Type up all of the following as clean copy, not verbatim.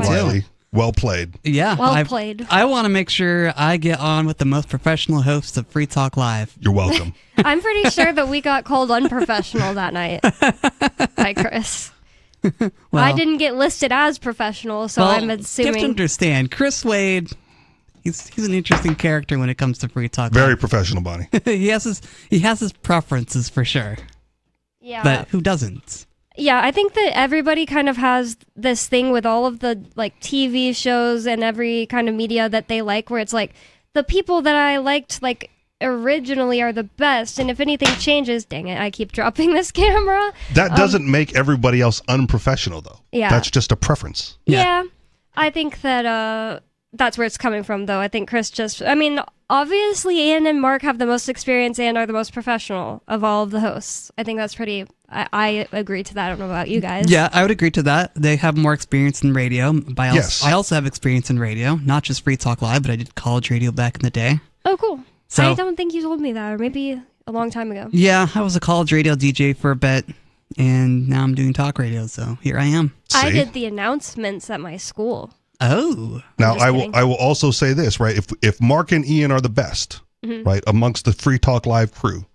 round Riley. two. Well played. Yeah. Well played. I want to make sure I get on with the most professional hosts of Free Talk Live. You're welcome. I'm pretty sure that we got called unprofessional that night by Chris. Well, I didn't get listed as professional, so I'm You have to assuming. understand, Chris Wade, he's an interesting character when it comes to Free Talk Very Live. professional, Bonnie. he has his preferences for sure, Yeah. but who doesn't? Yeah, I think that everybody kind of has this thing with all of the like TV shows and every kind of media that they like, where it's like the people that I liked like originally are the best, and if anything changes, dang it, I keep dropping this camera. That doesn't make everybody else unprofessional, though. Yeah. That's just a preference. Yeah, I think that that's where it's coming from, though. I think Chris obviously Ian and Mark have the most experience and are the most professional of all of the hosts. I think that's pretty. I agree to that. I don't know about you guys. Yeah, I would agree to that. They have more experience in radio. Yes. I also have experience in radio, not just Free Talk Live, but I did college radio back in the day. Oh, cool. So- I don't think you told me that, or maybe a long time ago. Yeah, I was a college radio DJ for a bit, and now I'm doing talk radio, so here I am. I See? did the announcements at my school. Oh. Now, just I will kidding. I will also say this, right? If Mark and Ian are the best, right, amongst the Free Talk Live crew,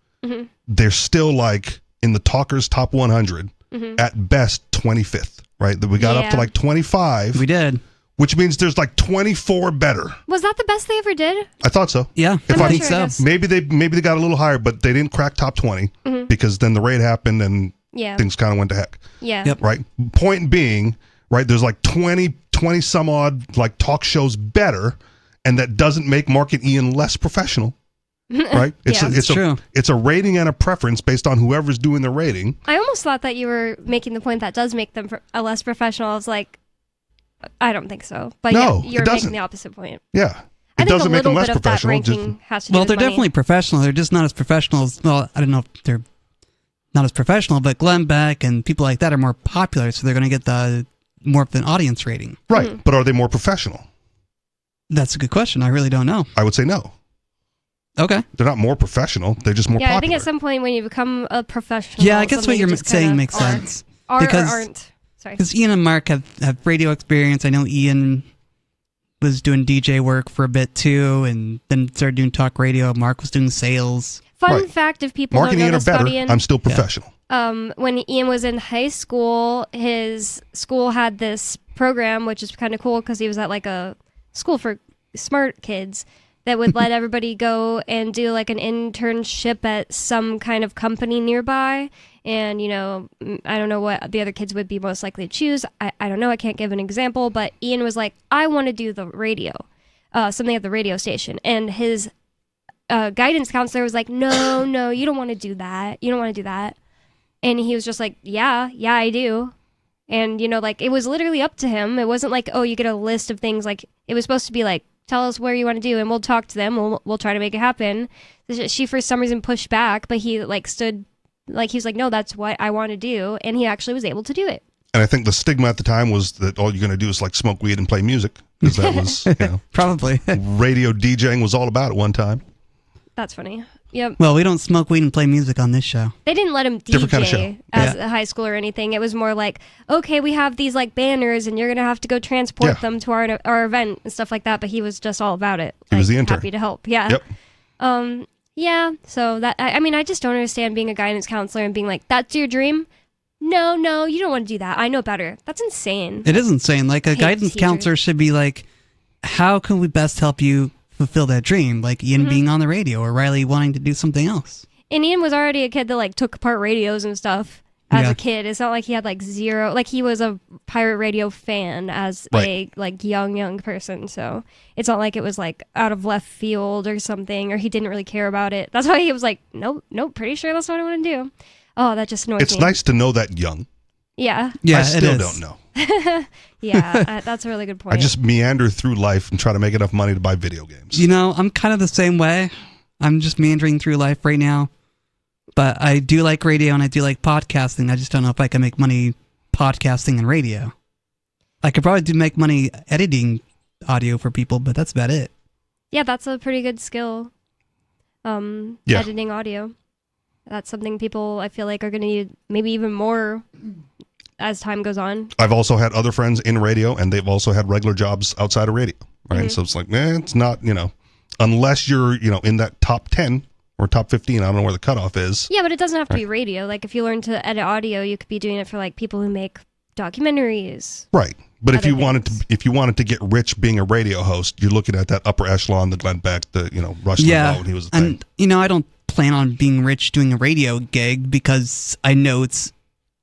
they're still like in the Talkers Top 100, at best 25th, right? That we got up to Yeah. like 25, We did. which means there's like 24 better. Was that the best they ever did? I thought so. Yeah, If I I- think sure it so. is. Maybe they got a little higher, but they didn't crack top 20 because then the raid happened and Yeah. things kind of went to heck, Yeah. Yep. right? Point being, right, there's like 20 some odd like talk shows better, and that doesn't make Mark and Ian less professional, right? Yeah. It's true. It's a rating and a preference based on whoever's doing the rating. I almost thought that you were making the point that does make them a less professional. I was like, I don't think so. But No, yeah, you're it doesn't. making the opposite point. Yeah, I it think doesn't a make them little less bit of that professional. ranking has to do Well, with they're money. definitely professional. They're just not as professional as, well, I don't know if they're not as professional, but Glenn Beck and people like that are more popular, so they're going to get the more of an audience rating. Right, but are they more professional? That's a good question. I really don't know. I would say no. Okay. They're not more professional. They're just more Yeah, popular. I think at some point when you become a professional, Yeah, I guess what something you're just saying kinda makes are- sense. Are Because- or aren't. Sorry. Because Ian and Mark have radio experience. I know Ian was doing DJ work for a bit too, and then started doing talk radio. Mark was doing sales. Fun Right. fact, if people Mark don't and know Ian are this better. about Ian, I'm still professional. when Ian was in high school, his school had this program, which is kind of cool because he was at like a school for smart kids that would let everybody go and do like an internship at some kind of company nearby. And, you know, I don't know what the other kids would be most likely to choose. I don't know. I can't give an example, but Ian was like, I want to do the radio, something at the radio station. And his guidance counselor was like, no, you don't want to do that. You don't want to do that. And he was just like, yeah, I do. And, you know, like, it was literally up to him. It wasn't like, oh, you get a list of things. Like, it was supposed to be like, tell us where you want to do, and we'll talk to them. We'll try to make it happen. She, for some reason, pushed back, but he, like, stood, like, he was like, no, that's what I want to do. And he actually was able to do it. And I think the stigma at the time was that all you're going to do is like smoke weed and play music, because that was, you know, Probably. radio DJing was all about at one time. That's funny. Yep. Well, we don't smoke weed and play music on this show. They didn't let him Different kind of show. DJ as Yeah. a high school or anything. It was more like, okay, we have these like banners and you're going to have to go transport Yeah. them to our event and stuff like that. But he was just all about it. He was like, the intern. Happy to help. Yeah. Yep. Yeah. So that, I mean, I just don't understand being a guidance counselor and being like, that's your dream? No, you don't want to do that. I know better. That's insane. It is insane. Like, a Hate guidance teachers. counselor should be like, how can we best help you fulfill that dream? Like Ian Mm-hmm. being on the radio or Riley wanting to do something else. And Ian was already a kid that like took apart radios and stuff as Yeah. a kid. It's not like he had like zero, like he was a pirate radio fan as Right. a like young person. So it's not like it was like out of left field or something, or he didn't really care about it. That's why he was like, nope, pretty sure that's what I want to do. Oh, that just annoys It's me. nice to know that young. Yeah. Yeah, I it still is. don't know. Yeah. That's a really good point. I just meander through life and try to make enough money to buy video games. You know, I'm kind of the same way. I'm just meandering through life right now. But I do like radio and I do like podcasting. I just don't know if I can make money podcasting and radio. I could probably make money editing audio for people, but that's about it. Yeah, that's a pretty good skill. Yeah. Editing audio. That's something people I feel like are going to need maybe even more as time goes on. I've also had other friends in radio, and they've also had regular jobs outside of radio, right? Mm-hmm. So it's like, it's not, unless you're, in that top 10 or top 15, I don't know where the cutoff is. Yeah, but it doesn't have to be radio. Like if you learn to edit audio, you could be doing it for like people who make documentaries. Right. But if Other you wanted things. to get rich being a radio host, you're looking at that upper echelon, the Glenn Beck, the, Rush Yeah, Limbaugh when he was a thing. and I don't plan on being rich doing a radio gig because I know it's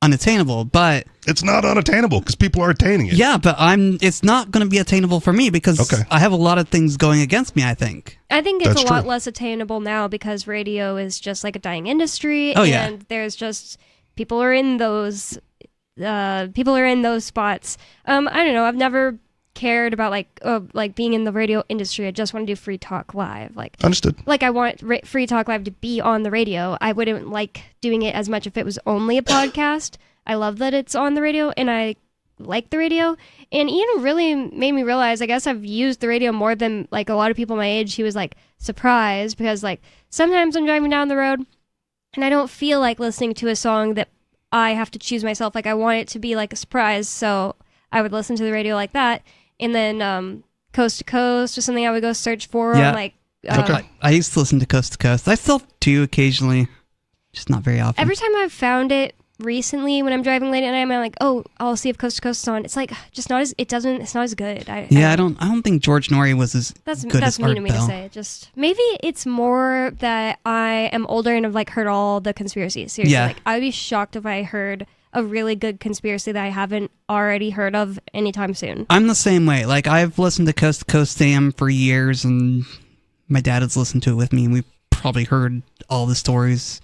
unattainable. But It's not unattainable because people are attaining it. yeah, but it's not going to be attainable for me because Okay. I have a lot of things going against me. I think. I think it's That's a lot true. less attainable now because radio is just like a dying industry. Oh, yeah. And there's just people are in those spots. I don't know. I've never cared about like being in the radio industry. I just want to do Free Talk Live. Understood. Like I want Free Talk Live to be on the radio. I wouldn't like doing it as much if it was only a podcast. I love that it's on the radio and I like the radio. And Ian really made me realize, I guess I've used the radio more than like a lot of people my age. He was like surprised because like sometimes I'm driving down the road and I don't feel like listening to a song that I have to choose myself. Like I want it to be like a surprise. So I would listen to the radio like that. And then Coast to Coast was something I would go search for. Yeah. On, like Okay. I used to listen to Coast to Coast. I still do occasionally, just not very often. every time I've found it recently when I'm driving late at night, I'm like, oh, I'll see if Coast to Coast is on. It's like it's not as good. I don't think George Norrie was as That's good that's as mean Art of me Bell. to say. Just maybe it's more that I am older and have like heard all the conspiracies. Seriously, Yeah. like I would be shocked if I heard a really good conspiracy that I haven't already heard of anytime soon. I'm the same way. Like I've listened to Coast AM for years, and my dad has listened to it with me, and we've probably heard all the stories.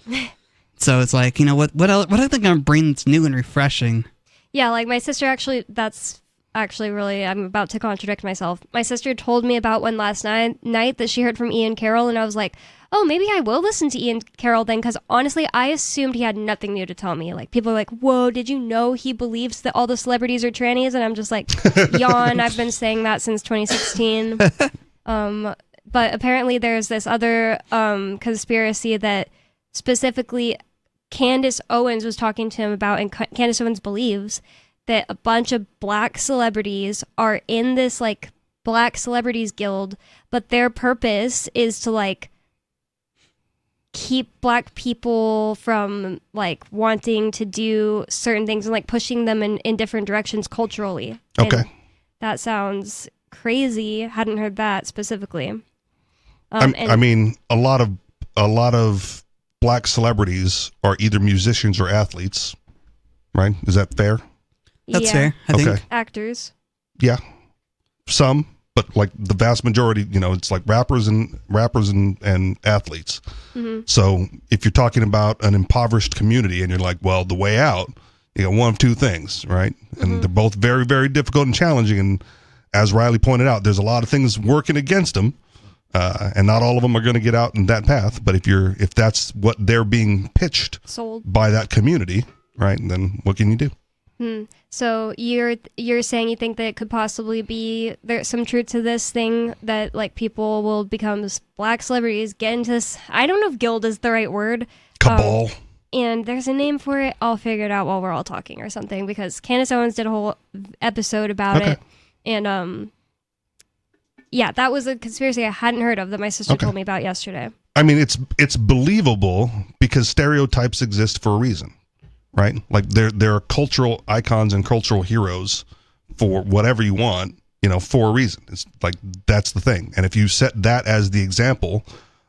So it's like, what else, what I think I'm bringing that's new and refreshing. Yeah, like my sister that's actually really, I'm about to contradict myself. My sister told me about one last night that she heard from Ian Carroll, and I was like, oh, maybe I will listen to Ian Carroll then, because honestly, I assumed he had nothing new to tell me. Like, people are like, whoa, did you know he believes that all the celebrities are trannies? And I'm just like, yawn, I've been saying that since 2016. But apparently there's this other conspiracy that specifically Candace Owens was talking to him about, and Candace Owens believes that a bunch of black celebrities are in this, like, Black Celebrities Guild, but their purpose is to, like, keep black people from like wanting to do certain things and like pushing them in different directions culturally. Okay. And that sounds crazy. Hadn't heard that specifically. I mean, a lot of black celebrities are either musicians or athletes, right? Is that fair? That's yeah, fair, I Okay. think. actors. Yeah. Some, but like the vast majority, it's like rappers and athletes. Mm-hmm. So if you're talking about an impoverished community and you're like, well, the way out, you got one of two things, right? And they're both very, very difficult and challenging. And as Riley pointed out, there's a lot of things working against them. And not all of them are going to get out in that path. But if that's what they're being pitched Sold. by that community, right, then what can you do? So you're saying you think that it could possibly be there's some truth to this thing that like people will become black celebrities, get into this. I don't know if guild is the right word. Cabal. And there's a name for it. I'll figure it out while we're all talking or something, because Candace Owens did a whole episode about Okay. it. And yeah, that was a conspiracy I hadn't heard of that my sister Okay. told me about yesterday. I mean, it's believable because stereotypes exist for a reason, right? Like there are cultural icons and cultural heroes for whatever you want, for a reason. It's like that's the thing. And if you set that as the example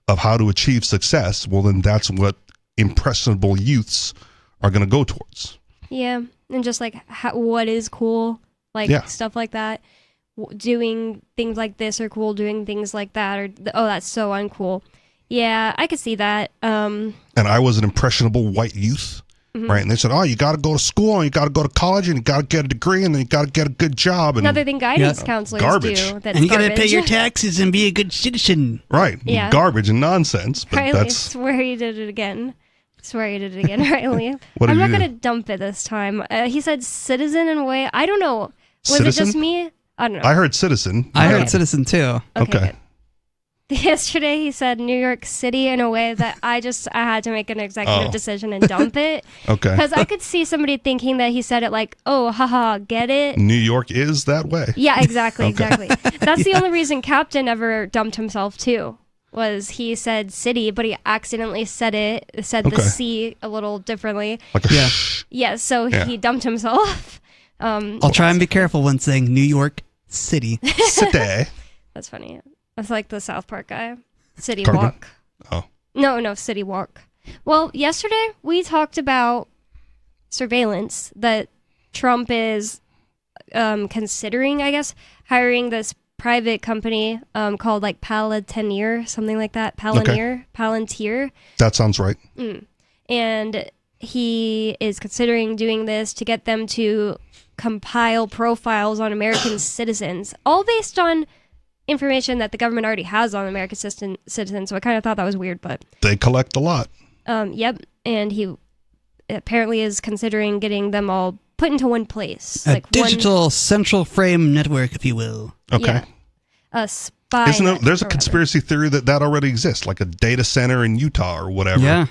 of how to achieve success, well, then that's what impressionable youths are going to go towards. Yeah, and just like what is cool, like Yeah. stuff like that. Doing things like this are cool. Doing things like that or oh, that's so uncool. Yeah, I could see that. And I was an impressionable white youth, right? And they said, oh, you got to go to school and you got to go to college and you got to get a degree and then you got to get a good job. And Another thing guidance counselors Garbage. do. That's And you gotta garbage. pay your taxes and be a good citizen. right, Yeah. garbage and nonsense. But Riley, I that's swear you did it again. Swear you did it again, Riley. What I'm did not you do? gonna dump it this time. He said citizen in a way. I don't know. Was it Citizen? just me? I don't know. I heard citizen. I Okay. heard citizen too. Okay. Good. Yesterday he said New York City in a way that I had to make an executive decision and dump it. Okay. Because I could see somebody thinking that he said it like, oh, haha, get it? New York is that way. Yeah, exactly, exactly. That's the only reason Captain ever dumped himself too, was he said city, but he accidentally said the C a little differently. Like a Yeah. Yeah, so he dumped himself. I'll try and be careful when saying New York City. City. That's funny. That's like the South Park guy. City Carbon? Walk. Oh. No, City Walk. Well, yesterday we talked about surveillance that Trump is considering, I guess, hiring this private company called like Palantir, something like that. Palantir. That sounds right. And he is considering doing this to get them to compile profiles on American citizens, all based on information that the government already has on American citizens. So I kind of thought that was weird, but They collect a lot. yep. And he apparently is considering getting them all put into one place, A digital central frame network, if you will. Okay. Yeah, a spy. There's a or whatever. conspiracy theory that already exists, like a data center in Utah or whatever. Yeah.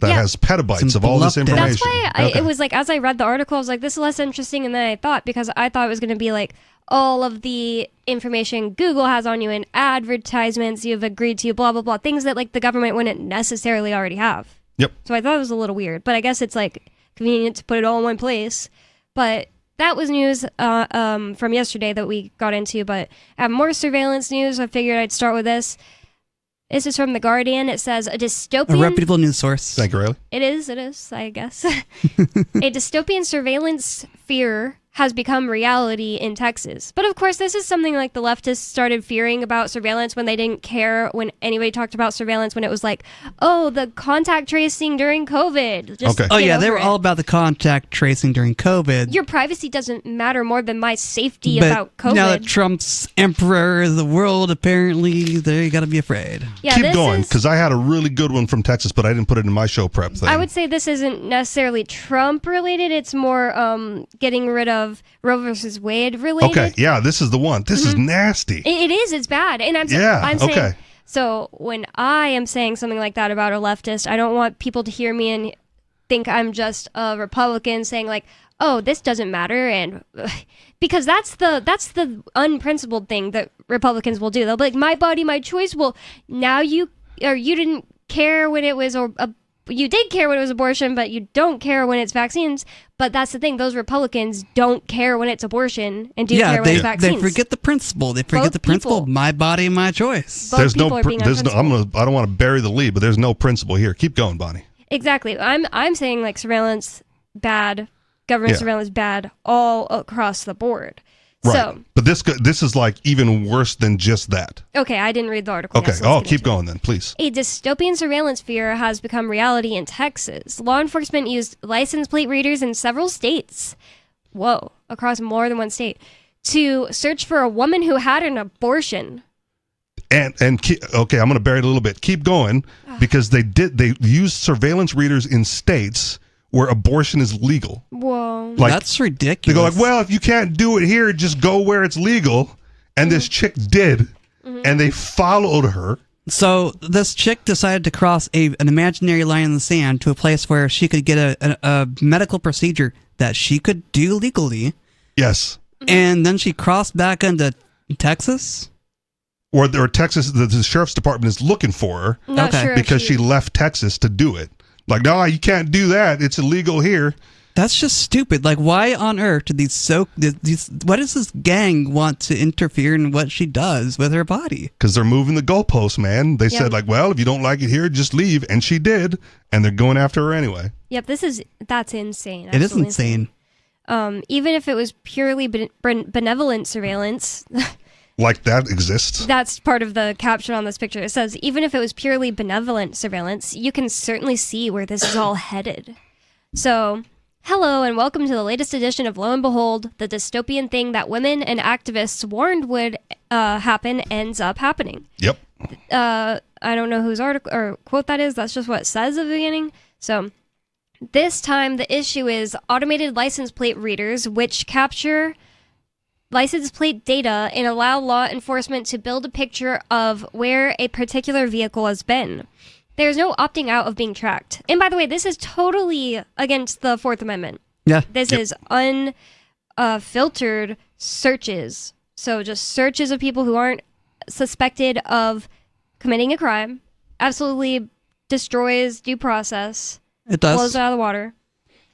That Yeah. has petabytes Some of all this bluff data. information. That's why Okay. it was like, as I read the article, I was like, this is less interesting than I thought, because I thought it was going to be like all of the information Google has on you and advertisements you've agreed to, blah, blah, blah, things that like the government wouldn't necessarily already have. Yep. So I thought it was a little weird, but I guess it's like convenient to put it all in one place. But that was news from yesterday that we got into, but I have more surveillance news. I figured I'd start with this. This is from The Guardian. It says, a dystopian... A reputable news source. Thank you, Riley. It is, I guess. A dystopian surveillance fear has become reality in Texas. But of course, this is something like the leftists started fearing about surveillance when they didn't care when anybody talked about surveillance, when it was like, oh, the contact tracing during COVID. Just Okay. Oh, get yeah, they over were it. all about the contact tracing during COVID. Your privacy doesn't matter more than my safety But about COVID. now that Trump's emperor of the world, apparently, they got to be afraid. Yeah, Keep this going, is- because I had a really good one from Texas, but I didn't put it in my show prep thing. I would say this isn't necessarily Trump related. It's more getting rid of Roe versus Wade related. Okay, yeah, this is the one. This is nasty. It is. It's bad. And I'm Yeah, saying, okay. so when I am saying something like that about a leftist, I don't want people to hear me and think I'm just a Republican saying like, oh, this doesn't matter. And because that's the unprincipled thing that Republicans will do. They'll be like, my body, my choice. Well, now you didn't care when it was, you did care when it was abortion, but you don't care when it's vaccines. But that's the thing; those Republicans don't care when it's abortion and do care when it's they vaccines. forget the principle. They forget Both the principle. people. My body, my choice. Both people are being I unprincipled. don't want to bury the lead, but there's no principle here. Keep going, Bonnie. Exactly. I'm saying like surveillance bad, government Yeah. surveillance bad, all across the board. Right. So But this is like even worse than just that. okay, I didn't read the article. Okay. yet, so let's get Keep into it. going then, please. A dystopian surveillance fear has become reality in Texas. Law enforcement used license plate readers in several states. Whoa, across more than one state, to search for a woman who had an abortion. Okay, I'm going to bury it a little bit. Keep going because they used surveillance readers in states where abortion is legal. Whoa. Like That's they ridiculous. go like, well, if you can't do it here, just go where it's legal. And this chick did, and they followed her. So this chick decided to cross an imaginary line in the sand to a place where she could get a medical procedure that she could do legally, Yes. and then she crossed back into Texas. Or Texas, the sheriff's department is looking for her Not Okay. sure if because she left Texas to do it. Like, no, you can't do that. It's illegal here. That's just stupid. Like, why on earth did why does this gang want to interfere in what she does with her body? Because they're moving the goalposts, man. They Yeah. said, like, well, if you don't like it here, just leave. And she did. And they're going after her anyway. Yep, that's insane. It is absolutely insane. Even if it was purely benevolent surveillance, Like that exists. that's part of the caption on this picture. It says, even if it was purely benevolent surveillance, you can certainly see where this is all headed. So, hello and welcome to the latest edition of Lo and Behold, the dystopian thing that women and activists warned would happen ends up happening. Yep. I don't know whose article or quote that is. That's just what it says at the beginning. So this time the issue is automated license plate readers, which capture license plate data and allow law enforcement to build a picture of where a particular vehicle has been. There's no opting out of being tracked. And by the way, this is totally against the Fourth Amendment. Yeah. This is unfiltered searches. So just searches of people who aren't suspected of committing a crime. Absolutely destroys due process. It does. Blows it out of the water.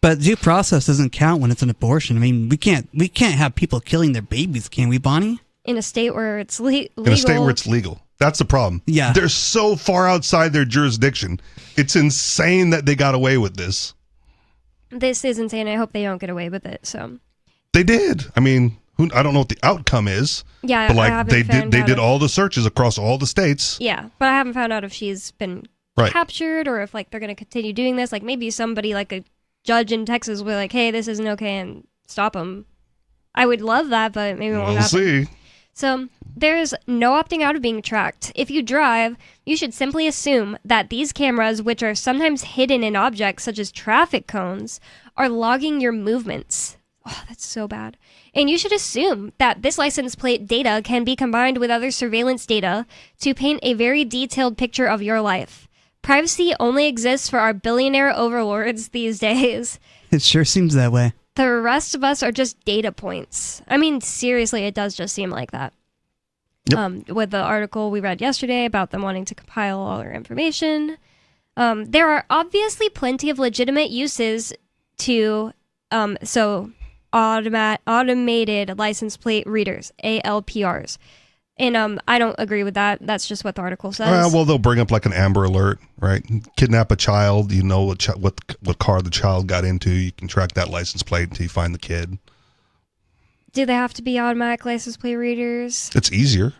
But due process doesn't count when it's an abortion. I mean, we can't have people killing their babies, can we, Bonnie? In a state where it's legal. In a state where it's legal. That's the problem. Yeah. They're so far outside their jurisdiction. It's insane that they got away with this. This is insane. I hope they don't get away with it. So They did. I mean, I don't know what the outcome is. yeah, But I like haven't they found did out all the searches across all the states. Yeah, but I haven't found out if she's been Right. captured or if like they're gonna continue doing this. Like maybe somebody like a judge in Texas will be like, "Hey, this isn't okay," and stop them. I would love that, but maybe it won't We'll happen. see. So there's no opting out of being tracked. If you drive, you should simply assume that these cameras, which are sometimes hidden in objects such as traffic cones, are logging your movements. Oh, that's so bad. And you should assume that this license plate data can be combined with other surveillance data to paint a very detailed picture of your life. Privacy only exists for our billionaire overlords these days. It sure seems that way. The rest of us are just data points. I mean, seriously, it does just seem like that. Yep. With the article we read yesterday about them wanting to compile all our information. There are obviously plenty of legitimate uses to, automated license plate readers, ALPRs. And I don't agree with that. That's just what the article says. Well, they'll bring up like an Amber Alert, right? Kidnap a child. You know what car the child got into. You can track that license plate until you find the kid. Do they have to be automatic license plate readers? It's easier.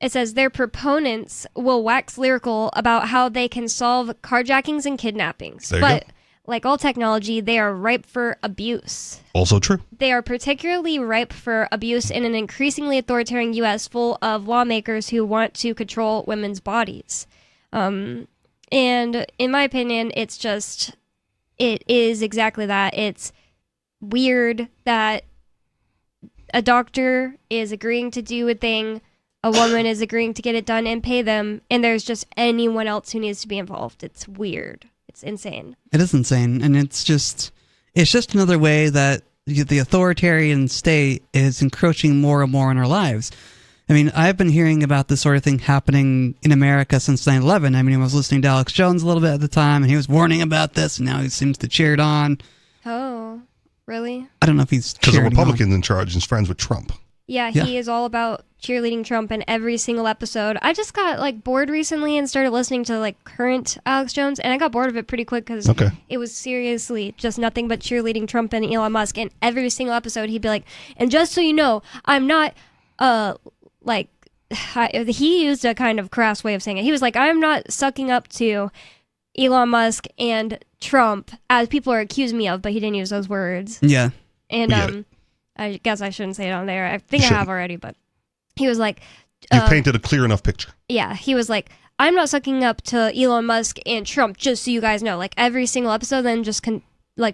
It says their proponents will wax lyrical about how they can solve carjackings and kidnappings. There you But go. like all technology, they are ripe for abuse. Also true. They are particularly ripe for abuse in an increasingly authoritarian U.S. full of lawmakers who want to control women's bodies. And in my opinion, it is exactly that. It's weird that a doctor is agreeing to do a thing, a woman is agreeing to get it done and pay them, and there's just anyone else who needs to be involved. It's weird. It's insane. It is insane, and it's just another way that the authoritarian state is encroaching more and more on our lives. I mean, I've been hearing about this sort of thing happening in America since 9/11. I mean, I was listening to Alex Jones a little bit at the time, and he was warning about this, and now he seems to cheer it on. Oh, really? I don't know if he's Because the cheering it on. Republican's in charge and is friends with Trump. Yeah, Yeah. he is all about cheerleading Trump in every single episode. I just got like bored recently and started listening to like current Alex Jones, and I got bored of it pretty quick because Okay. it was seriously just nothing but cheerleading Trump and Elon Musk. And every single episode, he'd be like, "And just so you know, I'm not like." He used a kind of crass way of saying it. He was like, "I'm not sucking up to Elon Musk and Trump as people are accusing me of," but he didn't use those words. Yeah. And We get it. I guess I shouldn't say it on there. I think You I have shouldn't. already, but he was like, You painted a clear enough picture. yeah, he was like, "I'm not sucking up to Elon Musk and Trump, just so you guys know." Like every single episode, then just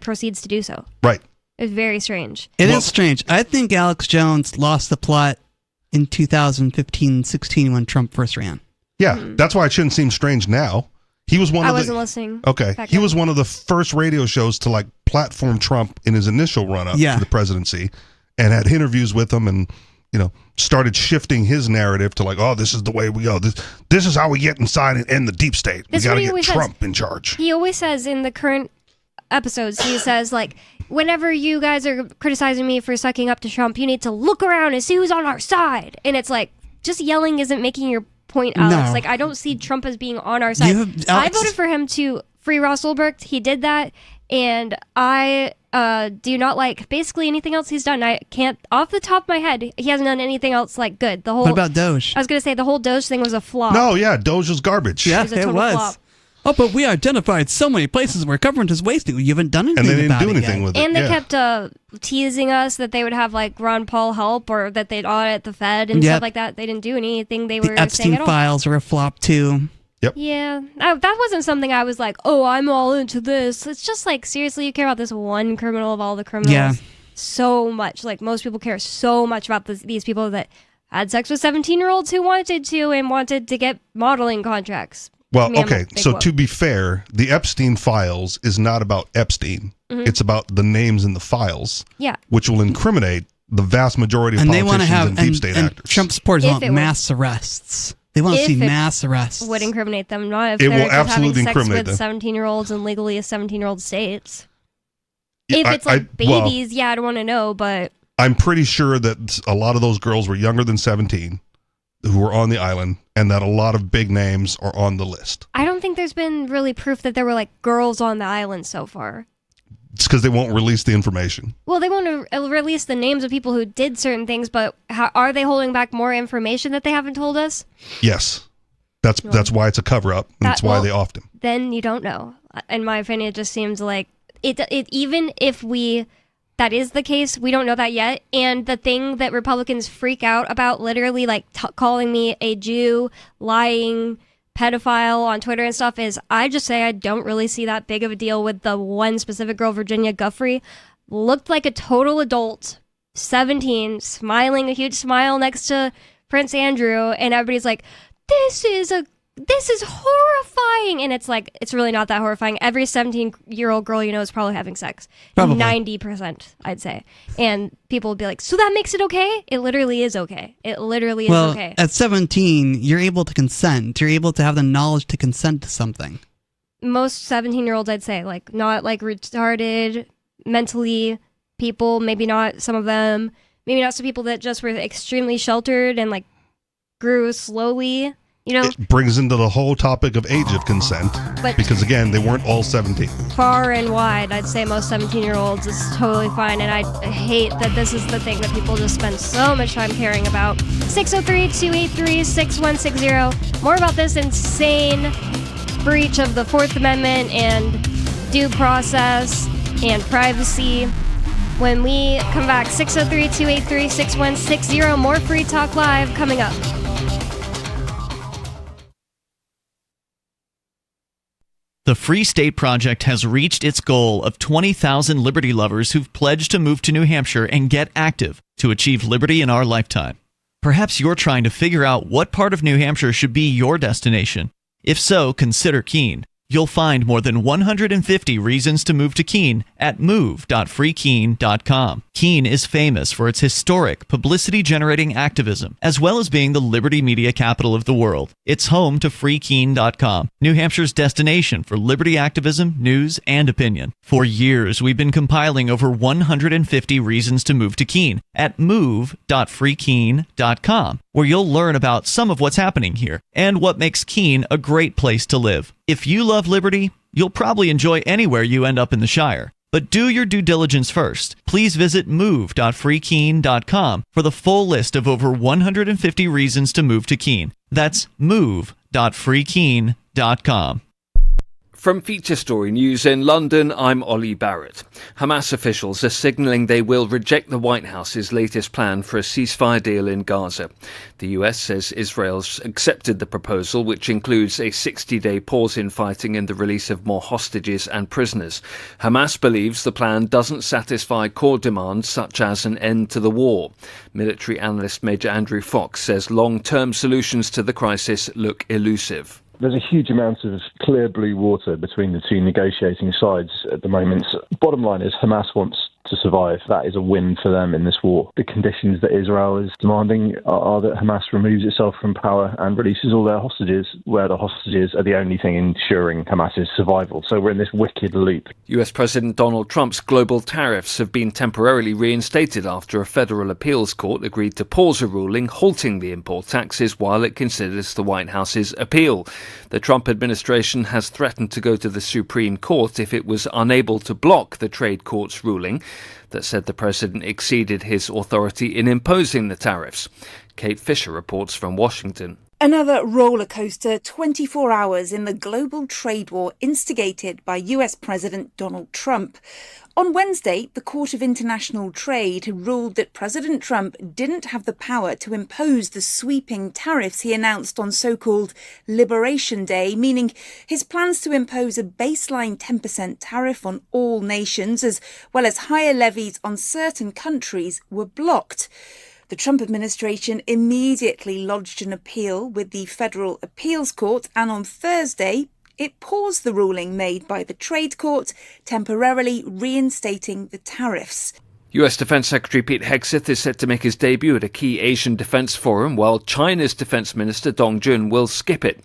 proceeds to do so. Right. It was very strange. It is Well- strange. I think Alex Jones lost the plot in 2015-16 when Trump first ran. Yeah. That's why it shouldn't seem strange now. He was one I of wasn't the listening. Okay. back He then. was one of the first radio shows to like platform Trump in his initial run up Yeah. to the presidency, and had interviews with him, and started shifting his narrative to like, oh, this is the way we go. This is how we get inside and end the deep state. We That's got what to he get always says. Trump in charge. He always says in the current episodes, he says like, whenever you guys are criticizing me for sucking up to Trump, you need to look around and see who's on our side. And it's like, just yelling isn't making your point, Alex. No. Like, I don't see Trump as being on our side. Alex- I voted for him to free Ross Ulbricht. He did that. And I do not like basically anything else he's done. I can't, off the top of my head, he hasn't done anything else like good. The whole, What about Doge? I was going to say the whole Doge thing was a flop. No, yeah, Doge was garbage. Yeah, was a it total was. flop. Oh, but we identified so many places where government is wasting. You haven't done anything And they didn't about do it anything yet. with it. And they yeah. kept teasing us that they would have like Ron Paul help or that they'd audit the Fed and Yep. stuff like that. They didn't do anything they The were saying Epstein at all. files are a flop too. Yeah, that wasn't something I was like, oh, I'm all into this. It's just like, seriously, you care about this one criminal of all the criminals? Yeah. so much. Like, most people care so much about these people that had sex with 17-year-olds who wanted to get modeling contracts. Well, okay, so to be fair, the Epstein files is not about Epstein. It's about the names in the files, which will incriminate the vast majority of politicians and deep state actors. Trump supporters want mass arrests. They want to see mass arrests. Would incriminate them, not if it they're will absolutely having sex incriminate with them. 17-year-olds in legally a 17-year-old states. Yeah, If it's like babies, I don't want to know, but I'm pretty sure that a lot of those girls were younger than 17 who were on the island, and that a lot of big names are on the list. I don't think there's been really proof that there were like girls on the island so far. It's because they won't release the information. Well, they want to release the names of people who did certain things, but are they holding back more information that they haven't told us? Yes. That's why it's a cover-up, and that's why they offed him. Then you don't know. In my opinion, it just seems like it even if that is the case, we don't know that yet. And the thing that Republicans freak out about, literally like calling me a Jew, lying pedophile on Twitter and stuff, is I just say I don't really see that big of a deal with the one specific girl, Virginia Giuffre. Looked like a total adult, 17, smiling, a huge smile next to Prince Andrew, and everybody's like, this is horrifying. And it's like, it's really not that horrifying. Every 17-year-old girl you know is probably having sex. Probably. 90%, I'd say. And people would be like, so that makes it okay? It literally is okay. It literally is okay. At 17, you're able to consent. You're able to have the knowledge to consent to something. Most 17-year-olds, I'd say, like, not like retarded, mentally people, maybe not some of them, maybe not some people that just were extremely sheltered and like grew slowly. You know, it brings into the whole topic of age of consent, because again, they weren't all 17. Far and wide, I'd say most 17-year-olds is totally fine, and I hate that this is the thing that people just spend so much time caring about. 603-283-6160. More about this insane breach of the Fourth Amendment and due process and privacy when we come back. 603-283-6160. More Free Talk Live coming up. The Free State Project has reached its goal of 20,000 liberty lovers who've pledged to move to New Hampshire and get active to achieve liberty in our lifetime. Perhaps you're trying to figure out what part of New Hampshire should be your destination. If so, consider Keene. You'll find more than 150 reasons to move to Keene at move.freekeene.com. Keene is famous for its historic, publicity-generating activism, as well as being the liberty media capital of the world. It's home to freekeene.com, New Hampshire's destination for liberty activism, news, and opinion. For years, we've been compiling over 150 reasons to move to Keene at move.freekeene.com, where you'll learn about some of what's happening here and what makes Keene a great place to live. If you love liberty, you'll probably enjoy anywhere you end up in the Shire. But do your due diligence first. Please visit move.freekeene.com for the full list of over 150 reasons to move to Keene. That's move.freekeene.com. From Feature Story News in London, I'm Ollie Barrett. Hamas officials are signalling they will reject the White House's latest plan for a ceasefire deal in Gaza. The US says Israel's accepted the proposal, which includes a 60-day pause in fighting and the release of more hostages and prisoners. Hamas believes the plan doesn't satisfy core demands such as an end to the war. Military analyst Major Andrew Fox says long-term solutions to the crisis look elusive. There's a huge amount of clear blue water between the two negotiating sides at the moment. Bottom line is Hamas wants to survive. That is a win for them in this war. The conditions that Israel is demanding are that Hamas removes itself from power and releases all their hostages, where the hostages are the only thing ensuring Hamas's survival. So we're in this wicked loop. US President Donald Trump's global tariffs have been temporarily reinstated after a federal appeals court agreed to pause a ruling halting the import taxes while it considers the White House's appeal. The Trump administration has threatened to go to the Supreme Court if it was unable to block the trade court's ruling that said the president exceeded his authority in imposing the tariffs. Kate Fisher reports from Washington. Another roller coaster 24 hours in the global trade war instigated by US President Donald Trump. On Wednesday, the Court of International Trade ruled that President Trump didn't have the power to impose the sweeping tariffs he announced on so-called Liberation Day, meaning his plans to impose a baseline 10% tariff on all nations, as well as higher levies on certain countries, were blocked. The Trump administration immediately lodged an appeal with the Federal Appeals Court, and on Thursday, it paused the ruling made by the Trade Court, temporarily reinstating the tariffs. US Defense Secretary Pete Hegseth is set to make his debut at a key Asian defense forum, while China's Defense Minister Dong Jun will skip it.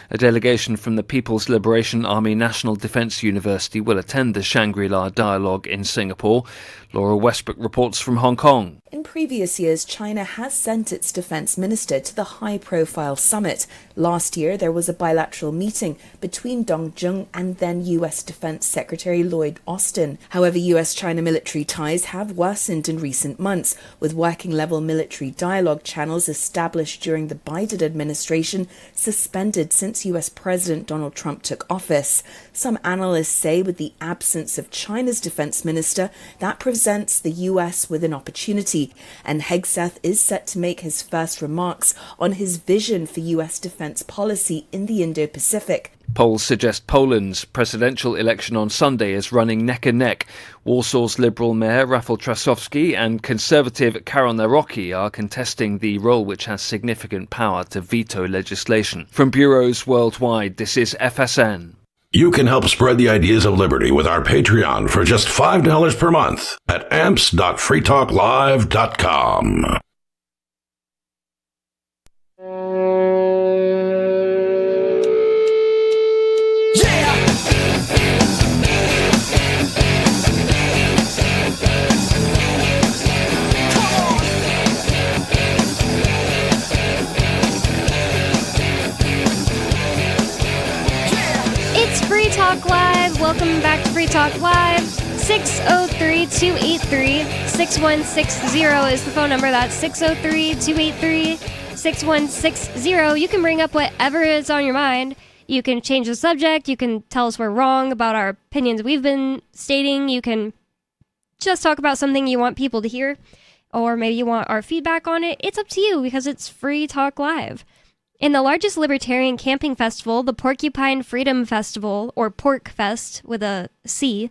A delegation from the People's Liberation Army National Defense University will attend the Shangri-La Dialogue in Singapore. Laura Westbrook reports from Hong Kong. In previous years, China has sent its defense minister to the high-profile summit. Last year, there was a bilateral meeting between Dong Jun and then U.S. Defense Secretary Lloyd Austin. However, U.S.-China military ties have worsened in recent months, with working-level military dialogue channels established during the Biden administration suspended since U.S. President Donald Trump took office. Some analysts say with the absence of China's defense minister, that presents the U.S. with an opportunity, and Hegseth is set to make his first remarks on his vision for U.S. defense policy in the Indo-Pacific. Polls suggest Poland's presidential election on Sunday is running neck and neck. Warsaw's Liberal Mayor Rafał Trzaskowski and Conservative Karol Nawrocki are contesting the role which has significant power to veto legislation. From bureaus worldwide, this is FSN. You can help spread the ideas of liberty with our Patreon for just $5 per month at amps.freetalklive.com. Free Talk Live. Welcome back to Free Talk Live. 603-283-6160 is the phone number. That's 603-283-6160. You can bring up whatever is on your mind. You can change the subject. You can tell us we're wrong about our opinions we've been stating. You can just talk about something you want people to hear, or maybe you want our feedback on it. It's up to you because it's Free Talk Live. In the largest libertarian camping festival, the Porcupine Freedom Festival, or Pork Fest with a C,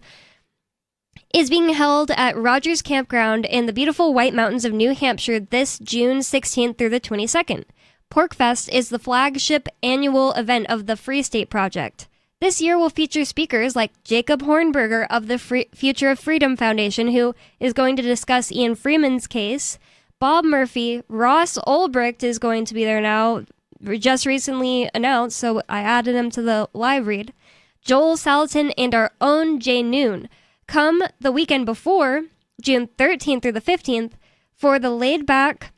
is being held at Rogers Campground in the beautiful White Mountains of New Hampshire this June 16th through the 22nd. Pork Fest is the flagship annual event of the Free State Project. This year will feature speakers like Jacob Hornberger of the Future of Freedom Foundation, who is going to discuss Ian Freeman's case. Bob Murphy, Ross Ulbricht is going to be there now, just recently announced, so I added him to the live read. Joel Salatin and our own Jay Noon. Come the weekend before, June 13th through the 15th, for the laid-back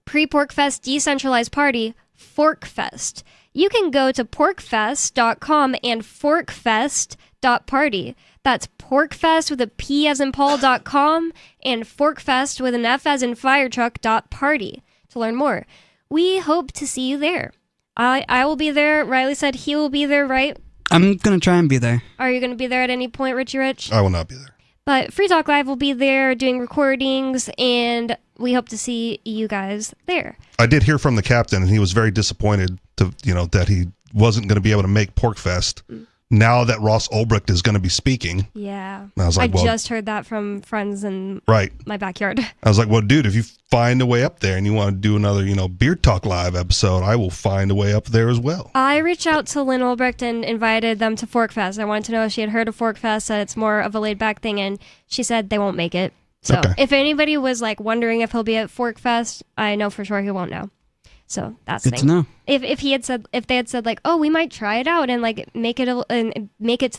pre-Pork Fest decentralized party, Fork Fest. You can go to porkfest.com and forkfest.party. That's porkfest with a P as in Paul.com and forkfest with an F as in firetruck.party to learn more. We hope to see you there. I will be there. Riley said he will be there, right? I'm going to try and be there. Are you going to be there at any point, Richie Rich? I will not be there. But Free Talk Live will be there doing recordings, and we hope to see you guys there. I did hear from the captain, and he was very disappointed that he wasn't going to be able to make Porkfest. Now that Ross Ulbricht is going to be speaking. Yeah. I was like, just heard that from friends in my backyard. I was like, well, dude, if you find a way up there and you want to do another, Beard Talk Live episode, I will find a way up there as well. I reached out to Lynn Ulbricht and invited them to Forkfest. I wanted to know if she had heard of Forkfest, that it's more of a laid-back thing, and she said they won't make it. So if anybody was wondering if he'll be at Forkfest, I know for sure he won't know. So that's the Good thing. to know. If they had said oh, we might try it out and make it to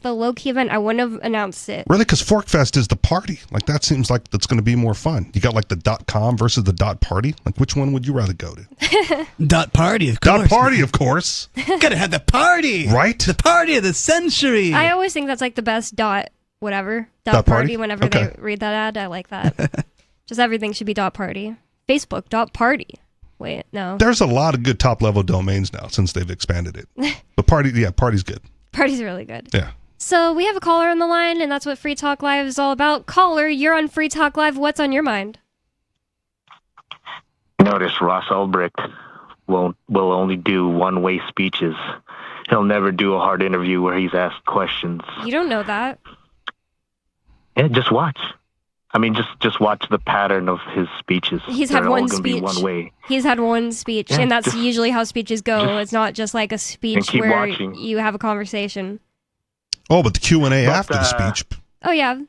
the low key event, I wouldn't have announced it. Really, because Forkfest is the party. That seems like that's going to be more fun. You got the .com versus the .party. Which one would you rather go to? .party, of course. .party, of course. Gotta have the party, right? The party of the century. I always think that's the best whatever party. Whenever they read that ad, I like that. Just everything should be .party. Facebook .party. Wait, no. There's a lot of good top level domains now since they've expanded it. But Party's good. Party's really good. Yeah. So we have a caller on the line, and that's what Free Talk Live is all about. Caller, you're on Free Talk Live. What's on your mind? Notice Ross Ulbricht will only do one-way speeches. He'll never do a hard interview where he's asked questions. You don't know that. Yeah, just watch. I mean, just watch the pattern of his speeches. He's had one speech. One way. He's had one speech, Yeah, and that's usually how speeches go. It's not just like a speech keep where watching. you have a conversation. Oh, but the Q&A after the speech. Oh, yeah.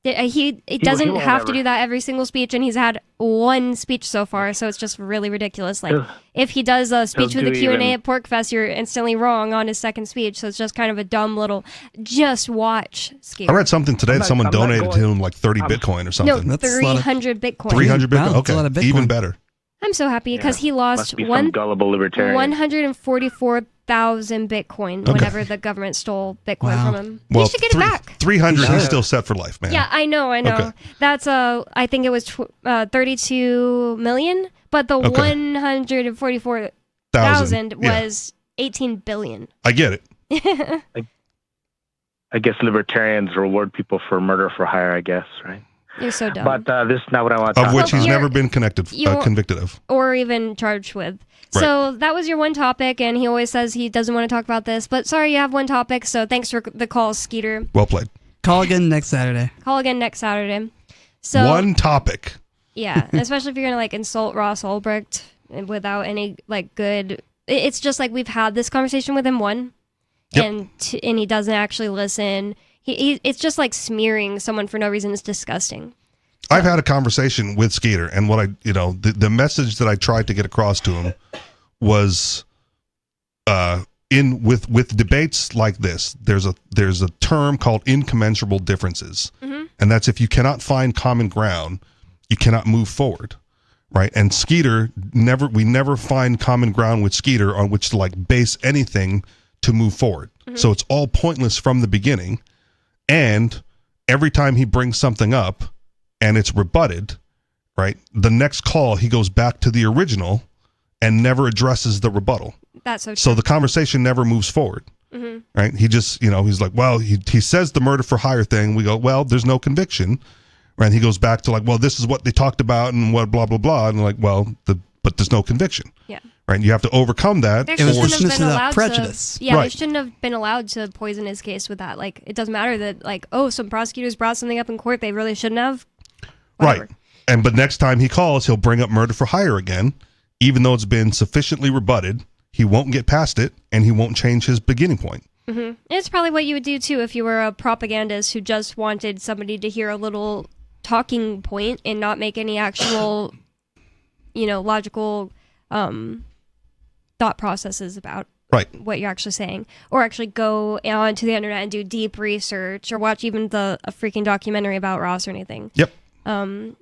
He doesn't won't have to ever- do that every single speech, and he's had one speech so far, so it's just really ridiculous. Like, if he does a speech He'll with a do Q&A even- at PorkFest, you're instantly wrong on his second speech, so it's just kind of a dumb little, just watch Skeeter. I read something today that someone donated to him like 30 Bitcoin or something. No, That's a lot of- 300 Bitcoin. 300 Bitcoin? Wow, that's a lot of Okay, even Bitcoin. better. I'm so happy because he lost Must be some gullible libertarian. 144,000 Bitcoin whenever the government stole Bitcoin Wow. from him. Well, he should get it back. 300, he's still set for life, man. Yeah, I know. Okay. That's I think it was 32 million, but the Okay. 144,000 Yeah. was 18 billion. I get it. I guess libertarians reward people for murder for hire, I guess, right? You're so dumb. But this is not what I want to talk Of which about. he's You're- never been convicted of. or even charged with. Right. So that was your one topic, and he always says he doesn't want to talk about this. But sorry, you have one topic, so thanks for the call, Skeeter. Well played. Call again next Saturday. Call again next Saturday. So One topic. yeah, especially if you're gonna like insult Ross Ulbricht without any like good. It's just like we've had this conversation with him Yep. and he doesn't actually listen. He it's just like smearing someone for no reason is disgusting. I've had a conversation with Skeeter, and what the message that I tried to get across to him was, with debates like this, there's a term called incommensurable differences, and that's if you cannot find common ground, you cannot move forward, right? And Skeeter we never find common ground with Skeeter on which to like base anything to move forward. So it's all pointless from the beginning, and every time he brings something up and it's rebutted, right? The next call, he goes back to the original and never addresses the rebuttal. That's so true. So the conversation never moves forward, right? He just, he's like, well, he says the murder for hire thing. We go, well, there's no conviction, right? And he goes back to like, well, this is what they talked about and what blah, blah, blah. And like, well, but there's no conviction. Yeah. Right? And you have to overcome that. They It was shouldn't have just been without allowed prejudice. to. Yeah, they Right. shouldn't have been allowed to poison his case with that. Like, it doesn't matter that, like, oh, some prosecutors brought something up in court they really shouldn't have. Whatever. Right. But next time he calls, he'll bring up murder for hire again, even though it's been sufficiently rebutted. He won't get past it, and he won't change his beginning point. Mm-hmm. It's probably what you would do too if you were a propagandist who just wanted somebody to hear a little talking point and not make any actual, logical thought processes about Right. what you're actually saying, or actually go onto the internet and do deep research or watch even a freaking documentary about Ross or anything. Yep.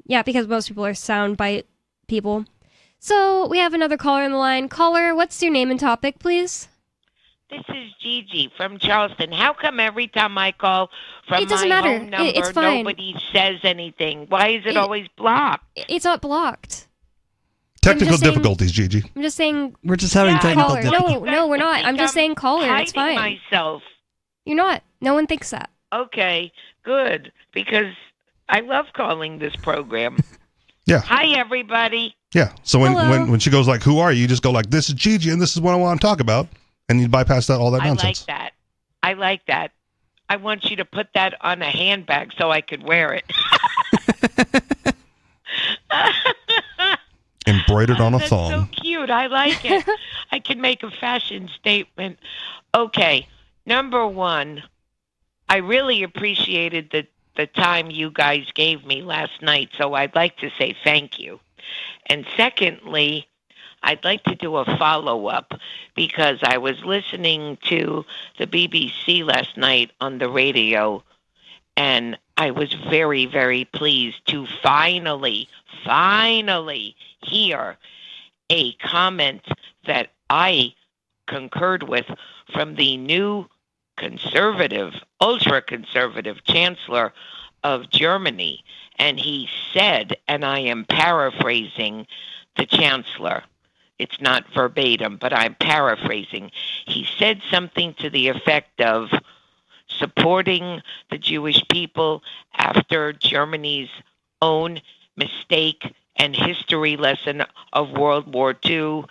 Yeah, because most people are soundbite people. So we have another caller on the line. Caller, what's your name and topic, please? This is Gigi from Charleston. How come every time I call from It doesn't my matter. home number, It's fine. nobody says anything? Why is it always blocked? It's not blocked. Technical just saying- difficulties, Gigi. I'm just saying. We're just having Yeah, technical Caller. difficulties. No, we're not. I'm just saying caller. It's hiding fine. myself. You're not. No one thinks that. Okay, good, because I love calling this program. Yeah. Hi, everybody. Yeah. So Hello. when she goes like, who are you? You just go like, this is Gigi, and this is what I want to talk about. And you bypass all that I like nonsense. that. I like that. I want you to put that on a handbag so I could wear it. Embroidered on a That's thong. so cute. I like it. I can make a fashion statement. Okay, number one, I really appreciated the time you guys gave me last night, so I'd like to say thank you. And secondly, I'd like to do a follow-up because I was listening to the BBC last night on the radio, and I was very, very pleased to finally hear a comment that I concurred with from the new conservative, ultra-conservative chancellor of Germany. And he said, and I am paraphrasing the chancellor, it's not verbatim, but I'm paraphrasing. He said something to the effect of supporting the Jewish people after Germany's own mistake and history lesson of World War II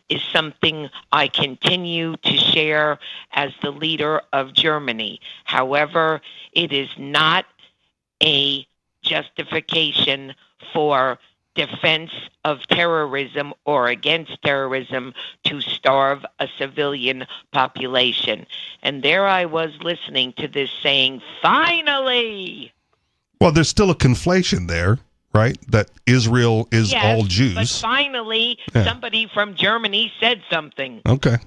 is something I continue to share as the leader of Germany. However, it is not a justification for defense of terrorism or against terrorism to starve a civilian population. And there I was listening to this saying, finally! Well, there's still a conflation there, right? That Israel is Yes, all but Jews. finally, Yeah. somebody from Germany said something. Okay.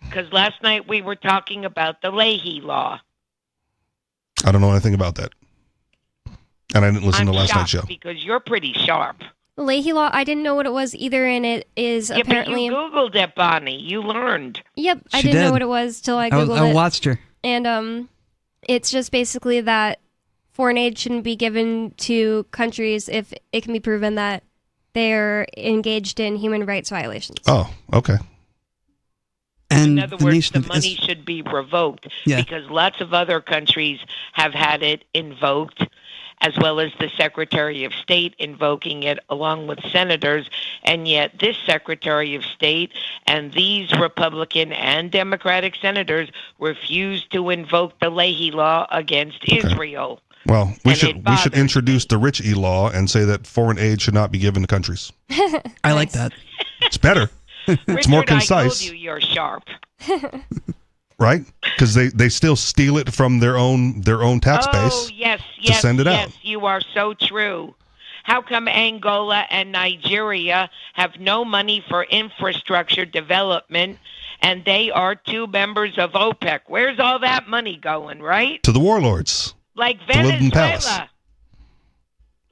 Because last night we were talking about the Leahy Law. I don't know anything about that. And I didn't listen I'm to last night's shocked show. because you're pretty sharp. The Leahy Law, I didn't know what it was either, and it is Yeah, apparently... but you Googled it, Bonnie. You learned. Yep, I She didn't know did. what it was till I Googled I it. watched her. And it's just basically that foreign aid shouldn't be given to countries if it can be proven that they're engaged in human rights violations. Oh, okay. And In other the words, nation the of money should be revoked Yeah. because lots of other countries have had it invoked, as well as the Secretary of State invoking it along with senators. And yet this Secretary of State and these Republican and Democratic senators refused to invoke the Leahy Law against Israel. Well, we And should it we should bothers introduce the Rich E law and say that foreign aid should not be given to countries. I like that. It's better, Richard, more I concise. told you you're sharp. right? Because they still steal it from their own tax Oh, base. yes, to yes, send it yes, out. you are so true. How come Angola and Nigeria have no money for infrastructure development and they are two members of OPEC? Where's all that money going, right? To the warlords. Like To live in palace. Venezuela.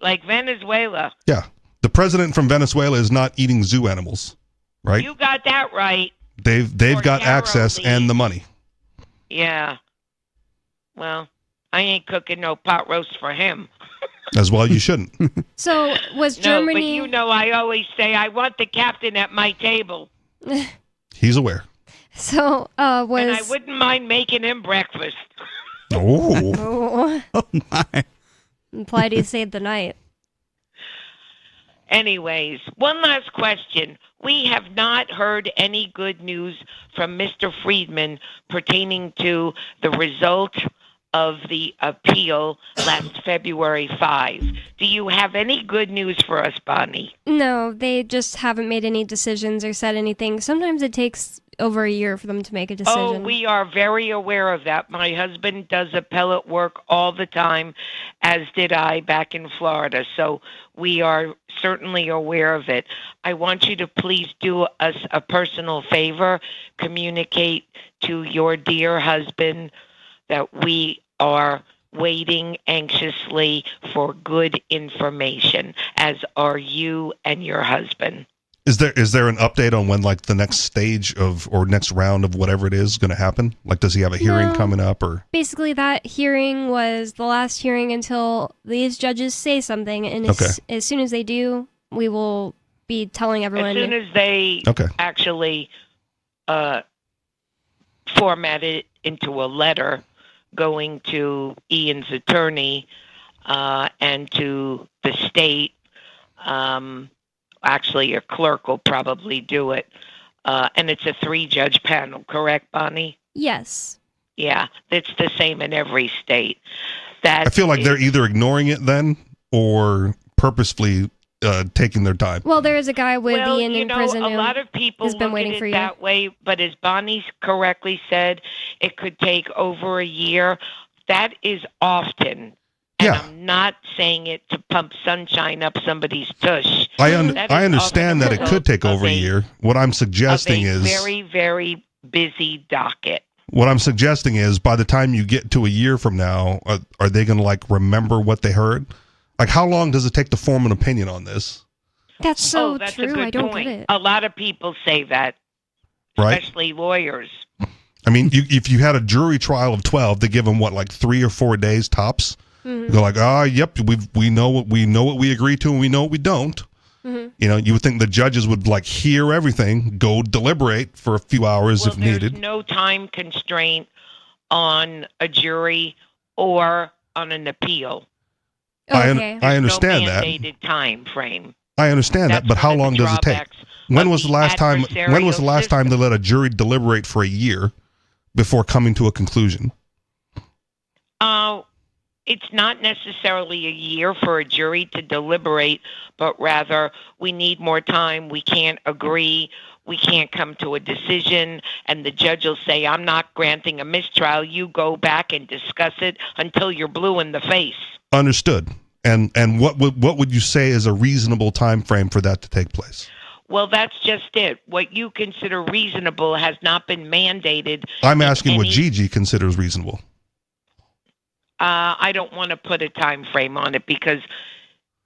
Like Venezuela. Yeah. The president from Venezuela is not eating zoo animals, right? You got that right. They've or got access narrowly. and the money. Yeah. Well, I ain't cooking no pot roast for him. As well, you shouldn't. So was No, Germany... but you know I always say I want the captain at my table. He's aware. So was... And I wouldn't mind making him breakfast. Oh. Oh. Oh my. Implied he saved the night. Anyways, one last question. We have not heard any good news from Mr. Friedman pertaining to the result of the appeal last February 5. Do you have any good news for us, Bonnie? No, they just haven't made any decisions or said anything. Sometimes it takes over a year for them to make a decision. Oh, we are very aware of that. My husband does appellate work all the time, as did I back in Florida. So we are certainly aware of it. I want you to please do us a personal favor. Communicate to your dear husband that we are waiting anxiously for good information, as are you and your husband. Is there an update on when like the next stage of or next round of whatever it is going to happen? Like, does he have a hearing No. coming up or? Basically, that hearing was the last hearing until these judges say something, and as soon as they do, we will be telling everyone. As soon as they actually format it into a letter going to Ian's attorney and to the state, actually a clerk will probably do it. And it's a 3-judge panel, correct, Bonnie? Yes. Yeah, it's the same in every state. That I feel like is- they're either ignoring it then or purposefully taking their time. Well, there is a guy with well, Ian you in know, prison a who lot of people has been look waiting at for it you. that way, but as Bonnie correctly said, it could take over a year. That is often. And I'm not saying it to pump sunshine up somebody's tush. I That is understand that often it could take of over a year. What I'm suggesting of a is very, very busy docket. what I'm suggesting is by the time you get to a year from now, are they going to like remember what they heard? Like, how long does it take to form an opinion on this? That's so that's true. A good I don't point. get it. A lot of people say that, Right? especially lawyers. I mean, if you had a jury trial of 12, they give them what, like 3 or 4 days tops. Mhm. They're like, yep, we know what we agree to and we know what we don't. Mhm. You know, you would think the judges would like hear everything, go deliberate for a few hours Well, if needed. there's no time constraint on a jury or on an appeal. I Okay. understand no that. mandated time frame. I understand That's that, but how one of long the does it take? drawbacks When of was the the last time? When was the adversarial last time they system. let a jury deliberate for a year before coming to a conclusion? It's not necessarily a year for a jury to deliberate, but rather we need more time. We can't agree. We can't come to a decision. And the judge will say, I'm not granting a mistrial. You go back and discuss it until you're blue in the face. Understood. And what would you say is a reasonable time frame for that to take place? Well, that's just it. What you consider reasonable has not been mandated. I'm in asking what any- Gigi considers reasonable. I don't want to put a time frame on it because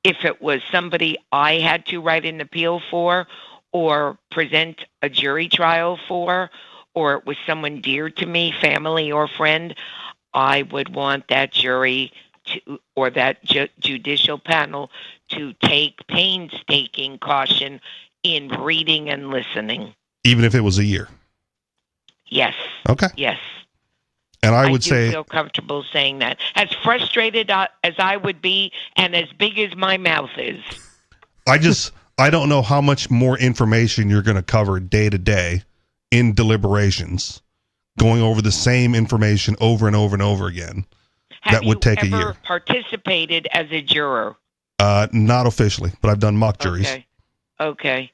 if it was somebody I had to write an appeal for or present a jury trial for, or it was someone dear to me, family or friend, I would want that jury to, or that judicial panel to take painstaking caution in reading and listening. Even if it was a year. Yes. Okay. Yes. And I do would say, feel comfortable saying that. As frustrated as I would be, and as big as my mouth is. I don't know how much more information you're going to cover day to day in deliberations, going over the same information over and over and over again. That would take a year. Have you ever participated as a juror? Not officially, but I've done mock juries. Okay.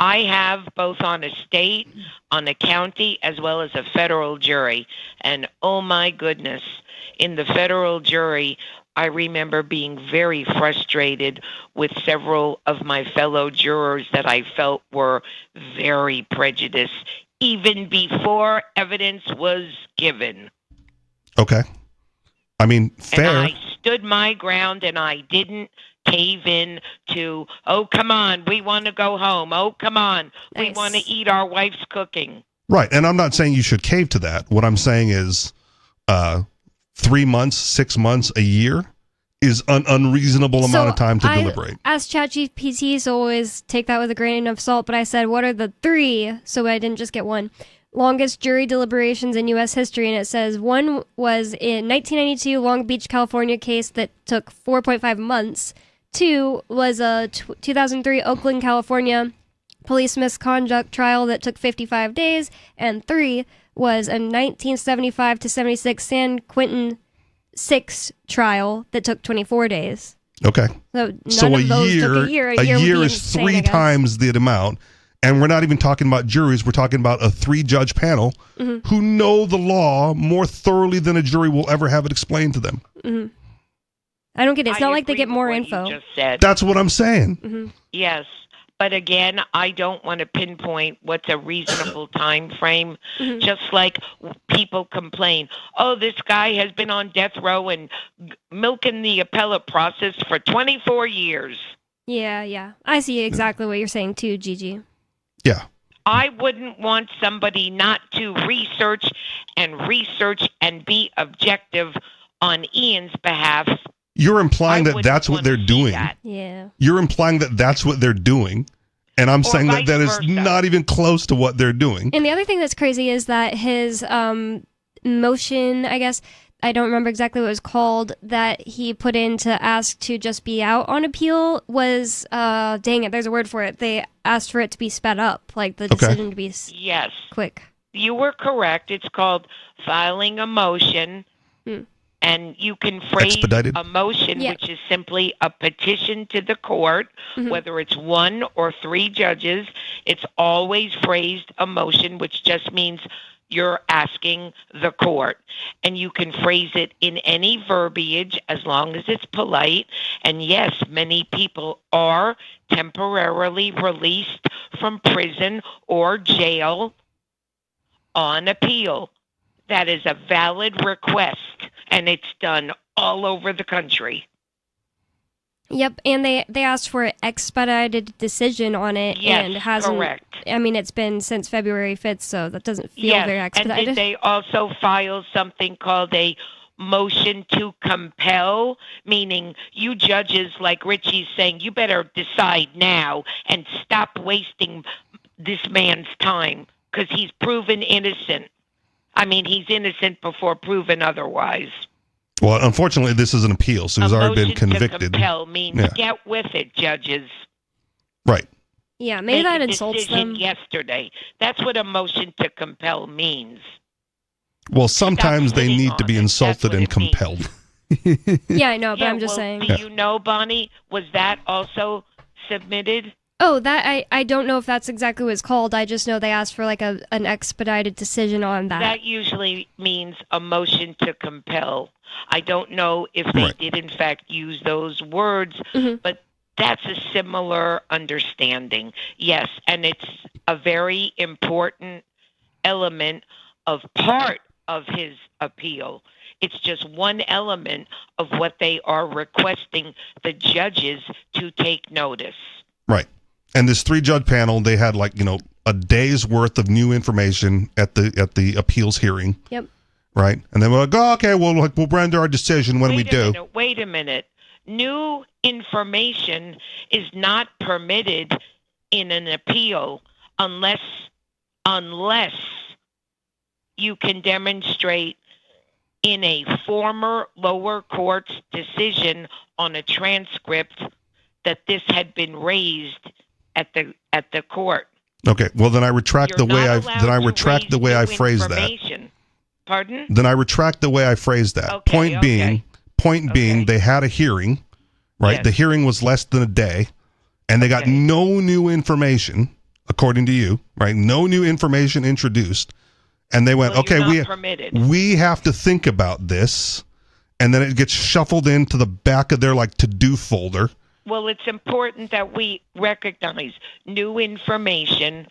I have both on a state, on a county, as well as a federal jury. And oh my goodness, in the federal jury, I remember being very frustrated with several of my fellow jurors that I felt were very prejudiced, even before evidence was given. Okay. I mean, fair. And I stood my ground and I didn't cave in to, oh, come on, we want to go home. Oh, come on, we want to eat our wife's cooking. Right. And I'm not saying you should cave to that. What I'm saying is 3 months, 6 months, a year is an unreasonable amount of time to deliberate. As ChatGPT, so always take that with a grain of salt, but I said, what are the 3, so I didn't just get one, longest jury deliberations in U.S. history, and it says one was in 1992 Long Beach, California case that took 4.5 months. 2 was a 2003 Oakland, California police misconduct trial that took 55 days. And 3 was a 1975 to 76 San Quentin 6 trial that took 24 days. Okay. So none of those took a year. A year would be is insane, 3 I guess. times the amount. And we're not even talking about juries. We're talking about a 3-judge panel who know the law more thoroughly than a jury will ever have it explained to them. Mm-hmm. I don't get it. It's not like they agree get with more what info. You just said. That's what I'm saying. Mm-hmm. Yes. But again, I don't want to pinpoint what's a reasonable time frame. Mm-hmm. Just like people complain, oh, this guy has been on death row and milking the appellate process for 24 years. Yeah. I see exactly what you're saying too, Gigi. Yeah. I wouldn't want somebody not to research and be objective on Ian's behalf. You're implying that wouldn't that's what want they're to see doing. that. Yeah. You're implying that that's what they're doing. And I'm Or saying that that is vice versa. not even close to what they're doing. And the other thing that's crazy is that his motion, I guess, I don't remember exactly what it was called, that he put in to ask to just be out on appeal was, dang it, there's a word for it. They asked for it to be sped up, like the decision to be Yes. quick. You were correct. It's called filing a motion. Hmm. And you can phrase Expedited. a motion, which is simply a petition to the court, whether it's 1 or 3 judges. It's always phrased a motion, which just means you're asking the court. And you can phrase it in any verbiage as long as it's polite. And yes, many people are temporarily released from prison or jail on appeal. That is a valid request, and it's done all over the country. Yep, and they asked for an expedited decision on it, Yes, and hasn't. correct. I mean, it's been since February 5th, so that doesn't feel very And expedited. did they also file something called a motion to compel, meaning you judges, like Richie's saying, you better decide now and stop wasting this man's time because he's proven innocent. I mean, he's innocent before proven otherwise. Well, unfortunately, this is an appeal, so he's already been convicted. To compel means get with it, judges. Right. Yeah, maybe that insults them. Yesterday. That's what a motion to compel means. Well, sometimes they need to be insulted and compelled. Yeah, I know, but I'm just saying. Do you know, Bonnie, was that also submitted? Oh, that I don't know if that's exactly what it's called. I just know they asked for like an expedited decision on that. That usually means a motion to compel. I don't know if they did in fact use those words, but that's a similar understanding. Yes, and it's a very important element of part of his appeal. It's just one element of what they are requesting the judges to take notice. Right. And this 3-judge panel, they had a day's worth of new information at the appeals hearing. Yep. Right. And then we're like, oh, okay, we'll render our decision when we do. Wait a minute. New information is not permitted in an appeal unless you can demonstrate in a former lower court's decision on a transcript that this had been raised at the court. Okay. Well, then I retract the way I phrased that. Pardon? Then I retract the way I phrased that. Okay, Point being, they had a hearing, right? Yes. The hearing was less than a day, and they got no new information, according to you, right? No new information introduced. And they went, we have to think about this. And then it gets shuffled into the back of their to-do folder. Well, it's important that we recognize new information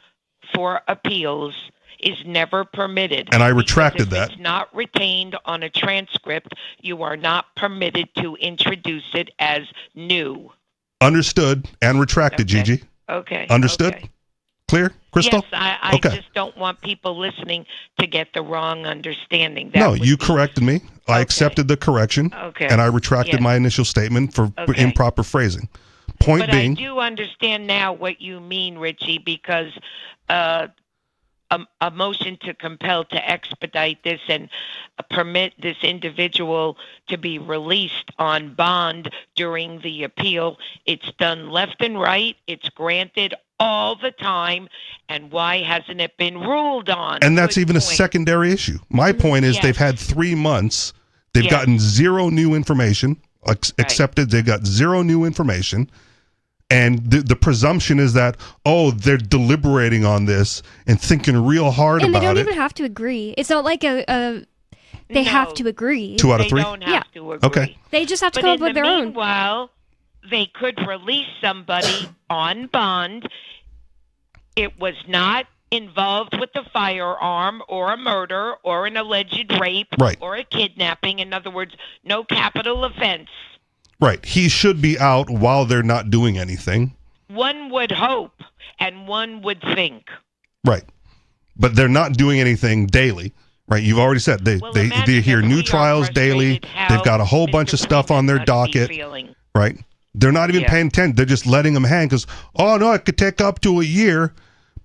for appeals is never permitted. And I retracted that. If it's not retained on a transcript, you are not permitted to introduce it as new. Understood and retracted, Gigi. Okay. Understood? Okay. Clear? Crystal? Yes, I just don't want people listening to get the wrong understanding. No, you corrected me. I accepted the correction. Okay. And I retracted my initial statement for improper phrasing. Point being. I do understand now what you mean, Richie, because a motion to compel to expedite this and permit this individual to be released on bond during the appeal, it's done left and right. It's granted all the time. And why hasn't it been ruled on? And that's even a secondary issue. My point is they've had 3 months. They've gotten zero new information. Accepted. They've got zero new information. And the presumption is that, they're deliberating on this and thinking real hard about it. And they don't even have to agree. It's not like they have to agree. 2 out of 3? They don't have to agree. Okay. They just have to come up with their own. Meanwhile, they could release somebody on bond. It was not involved with a firearm or a murder or an alleged rape or a kidnapping. In other words, no capital offense. Right. He should be out while they're not doing anything. One would hope and one would think. Right. But they're not doing anything daily. Right. You've already said they hear new trials daily. They've got a whole bunch of stuff on their docket. Right. They're not even paying attention. They're just letting them hang because, it could take up to a year.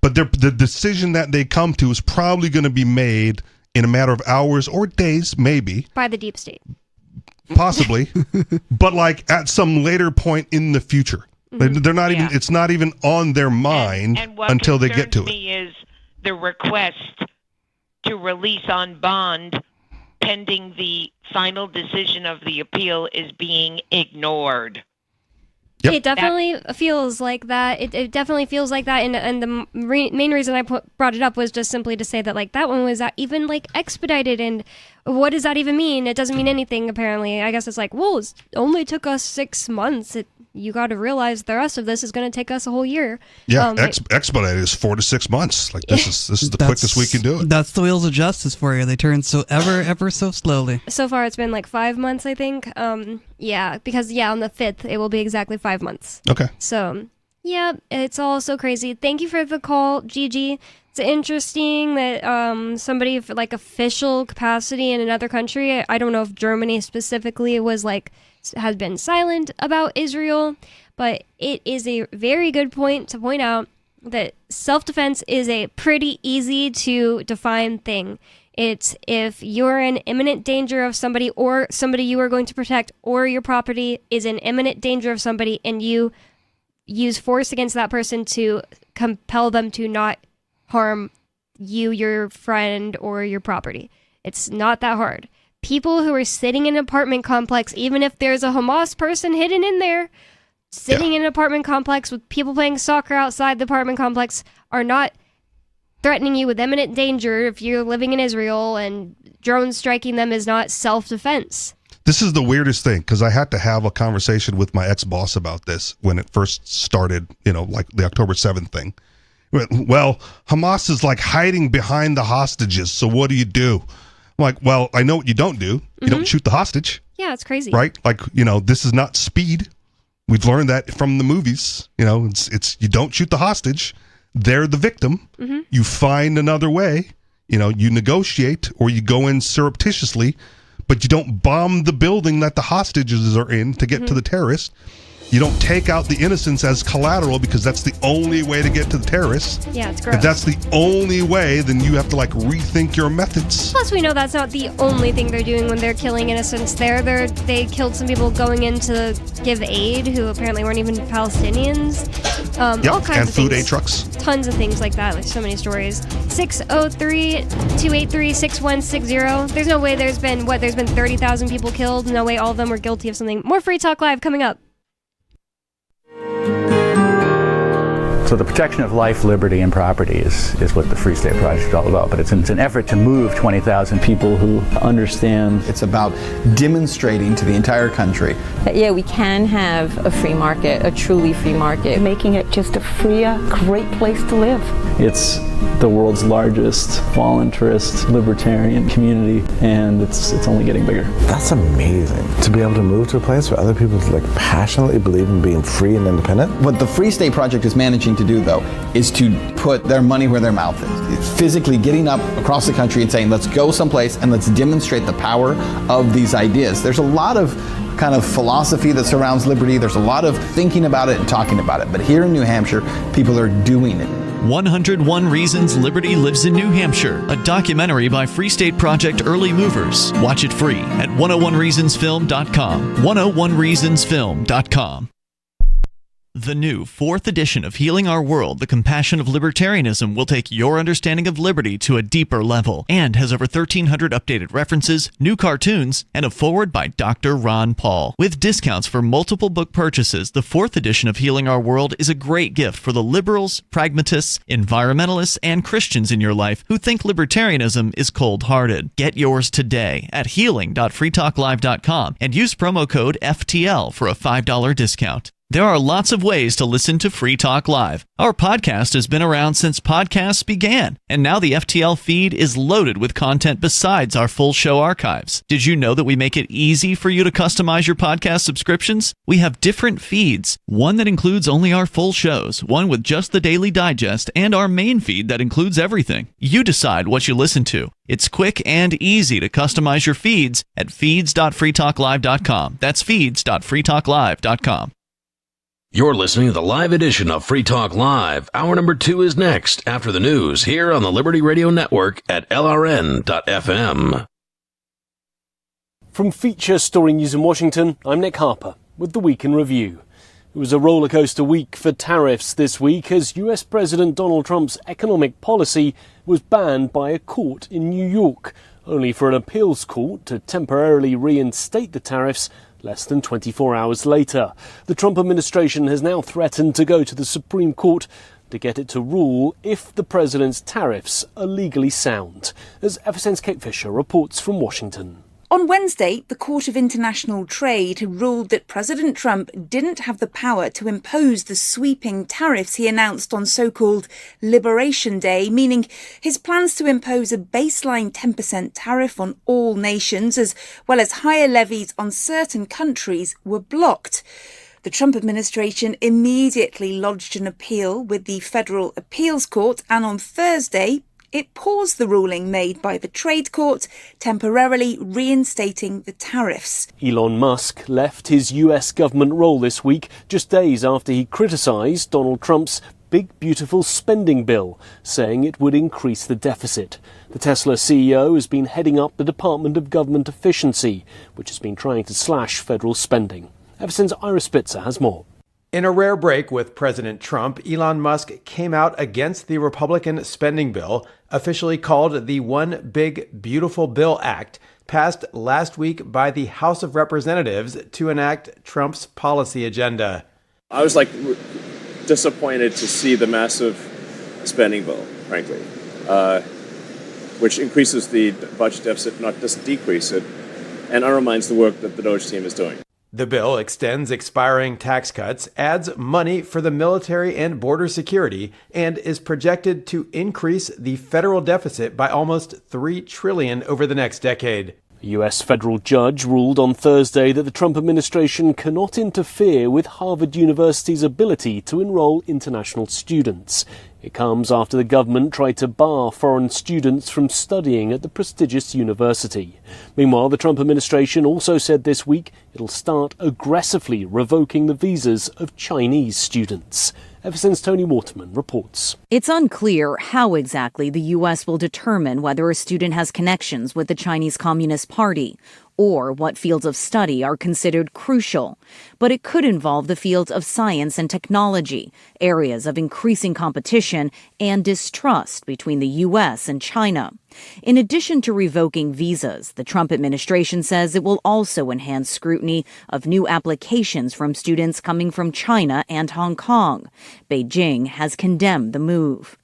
But the decision that they come to is probably going to be made in a matter of hours or days, maybe. By the deep state. Possibly. But at some later point in the future. They're not even, it's not even on their mind until they get to it. What concerns me is the request to release on bond pending the final decision of the appeal is being ignored. Yep. It definitely feels like that. It definitely feels like that. And the main reason I brought it up was just simply to say that that one was even expedited. And what does that even mean? It doesn't mean anything, apparently. I guess it's it only took us 6 months. You got to realize the rest of this is going to take us a whole year. Yeah, expedited is 4 to 6 months. This is the quickest we can do it. That's the wheels of justice for you. They turn so ever so slowly. So far, it's been 5 months, I think. Yeah, because on the 5th, it will be exactly 5 months. Okay. So Yeah, it's all so crazy. Thank you for the call, Gigi. It's interesting that somebody for like official capacity in another country, I don't know if Germany specifically has been silent about Israel, but it is a very good point to point out that self-defense is a pretty easy to define thing. It's if you're in imminent danger of somebody or somebody you are going to protect, or your property is in imminent danger of somebody and you use force against that person to compel them to not harm you, your friend, or your property. It's not that hard. People who are sitting in an apartment complex, even if there's a Hamas person hidden in there, sitting in an apartment complex with people playing soccer outside the apartment complex, are not threatening you with imminent danger if you're living in Israel, and drones striking them is not self-defense. This is the weirdest thing, because I had to have a conversation with my ex-boss about this when it first started, like the October 7th thing. Well, Hamas is like hiding behind the hostages, so what do you do? I'm like, well, I know what you don't do. You don't shoot the hostage. Yeah, it's crazy. Right? Like, this is not Speed. We've learned that from the movies. It's you don't shoot the hostage. They're the victim. You find another way. You negotiate, or you go in surreptitiously, but you don't bomb the building that the hostages are in to get to the terrorists. You don't take out the innocents as collateral, because that's the only way to get to the terrorists. Yeah, it's gross. If that's the only way, then you have to rethink your methods. Plus, we know that's not the only thing they're doing when they're killing innocents. They killed some people going in to give aid who apparently weren't even Palestinians. All kinds of food things. aid trucks. Tons of things like that. There's so many stories. 603-283-6160. There's no way there's been 30,000 people killed. No way all of them were guilty of something. More Free Talk Live coming up. So the protection of life, liberty, and property is what the Free State Project is all about. But it's an effort to move 20,000 people who understand. It's about demonstrating to the entire country that, we can have a free market, a truly free market. Making it just a freer, great place to live. It's the world's largest voluntarist libertarian community, and it's only getting bigger. That's amazing, to be able to move to a place where other people passionately believe in being free and independent. What the Free State Project is managing to do, though, is to put their money where their mouth is. Physically getting up across the country and saying, let's go someplace and let's demonstrate the power of these ideas. There's a lot of kind of philosophy that surrounds liberty. There's a lot of thinking about it and talking about it. But here in New Hampshire, people are doing it. 101 Reasons Liberty Lives in New Hampshire, a documentary by Free State Project Early Movers. Watch it free at 101reasonsfilm.com. 101reasonsfilm.com. The new 4th edition of Healing Our World, The Compassion of Libertarianism, will take your understanding of liberty to a deeper level and has over 1,300 updated references, new cartoons, and a foreword by Dr. Ron Paul. With discounts for multiple book purchases, the 4th edition of Healing Our World is a great gift for the liberals, pragmatists, environmentalists, and Christians in your life who think libertarianism is cold-hearted. Get yours today at healing.freetalklive.com and use promo code FTL for a $5 discount. There are lots of ways to listen to Free Talk Live. Our podcast has been around since podcasts began, and now the FTL feed is loaded with content besides our full show archives. Did you know that we make it easy for you to customize your podcast subscriptions? We have different feeds, one that includes only our full shows, one with just the Daily Digest, and our main feed that includes everything. You decide what you listen to. It's quick and easy to customize your feeds at feeds.freetalklive.com. That's feeds.freetalklive.com. You're listening to the live edition of Free Talk Live. Hour number 2 is next after the news here on the Liberty Radio Network at LRN.FM. From Feature Story News in Washington, I'm Nick Harper with the Week in Review. It was a rollercoaster week for tariffs this week as US President Donald Trump's economic policy was banned by a court in New York, only for an appeals court to temporarily reinstate the tariffs less than 24 hours later. The Trump administration has now threatened to go to the Supreme Court to get it to rule if the president's tariffs are legally sound, as FSN's Kate Fisher reports from Washington. On Wednesday, the Court of International Trade ruled that President Trump didn't have the power to impose the sweeping tariffs he announced on so-called Liberation Day, meaning his plans to impose a baseline 10% tariff on all nations, as well as higher levies on certain countries, were blocked. The Trump administration immediately lodged an appeal with the Federal Appeals Court, and on Thursday, it paused the ruling made by the trade court, temporarily reinstating the tariffs. Elon Musk left his US government role this week, just days after he criticised Donald Trump's big, beautiful spending bill, saying it would increase the deficit. The Tesla CEO has been heading up the Department of Government Efficiency, which has been trying to slash federal spending. Ever since Ira Spitzer has more. In a rare break with President Trump, Elon Musk came out against the Republican spending bill, officially called the One Big Beautiful Bill Act, passed last week by the House of Representatives to enact Trump's policy agenda. I was disappointed to see the massive spending bill, frankly, which increases the budget deficit, not just decrease it, and undermines the work that the DOGE team is doing. The bill extends expiring tax cuts, adds money for the military and border security, and is projected to increase the federal deficit by almost $3 trillion over the next decade. A US federal judge ruled on Thursday that the Trump administration cannot interfere with Harvard University's ability to enroll international students. It comes after the government tried to bar foreign students from studying at the prestigious university. Meanwhile, the Trump administration also said this week it'll start aggressively revoking the visas of Chinese students. Ever since Tony Waterman reports. It's unclear how exactly the U.S. will determine whether a student has connections with the Chinese Communist Party or what fields of study are considered crucial. But it could involve the fields of science and technology, areas of increasing competition and distrust between the U.S. and China. In addition to revoking visas, the Trump administration says it will also enhance scrutiny of new applications from students coming from China and Hong Kong. Beijing has condemned the move.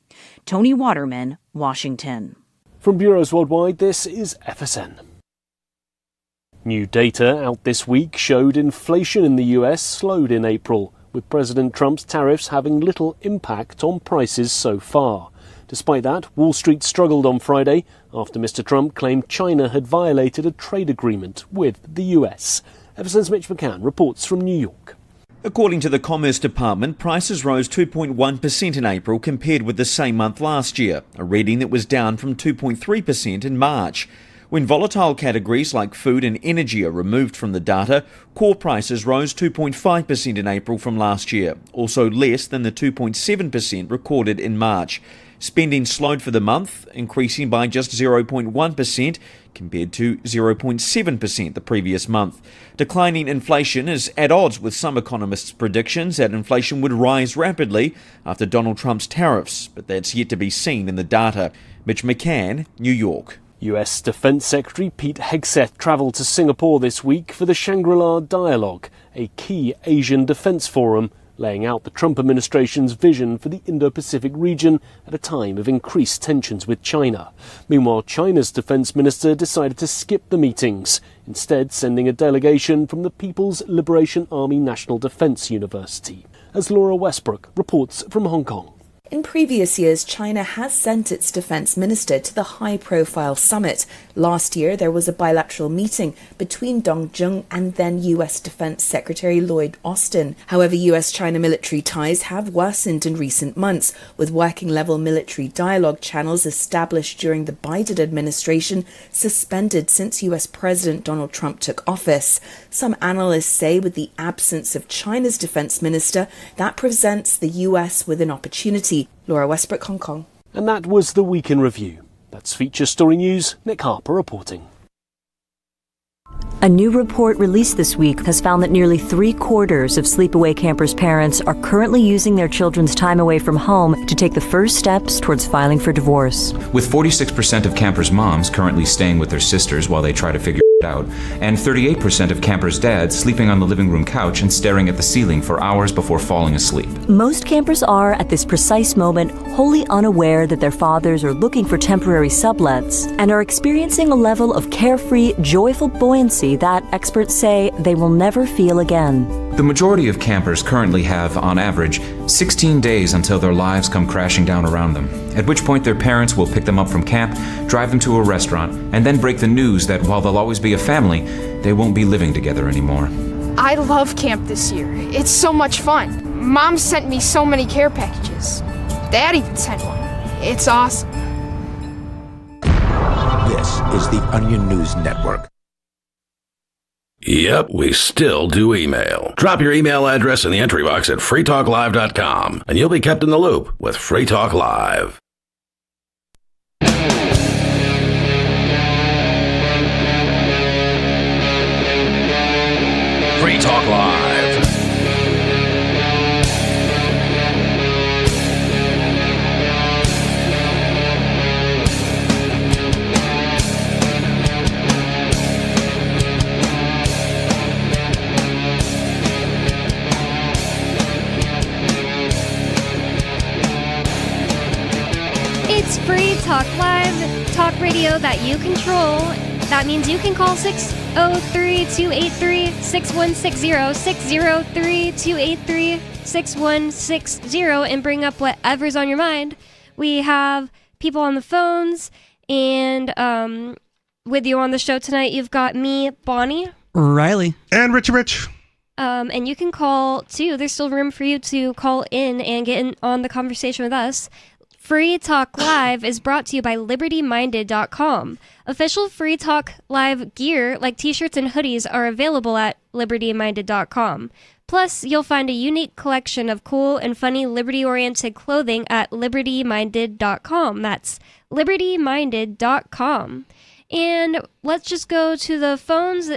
Tony Waterman, Washington. From bureaus worldwide, this is FSN. New data out this week showed inflation in the US slowed in April, with President Trump's tariffs having little impact on prices so far. Despite that, Wall Street struggled on Friday after Mr. Trump claimed China had violated a trade agreement with the US. Ever since Mitch McCann reports from New York. According to the Commerce Department, prices rose 2.1% in April compared with the same month last year, a reading that was down from 2.3% in March. When volatile categories like food and energy are removed from the data, core prices rose 2.5% in April from last year, also less than the 2.7% recorded in March. Spending slowed for the month, increasing by just 0.1% compared to 0.7% the previous month. Declining inflation is at odds with some economists' predictions that inflation would rise rapidly after Donald Trump's tariffs, but that's yet to be seen in the data. Mitch McCann, New York. US Defense Secretary Pete Hegseth travelled to Singapore this week for the Shangri-La Dialogue, a key Asian defence forum, laying out the Trump administration's vision for the Indo-Pacific region at a time of increased tensions with China. Meanwhile, China's defence minister decided to skip the meetings, instead sending a delegation from the People's Liberation Army National Defence University. As Laura Westbrook reports from Hong Kong. In previous years, China has sent its defense minister to the high-profile summit. Last year, there was a bilateral meeting between Dong Jun and then U.S. Defense Secretary Lloyd Austin. However, U.S.-China military ties have worsened in recent months, with working-level military dialogue channels established during the Biden administration suspended since U.S. President Donald Trump took office. Some analysts say with the absence of China's defense minister, that presents the U.S. with an opportunity. Laura Westbrook, Hong Kong. And that was the Week in Review. That's Feature Story News. Nick Harper reporting. A new report released this week has found that nearly 3/4 of sleepaway campers' parents are currently using their children's time away from home to take the first steps towards filing for divorce. With 46% of campers' moms currently staying with their sisters while they try to figure it out, and 38% of campers' dads sleeping on the living room couch and staring at the ceiling for hours before falling asleep. Most campers are, at this precise moment, wholly unaware that their fathers are looking for temporary sublets and are experiencing a level of carefree, joyful buoyancy that experts say they will never feel again. The majority of campers currently have, on average, 16 days until their lives come crashing down around them, at which point their parents will pick them up from camp, drive them to a restaurant, and then break the news that while they'll always be a family, they won't be living together anymore. I love camp this year. It's so much fun. Mom sent me so many care packages. Dad even sent one. It's awesome. This is the Onion News Network. Yep, we still do email. Drop your email address in the entry box at freetalklive.com, and you'll be kept in the loop with Free Talk Live. Free Talk Live. It's Free Talk Live, talk radio that you control. That means you can call 603-283-6160, 603-283-6160, and bring up whatever's on your mind. We have people on the phones, and with you on the show tonight, you've got me, Bonnie. Riley. And Richie Rich. And you can call, too. There's still room for you to call in and get in on the conversation with us. Free Talk Live is brought to you by LibertyMinded.com. Official Free Talk Live gear like t-shirts and hoodies are available at LibertyMinded.com. Plus, you'll find a unique collection of cool and funny liberty-oriented clothing at LibertyMinded.com. That's LibertyMinded.com. And let's just go to the phones.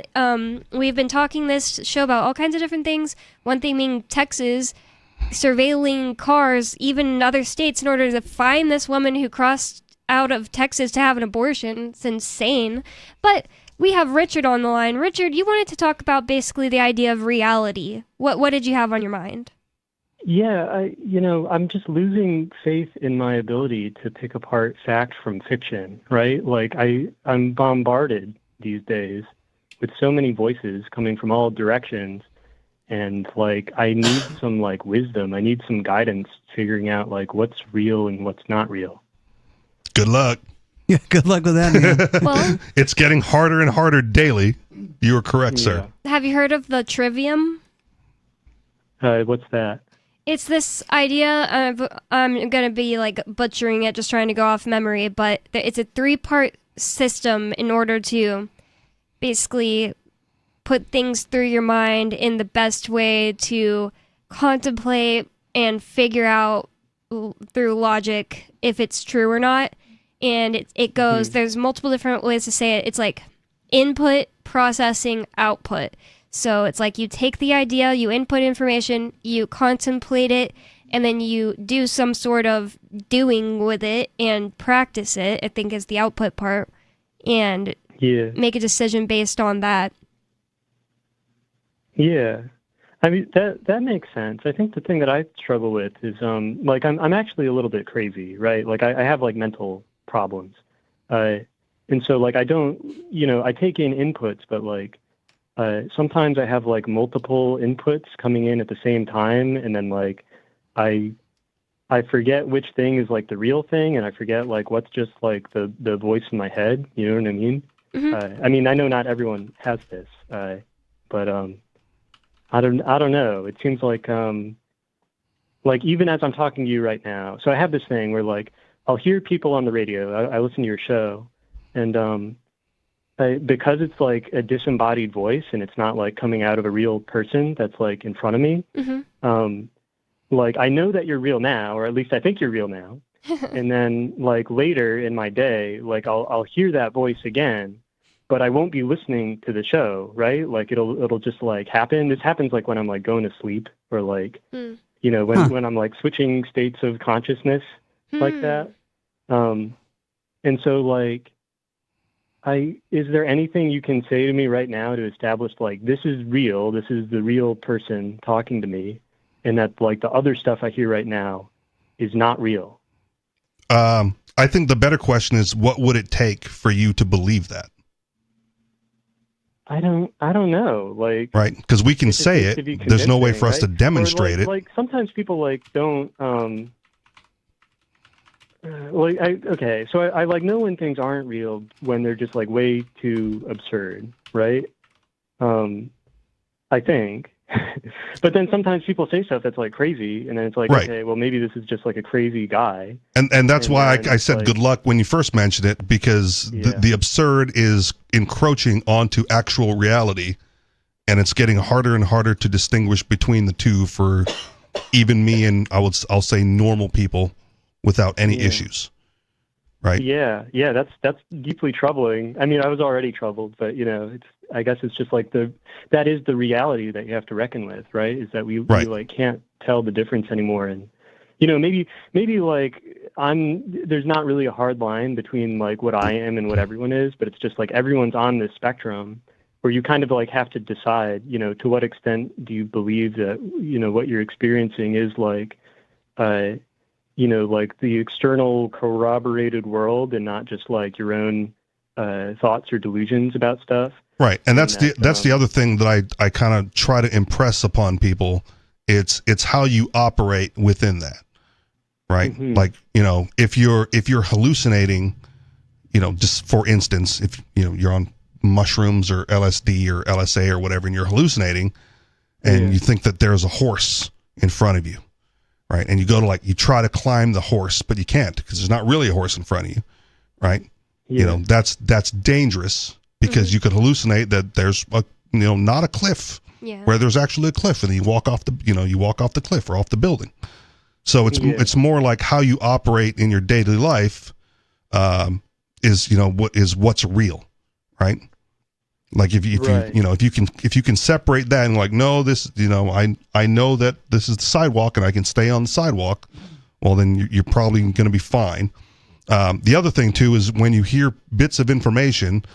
We've been talking this show about all kinds of different things. One thing being Texas surveilling cars, even in other states, in order to find this woman who crossed out of Texas to have an abortion. It's insane. But we have Richard on the line. Richard, you wanted to talk about basically the idea of reality. What did you have on your mind? Yeah, I'm just losing faith in my ability to pick apart fact from fiction, right? Like I'm bombarded these days with so many voices coming from all directions. And like, I need some like wisdom. I need some guidance figuring out like what's real and what's not real. Good luck. Yeah, good luck with that, man. Well, it's getting harder and harder daily. You are correct, sir. have you heard of the trivium? What's that? It's this idea of, I'm going to be like butchering it, just trying to go off memory, but it's a 3-part system in order to basically put things through your mind in the best way to contemplate and figure out through logic if it's true or not. And it goes, there's multiple different ways to say it. It's like input, processing, output. So it's like you take the idea, you input information, you contemplate it, and then you do some sort of doing with it and practice it, I think is the output part, and make a decision based on that. Yeah. I mean, that makes sense. I think the thing that I struggle with is, like, I'm actually a little bit crazy, right? Like, I have, like, mental problems. And so, like, I don't, I take in inputs, but, like, sometimes I have, like, multiple inputs coming in at the same time, and then, like, I forget which thing is, like, the real thing, and I forget, like, what's just, like, the voice in my head, you know what I mean? Mm-hmm. I mean, I know not everyone has this, but, I don't know. It seems like even as I'm talking to you right now, so I have this thing where like I'll hear people on the radio. I listen to your show, and because it's like a disembodied voice and it's not like coming out of a real person that's like in front of me. Mm-hmm. Like I know that you're real now, or at least I think you're real now. And then like later in my day, like I'll hear that voice again. But I won't be listening to the show, right? Like it'll just like happen. This happens like when I'm like going to sleep, or like when I'm like switching states of consciousness like that. And so like is there anything you can say to me right now to establish like this is real, this is the real person talking to me, and that like the other stuff I hear right now is not real? I think the better question is, what would it take for you to believe that? I don't know, like, right? Because we can say it. There's no way for us to demonstrate it. Like sometimes people like don't so I like know when things aren't real when they're just like way too absurd, right? I think. But then sometimes people say stuff that's like crazy, and then it's like, Right. okay, well maybe this is just like a crazy guy. And that's why then I it's said like- good luck when you first mentioned it, because the absurd is encroaching onto actual reality, and it's getting harder and harder to distinguish between the two for even me and I'll say normal people without any issues. Right? Yeah, that's deeply troubling. I mean, I was already troubled, but I guess it's just like that is the reality that you have to reckon with, right? Is that we like can't tell the difference anymore, and maybe like there's not really a hard line between like what I am and what everyone is, but it's just like everyone's on this spectrum where you kind of like have to decide, to what extent do you believe that what you're experiencing is like like the external corroborated world and not just like your own thoughts or delusions about stuff. Right. And that's the other thing that I kind of try to impress upon people. It's how you operate within that. Right? Mm-hmm. Like, if you're hallucinating, just for instance, if you're on mushrooms or LSD or LSA or whatever, and you're hallucinating and you think that there's a horse in front of you. Right. And you go to you try to climb the horse, but you can't because there's not really a horse in front of you. Right. Yeah. That's dangerous because you could hallucinate that there's not a cliff where there's actually a cliff, and then you walk off the cliff or off the building. So it's more like how you operate in your daily life is what's real. Right. Like if you can separate that and like, no, this, I know that this is the sidewalk and I can stay on the sidewalk. Well, then you're probably going to be fine. The other thing too is when you hear bits of information,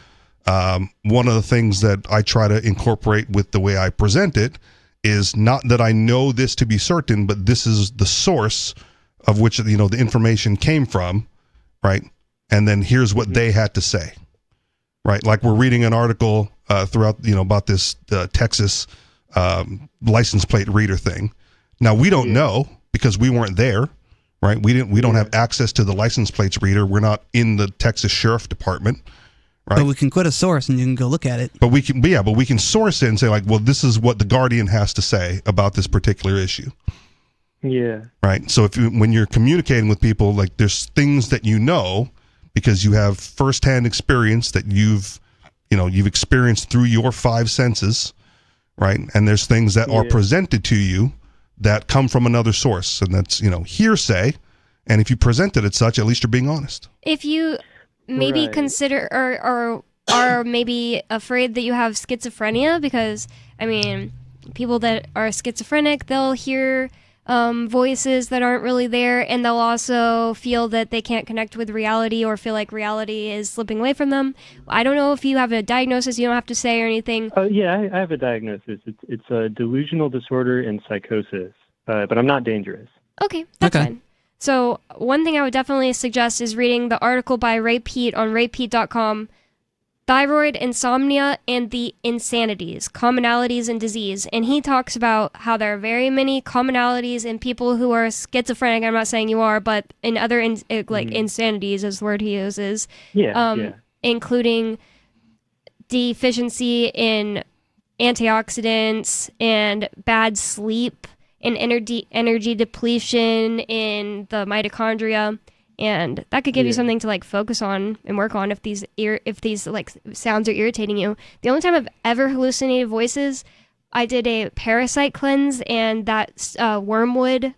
one of the things that I try to incorporate with the way I present it is not that I know this to be certain, but this is the source of which the information came from, right? And then here's what they had to say. Right, like we're reading an article throughout, about this Texas license plate reader thing. Now we don't know because we weren't there, right? We don't have access to the license plates reader. We're not in the Texas Sheriff Department, right? But we can quote a source and you can go look at it. But we can source it and say like, well, this is what the Guardian has to say about this particular issue. Yeah. Right. So when you're communicating with people, like there's things that because you have firsthand experience that you've experienced through your five senses, right? And there's things that are presented to you that come from another source, and that's hearsay. And if you present it as such, at least you're being honest. If you maybe consider or are maybe afraid that you have schizophrenia, because I mean, people that are schizophrenic, they'll hear voices that aren't really there, and they'll also feel that they can't connect with reality or feel like reality is slipping away from them. I don't know if you have a diagnosis. You don't have to say or anything. Yeah, I have a diagnosis. It's a delusional disorder and psychosis, but I'm not dangerous. Okay, that's fine. So one thing I would definitely suggest is reading the article by Ray Peat on raypeat.com, Thyroid, Insomnia, and the Insanities, Commonalities in Disease. And he talks about how there are very many commonalities in people who are schizophrenic. I'm not saying you are, but in other insanities is the word he uses. Including deficiency in antioxidants and bad sleep and energy depletion in the mitochondria. And that could give you something to like focus on and work on if these like sounds are irritating you. The only time I've ever hallucinated voices, I did a parasite cleanse, and that wormwood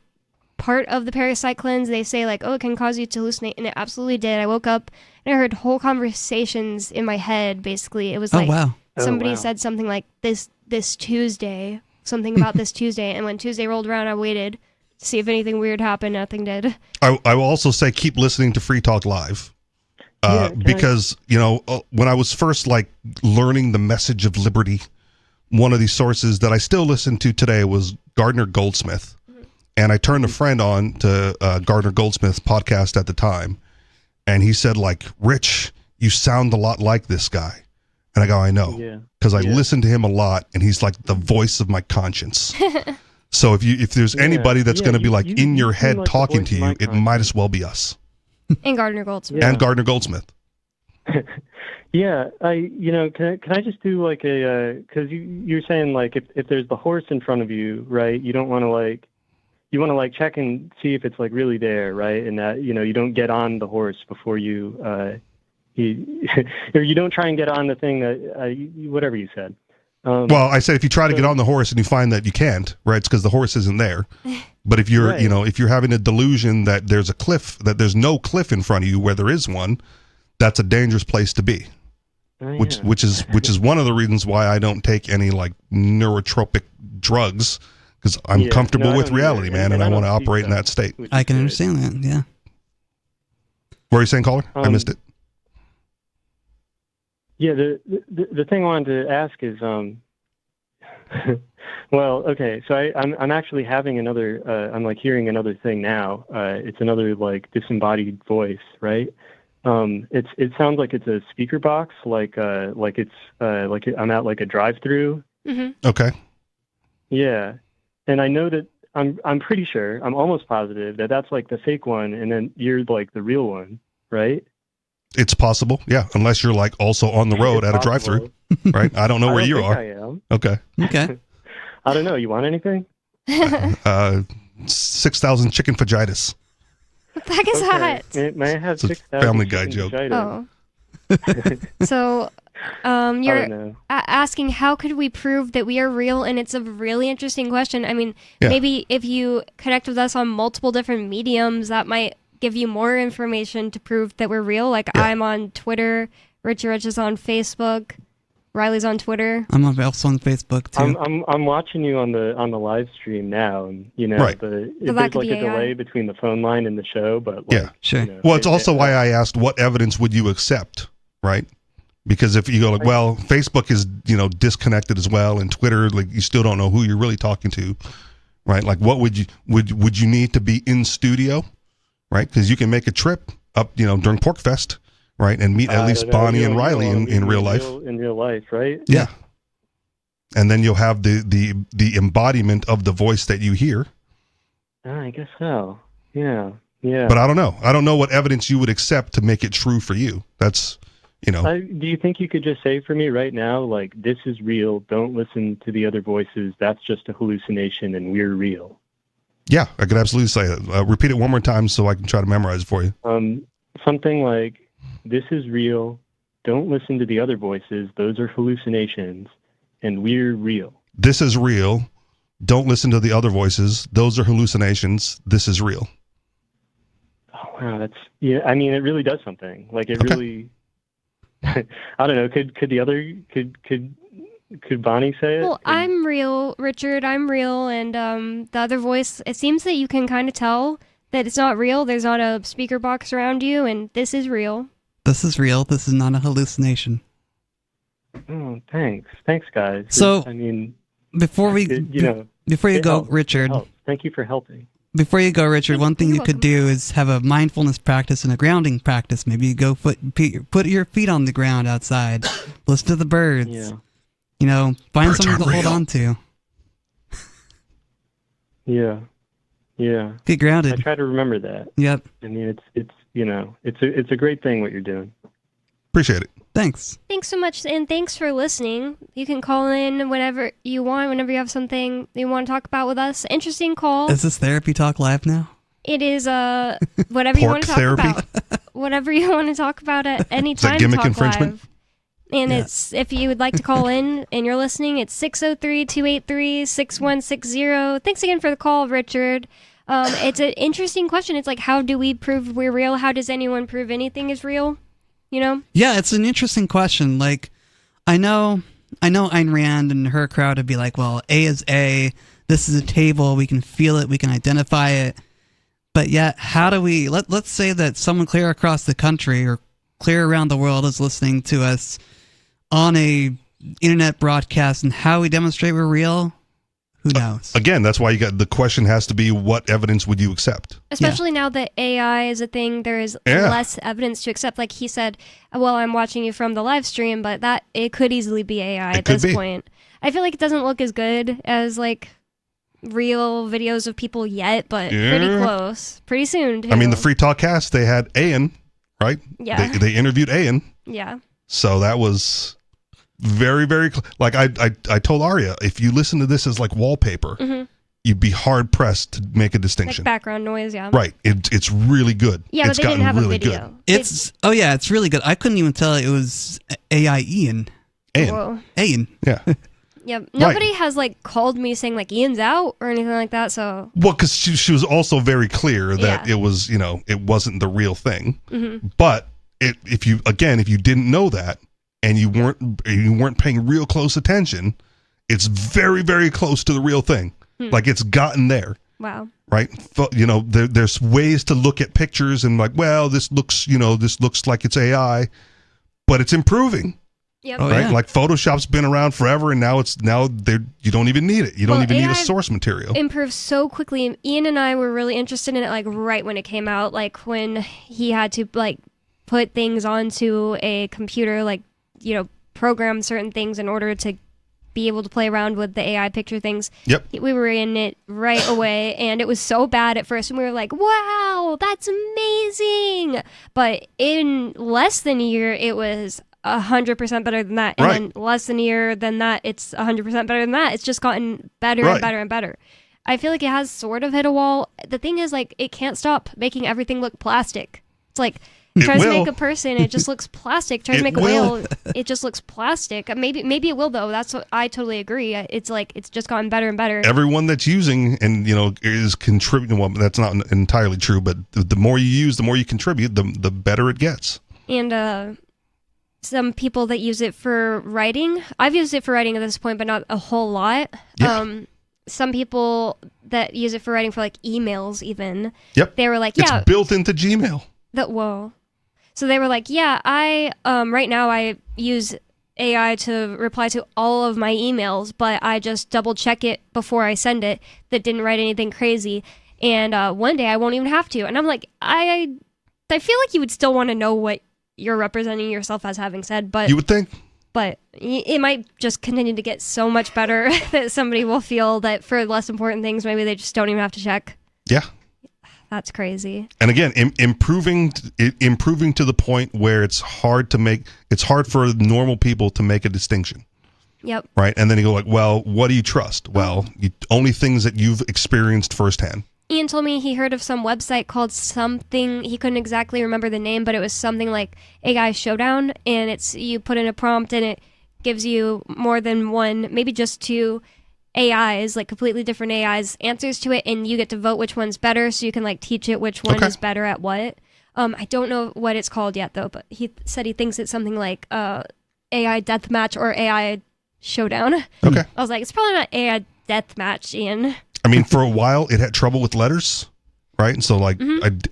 part of the parasite cleanse, they say like, oh, it can cause you to hallucinate, and it absolutely did. I woke up and I heard whole conversations in my head. Basically, it was like somebody said something like this Tuesday, something about this Tuesday, and when Tuesday rolled around, I waited to see if anything weird happened. Nothing did. I will also say keep listening to Free Talk Live because when I was first like learning the message of liberty, one of these sources that I still listen to today was Gardner Goldsmith. And I turned a friend on to Gardner Goldsmith's podcast at the time, and he said like, Rich, you sound a lot like this guy. And I go, I know, because I listen to him a lot, and he's like the voice of my conscience. So if there's anybody that's going to be like in your head talking to you, it might as well be us. And Gardner Goldsmith. And Gardner Goldsmith. Yeah, can I just do like because you're saying like if there's the horse in front of you, right? You don't want to you want to check and see if it's really there, right? And that you don't get on the horse before you or you don't try and get on the thing that whatever you said. Well, I said if you try to get on the horse and you find that you can't, right? It's because the horse isn't there. But if you're, Right. if you're having a delusion that there's a cliff, that there's no cliff in front of you where there is one, that's a dangerous place to be. Which is one of the reasons why I don't take any neurotropic drugs, because I'm Yeah, comfortable no, I with don't reality, either. man, and And I I want to don't seek operate in that, that state. which I can understand that. Yeah. What are you saying, caller? I missed it. Yeah, the thing I wanted to ask is, well, okay, so I'm actually having another, I'm hearing another thing now. It's another disembodied voice, right? It sounds like it's a speaker box, like it's I'm at a drive-through. Mm-hmm. Okay. Yeah, and I know that I'm pretty sure, I'm almost positive that that's the fake one, and then you're the real one, right? It's possible, yeah, unless you're also on the road It's at a possible. drive-through, right? I don't know I where don't you think are. I am. Okay. Okay. I don't know. You want anything? 6,000 chicken fajitas. What the heck is that? May I have It's a 6,000 Family Guy chicken joke. fajitas? Oh. So, you're know. asking how could we prove that we are real, and it's a really interesting question. I mean, Yeah. maybe if you connect with us on multiple different mediums, that might give you more information to prove that we're real. I'm on Twitter, Richard Rich is on Facebook, Riley's on Twitter. I'm also on Facebook too. I'm watching you on the live stream now, and Right. there's that could a be AI. delay between the phone line and the show, but Yeah. Sure. Well, it's also why I asked what evidence would you accept, right? Because if you go well, Facebook is, disconnected as well, and Twitter, you still don't know who you're really talking to, right? What would you need to be in studio, right? Because you can make a trip up, during Pork Fest, right, and meet at least Bonnie and Riley in real life. In real life, right? Yeah. And then you'll have the embodiment of the voice that you hear. I guess so. Yeah. Yeah. But I don't know. I don't know what evidence you would accept to make it true for you. That's, do you think you could just say for me right now, this is real, don't listen to the other voices, that's just a hallucination, and we're real? Yeah, I could absolutely say that. Repeat it one more time so I can try to memorize it for you. Something like, this is real, don't listen to the other voices, those are hallucinations, and we're real. This is real. Don't listen to the other voices. Those are hallucinations. This is real. Oh, wow, that's, yeah, I mean, it really does something. Really, I don't know, could Bonnie say it? Well, I'm real, Richard. I'm real, and the other voice. It seems that you can kind of tell that it's not real. There's not a speaker box around you, and this is real. This is real. This is not a hallucination. Oh, thanks, guys. So, I mean, before we, before you it go, helps. Richard. It helps. Thank you for helping. Before you go, Richard, one thing you could do is have a mindfulness practice and a grounding practice. Maybe you go put your feet on the ground outside, listen to the birds. Yeah. Find Birds something to are hold real. on to. Yeah. Yeah. Get grounded. I try to remember that. Yep. I mean, it's a great thing what you're doing. Appreciate it. Thanks. Thanks so much, and thanks for listening. You can call in whenever you want, whenever you have something you want to talk about with us. Interesting call. Is this Therapy Talk Live now? It is whatever you want to talk therapy? about. Whatever you want to talk about at any Is that time. gimmick Talk infringement? Live. And it's if you would like to call in and you're listening, it's 603-283-6160. Thanks again for the call, Richard. It's an interesting question. It's how do we prove we're real? How does anyone prove anything is real? Yeah, it's an interesting question. I know Ayn Rand and her crowd would be like, well, A is A. This is a table. We can feel it. We can identify it. But yet, how do we, let's say that someone clear across the country or clear around the world is listening to us on a internet broadcast, and how we demonstrate we're real? Who knows? Again, that's why the question has to be, what evidence would you accept? Especially now that AI is a thing, there is less evidence to accept. Like he said, well, I'm watching you from the live stream, but that it could easily be AI at this point. I feel like it doesn't look as good as real videos of people yet, but pretty close. Pretty soon, too. I mean, the Free Talk cast, they had Ayan, right? Yeah. They interviewed Ayan, Yeah. So that was very, very like I told Arya, if you listen to this as like wallpaper, you'd be hard pressed to make a distinction. Like background noise, yeah. Right. It's really good. Yeah, it's but they didn't have really a video. Good. It's really good. I couldn't even tell it was AI Ian. Whoa. Ian. Yeah. Yeah. Nobody has like called me saying like Ian's out or anything like that. So. Well, because she was also very clear that it was, it wasn't the real thing. But if you didn't know that and you weren't paying real close attention, it's very, very close to the real thing. Like it's gotten there. Wow. Right. There's ways to look at pictures and like, well, this looks like it's AI, but it's improving. Yep. Right. Yeah. Like Photoshop's been around forever, and now you don't even need it. You don't even need a source material. Improves so quickly. Ian and I were really interested in it, like right when it came out, like when he had to like put things onto a computer, like program certain things in order to be able to play around with the AI picture things. Yep. We were in it right away, and it was so bad at first, and we were like, "Wow, that's amazing!" But in less than a year, it was 100% better than that, and then less than a year than that, it's 100% better than that. It's just gotten better and better and better. I feel like it has sort of hit a wall. The thing is, like, it can't stop making everything look plastic. It's like tries to make a person, it just looks plastic. Tries to make a whale, it just looks plastic. Maybe it will though. That's what I totally agree. It's like it's just gotten better and better. Everyone that's using and is contributing. Well, that's not entirely true, but the more you use, the more you contribute, the better it gets. And some people that use it for writing. I've used it for writing at this point, but not a whole lot. Yeah. Some people that use it for writing for like emails even. Yep. They were like, it's built into Gmail. Whoa. So they were like, yeah, I right now I use AI to reply to all of my emails, but I just double check it before I send it that didn't write anything crazy. And one day I won't even have to. And I'm like, I feel like you would still want to know what you're representing yourself as having said, but you would think. But it might just continue to get so much better that somebody will feel that for less important things, maybe they just don't even have to check. Yeah. That's crazy. And again, improving to the point where it's hard for normal people to make a distinction. Yep. Right. And then you go like, well, what do you trust? Well, only things that you've experienced firsthand. Ian told me he heard of some website called something, he couldn't exactly remember the name, but it was something like AI Showdown, and you put in a prompt and it gives you more than one, maybe just two AIs, like completely different AIs, answers to it, and you get to vote which one's better, so you can like teach it which one is better at what. I don't know what it's called yet though, but he said he thinks it's something like AI Deathmatch or AI Showdown. Okay. I was like, it's probably not AI Deathmatch, Ian. I mean, for a while it had trouble with letters, right? And so like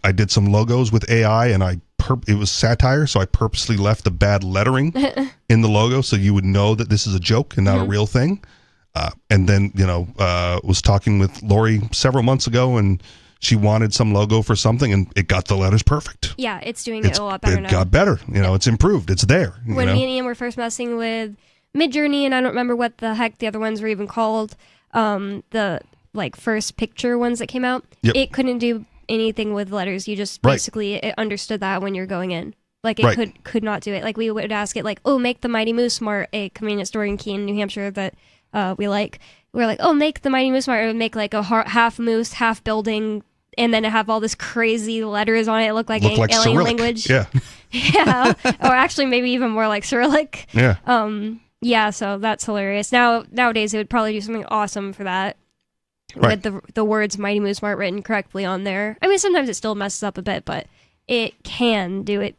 I did some logos with AI, and it was satire, so I purposely left the bad lettering in the logo so you would know that this is a joke and not a real thing. And then was talking with Lori several months ago, and she wanted some logo for something, and it got the letters perfect. Yeah, it's doing it a lot better now. It got better. It's improved. It's there. When me and Ian were first messing with Midjourney, and I don't remember what the heck the other ones were even called, the like first picture ones that came out, it couldn't do anything with letters. You just basically it understood that when you're going in. Like it could not do it. Like we would ask it like, oh, make the Mighty Moose Mart a convenience store in Keene, New Hampshire that we like. We're like, oh, make the Mighty Moose Mart. It would make like a half moose, half building, and then it have all this crazy letters on it. It looked like alien Cyrillic. language. Yeah. Yeah. Or actually maybe even more like Cyrillic. Yeah. Yeah, so that's hilarious. Nowadays it would probably do something awesome for that. Right. With the words Mighty Moose Mart written correctly on there. I mean, sometimes it still messes up a bit, but it can do it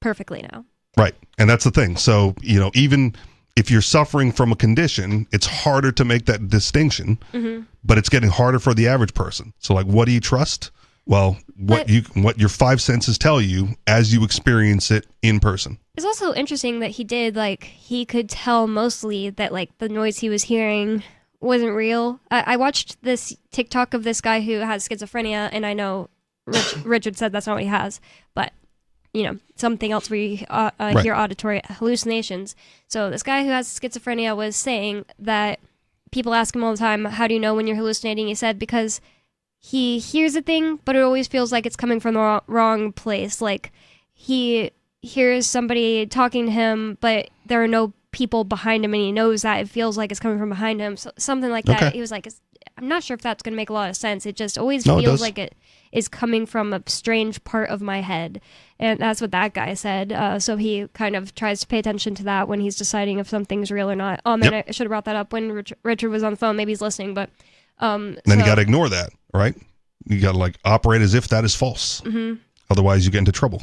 perfectly now. Right. And that's the thing. So, even if you're suffering from a condition, it's harder to make that distinction, but it's getting harder for the average person. So like, what do you trust? Well, what your five senses tell you as you experience it in person. It's also interesting that he could tell mostly that like the noise he was hearing wasn't real. I watched this TikTok of this guy who has schizophrenia, and I know Richard said that's not what he has, but something else where you hear auditory hallucinations. So this guy who has schizophrenia was saying that people ask him all the time, how do you know when you're hallucinating? He said because he hears a thing, but it always feels like it's coming from the wrong place. Like he hears somebody talking to him, but there are no people behind him, and he knows that it feels like it's coming from behind him. So, something like that. He was like, I'm not sure if that's going to make a lot of sense. It just always feels like it is coming from a strange part of my head. And that's what that guy said. So he kind of tries to pay attention to that when he's deciding if something's real or not. I should have brought that up when Richard was on the phone. Maybe he's listening, but then you got to ignore that, right? You got to like operate as if that is false. Mm-hmm. Otherwise, you get into trouble,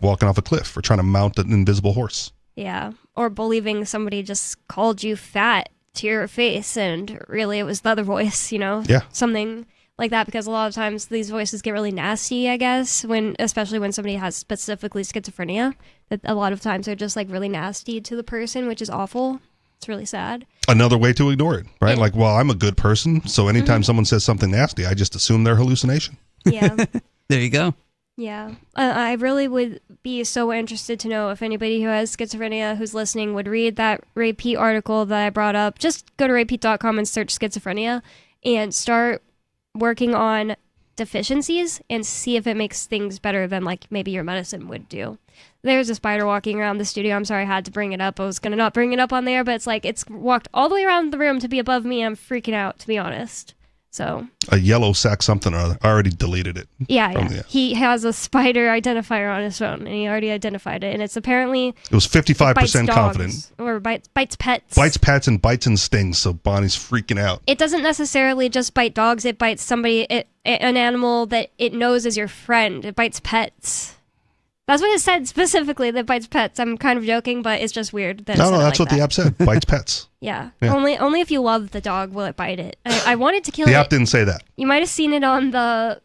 walking off a cliff or trying to mount an invisible horse. Yeah, or believing somebody just called you fat to your face, and really it was the other voice. Yeah, something like that, because a lot of times these voices get really nasty, I guess, especially when somebody has specifically schizophrenia, that a lot of times they're just like really nasty to the person, which is awful. It's really sad. Another way to ignore it, right? Like, well, I'm a good person, so anytime someone says something nasty, I just assume they're hallucination. Yeah. There you go. Yeah. I really would be so interested to know if anybody who has schizophrenia who's listening would read that Ray Peat article that I brought up. Just go to raypeat.com and search schizophrenia and start working on deficiencies and see if it makes things better than like maybe your medicine would do. There's a spider walking around the studio. I'm sorry I had to bring it up. I was going to not bring it up on there, but it's like it's walked all the way around the room to be above me. I'm freaking out, to be honest. So a yellow sack something or other. I already deleted it. Yeah. He has a spider identifier on his phone, and he already identified it. And it's apparently it was 55% confident. Or bites pets. Bites pets and bites and stings. So Bonnie's freaking out. It doesn't necessarily just bite dogs. It bites somebody, an animal that it knows is your friend. It bites pets. That's what it said specifically, that bites pets. I'm kind of joking, but it's just weird. That no, that's what the app said. Bites pets. Yeah. Only if you love the dog will it bite it. I wanted to kill it. The app didn't say that. You might have seen it on the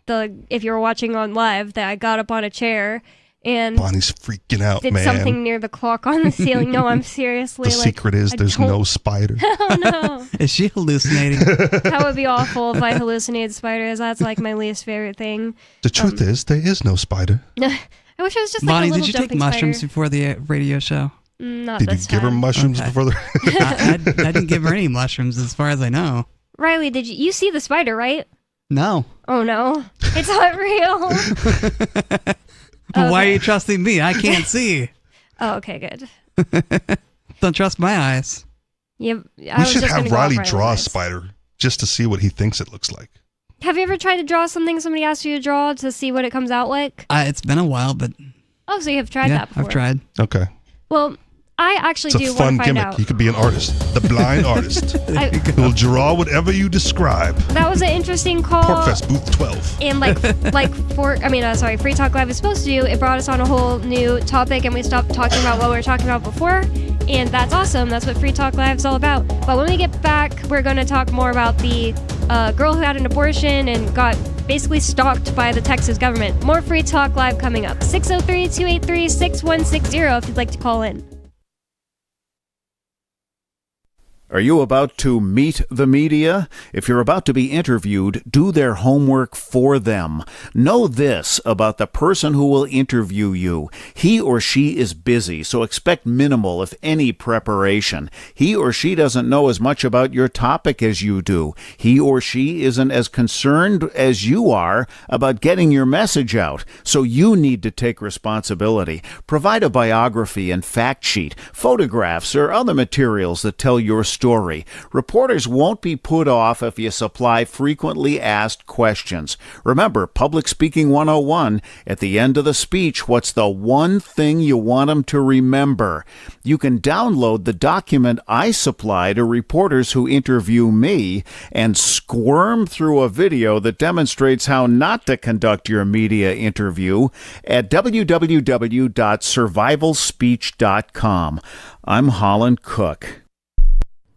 if you were watching on live, that I got up on a chair and Bonnie's freaking out, did man. something near the clock on the ceiling. No, I'm seriously. The secret is there's no spider. Oh no. Is she hallucinating? That would be awful if I hallucinated spiders. That's like my least favorite thing. The truth is there is no spider. I wish I was just Bonnie, like a little did you take mushrooms before the radio show? Not did this you give her time. mushrooms before the I didn't give her any mushrooms as far as I know. Riley, did you see the spider, right? No. Oh no. It's not real. Why are you trusting me? I can't see. Oh, okay, good. Don't trust my eyes. Yeah, we should have Riley draw a spider just to see what he thinks it looks like. Have you ever tried to draw something somebody asked you to draw to see what it comes out like? It's been a while, but Oh, so you have tried that before? I've tried. Okay. Well, I actually It's do a want fun to find gimmick. out. You could be an artist, the blind artist. Who will draw whatever you describe. That was an interesting call. Porkfest booth 12. And Free Talk Live is supposed to do. It brought us on a whole new topic, and we stopped talking about what we were talking about before. And that's awesome. That's what Free Talk Live is all about. But when we get back, we're going to talk more about the girl who had an abortion and got basically stalked by the Texas government. More Free Talk Live coming up. 603-283-6160 if you'd like to call in. Are you about to meet the media? If you're about to be interviewed, do their homework for them. Know this about the person who will interview you. He or she is busy, so expect minimal, if any, preparation. He or she doesn't know as much about your topic as you do. He or she isn't as concerned as you are about getting your message out, so you need to take responsibility. Provide a biography and fact sheet, photographs, or other materials that tell your story. Reporters won't be put off if you supply frequently asked questions. Remember, Public Speaking 101, at the end of the speech, what's the one thing you want them to remember? You can download the document I supply to reporters who interview me and squirm through a video that demonstrates how not to conduct your media interview at www.survivalspeech.com. I'm Holland Cook.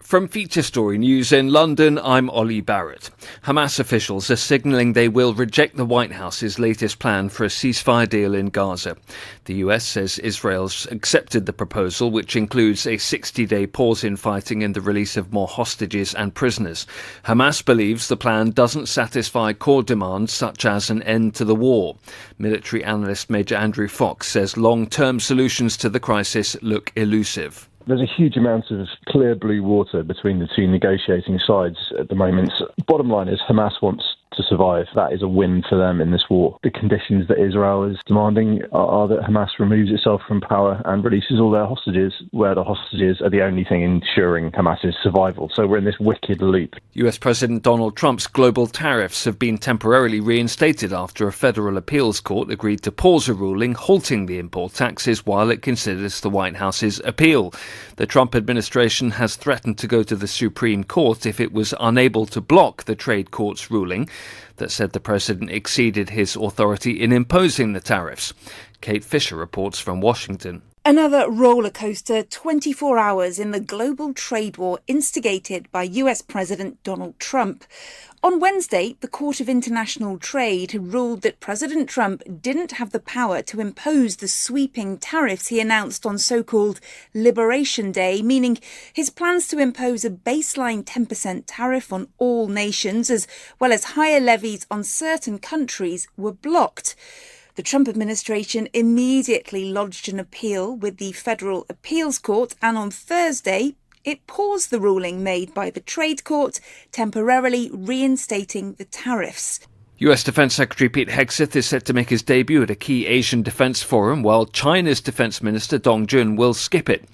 From Feature Story News in London, I'm Ollie Barrett. Hamas officials are signalling they will reject the White House's latest plan for a ceasefire deal in Gaza. The US says Israel's accepted the proposal, which includes a 60-day pause in fighting and the release of more hostages and prisoners. Hamas believes the plan doesn't satisfy core demands such as an end to the war. Military analyst Major Andrew Fox says long-term solutions to the crisis look elusive. There's a huge amount of clear blue water between the two negotiating sides at the moment. Bottom line is Hamas wants to survive. That is a win for them in this war. The conditions that Israel is demanding are that Hamas removes itself from power and releases all their hostages, where the hostages are the only thing ensuring Hamas's survival. So we're in this wicked loop. US President Donald Trump's global tariffs have been temporarily reinstated after a federal appeals court agreed to pause a ruling halting the import taxes while it considers the White House's appeal. The Trump administration has threatened to go to the Supreme Court if it was unable to block the trade court's ruling that said the president exceeded his authority in imposing the tariffs. Kate Fisher reports from Washington. Another roller coaster 24 hours in the global trade war instigated by US President Donald Trump. On Wednesday, the Court of International Trade ruled that President Trump didn't have the power to impose the sweeping tariffs he announced on so-called Liberation Day, meaning his plans to impose a baseline 10% tariff on all nations, as well as higher levies on certain countries, were blocked. The Trump administration immediately lodged an appeal with the Federal Appeals Court, and on Thursday, it paused the ruling made by the Trade Court, temporarily reinstating the tariffs. US Defense Secretary Pete Hegseth is set to make his debut at a key Asian defense forum, while China's Defense Minister Dong Jun will skip it.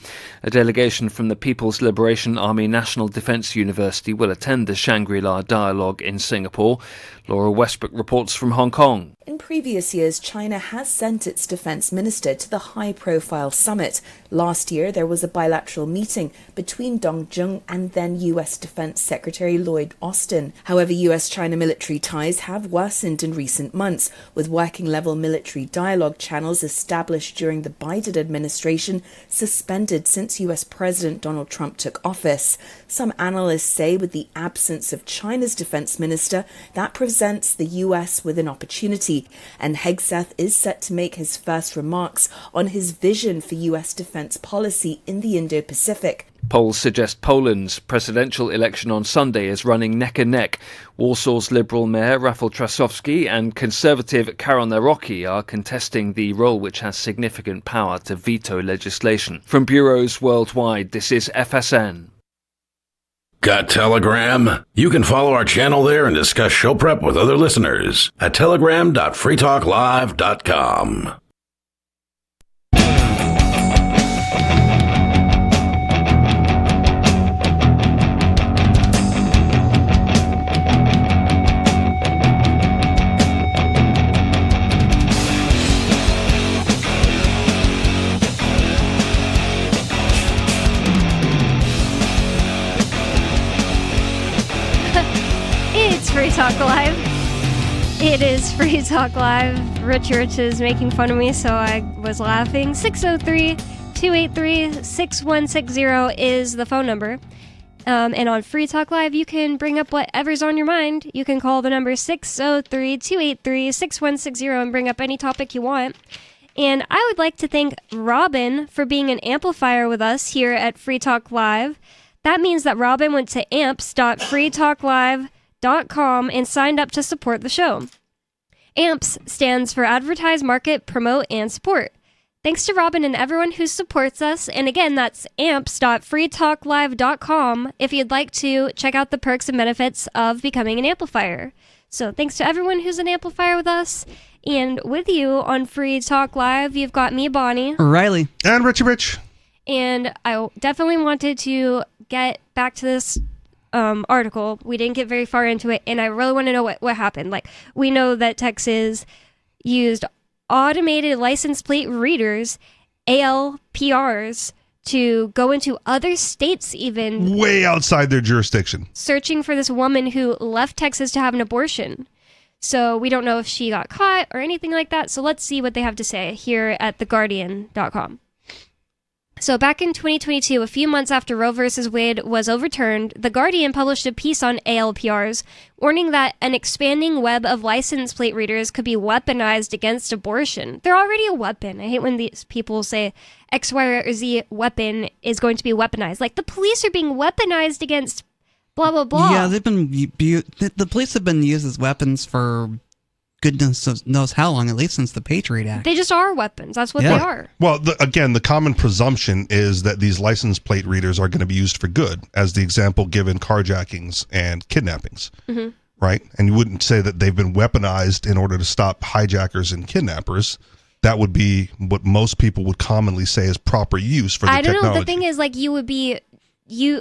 A delegation from the People's Liberation Army National Defense University will attend the Shangri-La Dialogue in Singapore. Laura Westbrook reports from Hong Kong. In previous years, China has sent its defense minister to the high-profile summit. Last year, there was a bilateral meeting between Dong Jun and then U.S. Defense Secretary Lloyd Austin. However, U.S.-China military ties have worsened in recent months, with working-level military dialogue channels established during the Biden administration suspended since U.S. President Donald Trump took office. Some analysts say with the absence of China's defense minister, that presents the U.S. with an opportunity, and Hegseth is set to make his first remarks on his vision for U.S. defense policy in the Indo-Pacific. Polls suggest Poland's presidential election on Sunday is running neck and neck. Warsaw's Liberal Mayor Rafał Trzaskowski and Conservative Karol Nawrocki are contesting the role which has significant power to veto legislation. From bureaus worldwide, this is FSN. Got Telegram? You can follow our channel there and discuss show prep with other listeners at telegram.freetalklive.com. Free Talk Live. It is Free Talk Live. Rich is making fun of me, so I was laughing. 603-283-6160 is the phone number. And on Free Talk Live, you can bring up whatever's on your mind. You can call the number 603-283-6160 and bring up any topic you want. And I would like to thank Robin for being an amplifier with us here at Free Talk Live. That means that Robin went to amps.freetalklive.com and signed up to support the show. AMPS stands for Advertise, Market, Promote, and Support. Thanks to Robin and everyone who supports us. And again, that's amps.freetalklive.com if you'd like to check out the perks and benefits of becoming an amplifier. So thanks to everyone who's an amplifier with us. And with you on Free Talk Live, you've got me, Bonnie. Riley. And Richie Rich. And I definitely wanted to get back to this article. We didn't get very far into it, and I really want to know what happened. Like, we know that Texas used automated license plate readers, ALPRs, to go into other states, even way outside their jurisdiction, searching for this woman who left Texas to have an abortion. So we don't know if she got caught or anything like that. So let's see what they have to say here at theguardian.com. So back in 2022, a few months after Roe v. Wade was overturned, The Guardian published a piece on ALPRs, warning that an expanding web of license plate readers could be weaponized against abortion. They're already a weapon. I hate when these people say X, Y, or Z weapon is going to be weaponized. Like, the police are being weaponized against blah, blah, blah. Yeah, they've been the police have been used as weapons for goodness knows how long, at least since the Patriot Act. They just are weapons. That's what they are. Well, again, the common presumption is that these license plate readers are going to be used for good, as the example given carjackings and kidnappings. Mm-hmm. right? And you wouldn't say that they've been weaponized in order to stop hijackers and kidnappers. That would be what most people would commonly say is proper use for the technology. I don't know. The thing is, like, you would be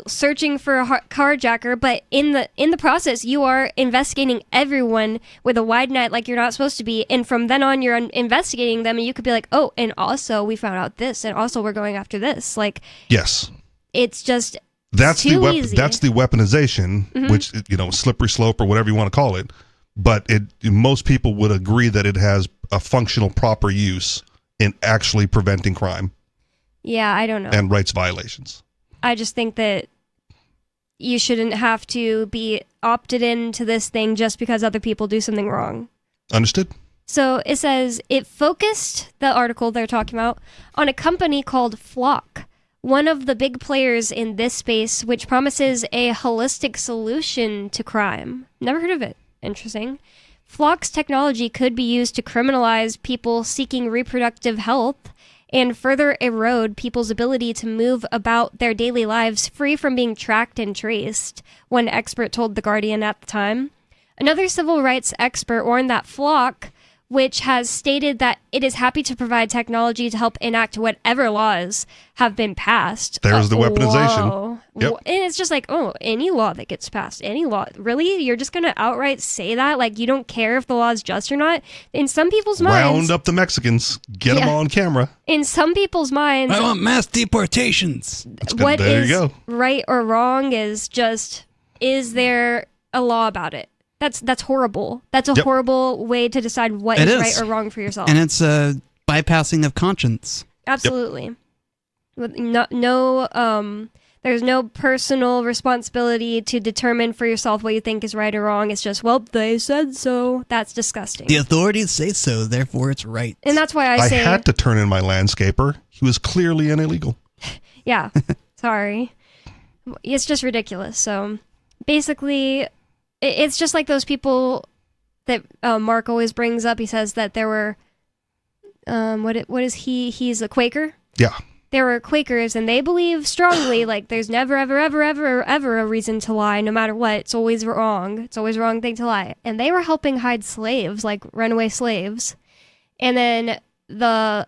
searching for a carjacker, but in the process, you are investigating everyone with a wide net like you're not supposed to be. And from then on, you're investigating them, and you could be like, oh, and also we found out this, and also we're going after this. Like, yes, it's just that's too easy. That's the weaponization, which, slippery slope or whatever you want to call it. But most people would agree that it has a functional, proper use in actually preventing crime. Yeah, I don't know. And rights violations. I just think that you shouldn't have to be opted into this thing just because other people do something wrong. Understood. So it says it focused, the article they're talking about, on a company called Flock, one of the big players in this space, which promises a holistic solution to crime. Never heard of it. Interesting. Flock's technology could be used to criminalize people seeking reproductive health and further erode people's ability to move about their daily lives free from being tracked and traced, one expert told The Guardian at the time. Another civil rights expert warned that Flock, which has stated that it is happy to provide technology to help enact whatever laws have been passed. There's the weaponization. Whoa. Yep. And it's just like, oh, any law that gets passed, any law. Really? You're just going to outright say that? Like, you don't care if the law is just or not? In some people's minds... Round up the Mexicans. Get them on camera. In some people's minds... I want mass deportations. What there is you go. right or wrong is just, is there a law about it? That's horrible. That's a horrible way to decide what is right or wrong for yourself. And it's a bypassing of conscience. Absolutely. With there's no personal responsibility to determine for yourself what you think is right or wrong. It's just, well, they said so. That's disgusting. The authorities say so, therefore it's right. And that's why I say... I had to turn in my landscaper. He was clearly an illegal. Yeah. Sorry. It's just ridiculous. So basically... It's just like those people that Mark always brings up. He says that there were, what is he? He's a Quaker. Yeah. There were Quakers, and they believe strongly, like, there's never, ever, ever, ever, ever a reason to lie, no matter what. It's always wrong. It's always a wrong thing to lie. And they were helping hide slaves, like runaway slaves. And then the,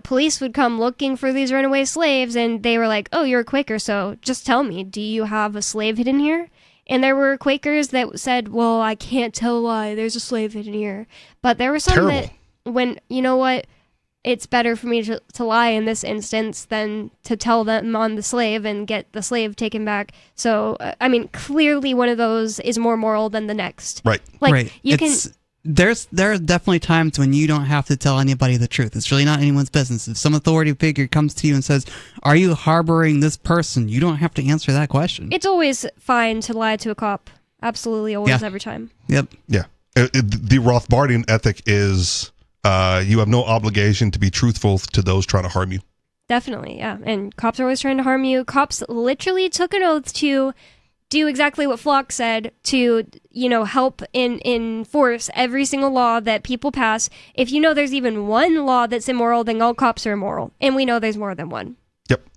police would come looking for these runaway slaves, and they were like, oh, you're a Quaker, so just tell me, do you have a slave hidden here? And there were Quakers that said, well, I can't tell a lie. There's a slave hidden here. But there were some that when, you know what, it's better for me to lie in this instance than to tell them on the slave and get the slave taken back. So, I mean, clearly one of those is more moral than the next. Right. Like, right. you There are definitely times when you don't have to tell anybody the truth. It's really not anyone's business. If some authority figure comes to you and says, are you harboring this person? You don't have to answer that question. It's always fine to lie to a cop. Absolutely, always, every time. Yep. Yeah. The Rothbardian ethic is you have no obligation to be truthful to those trying to harm you. Definitely, yeah. And cops are always trying to harm you. Cops literally took an oath to do exactly what Flock said, to, help enforce every single law that people pass. If you know there's even one law that's immoral, then all cops are immoral. And we know there's more than one. Yep.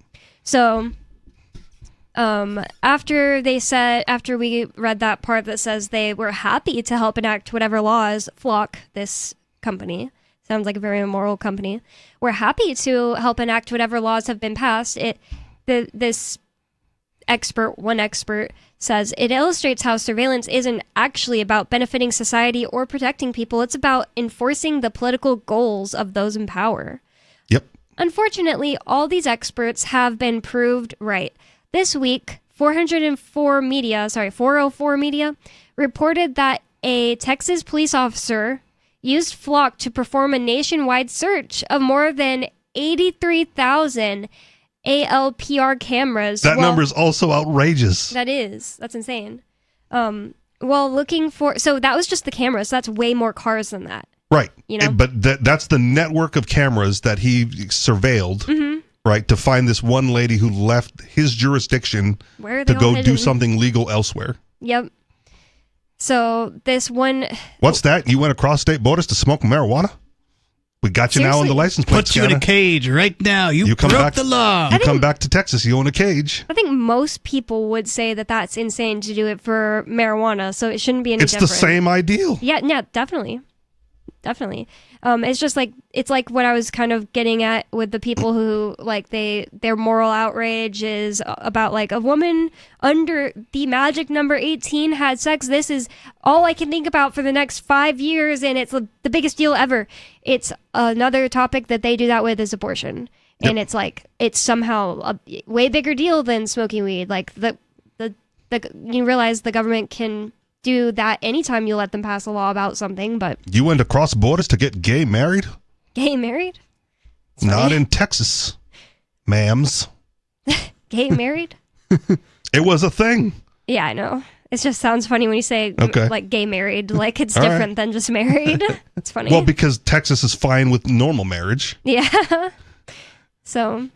So, after we read that part that says they were happy to help enact whatever laws, Flock, this company, sounds like a very immoral company, we're happy to help enact whatever laws have been passed. One expert says it illustrates how surveillance isn't actually about benefiting society or protecting people. It's about enforcing the political goals of those in power. Yep. Unfortunately, all these experts have been proved right. This week, 404 media reported that a Texas police officer used Flock to perform a nationwide searh of more than 83,000 ALPR cameras. That number is also outrageous. That's insane. While looking for, so that was just the cameras. So that's way more cars than that. Right. But that's the network of cameras that he surveilled, right, to find this one lady who left his jurisdiction to go do something legal elsewhere. Yep. So this one. What's that? You went across state borders to smoke marijuana? We got you now on the license plate. Put you in a cage right now. You come broke back, the law. You come back to Texas, you own a cage. I think most people would say that that's insane to do it for marijuana, so it shouldn't be any different. It's the same ideal. Yeah, definitely. It's just like, it's like what I was kind of getting at with the people who, like, their moral outrage is about, like, a woman under the magic number 18 had sex. This is all I can think about for the next 5 years, and it's the biggest deal ever. It's another topic that they do that with is abortion. Yep. And it's like, it's somehow a way bigger deal than smoking weed. Like, you realize the government can do that anytime you let them pass a law about something, but... You went across borders to get gay married? Gay married? Not in Texas, ma'ams. Gay married? It was a thing. Yeah, I know. It just sounds funny when you say, like, gay married. Like, it's All different right. than just married. It's funny. Well, because Texas is fine with normal marriage. Yeah. So,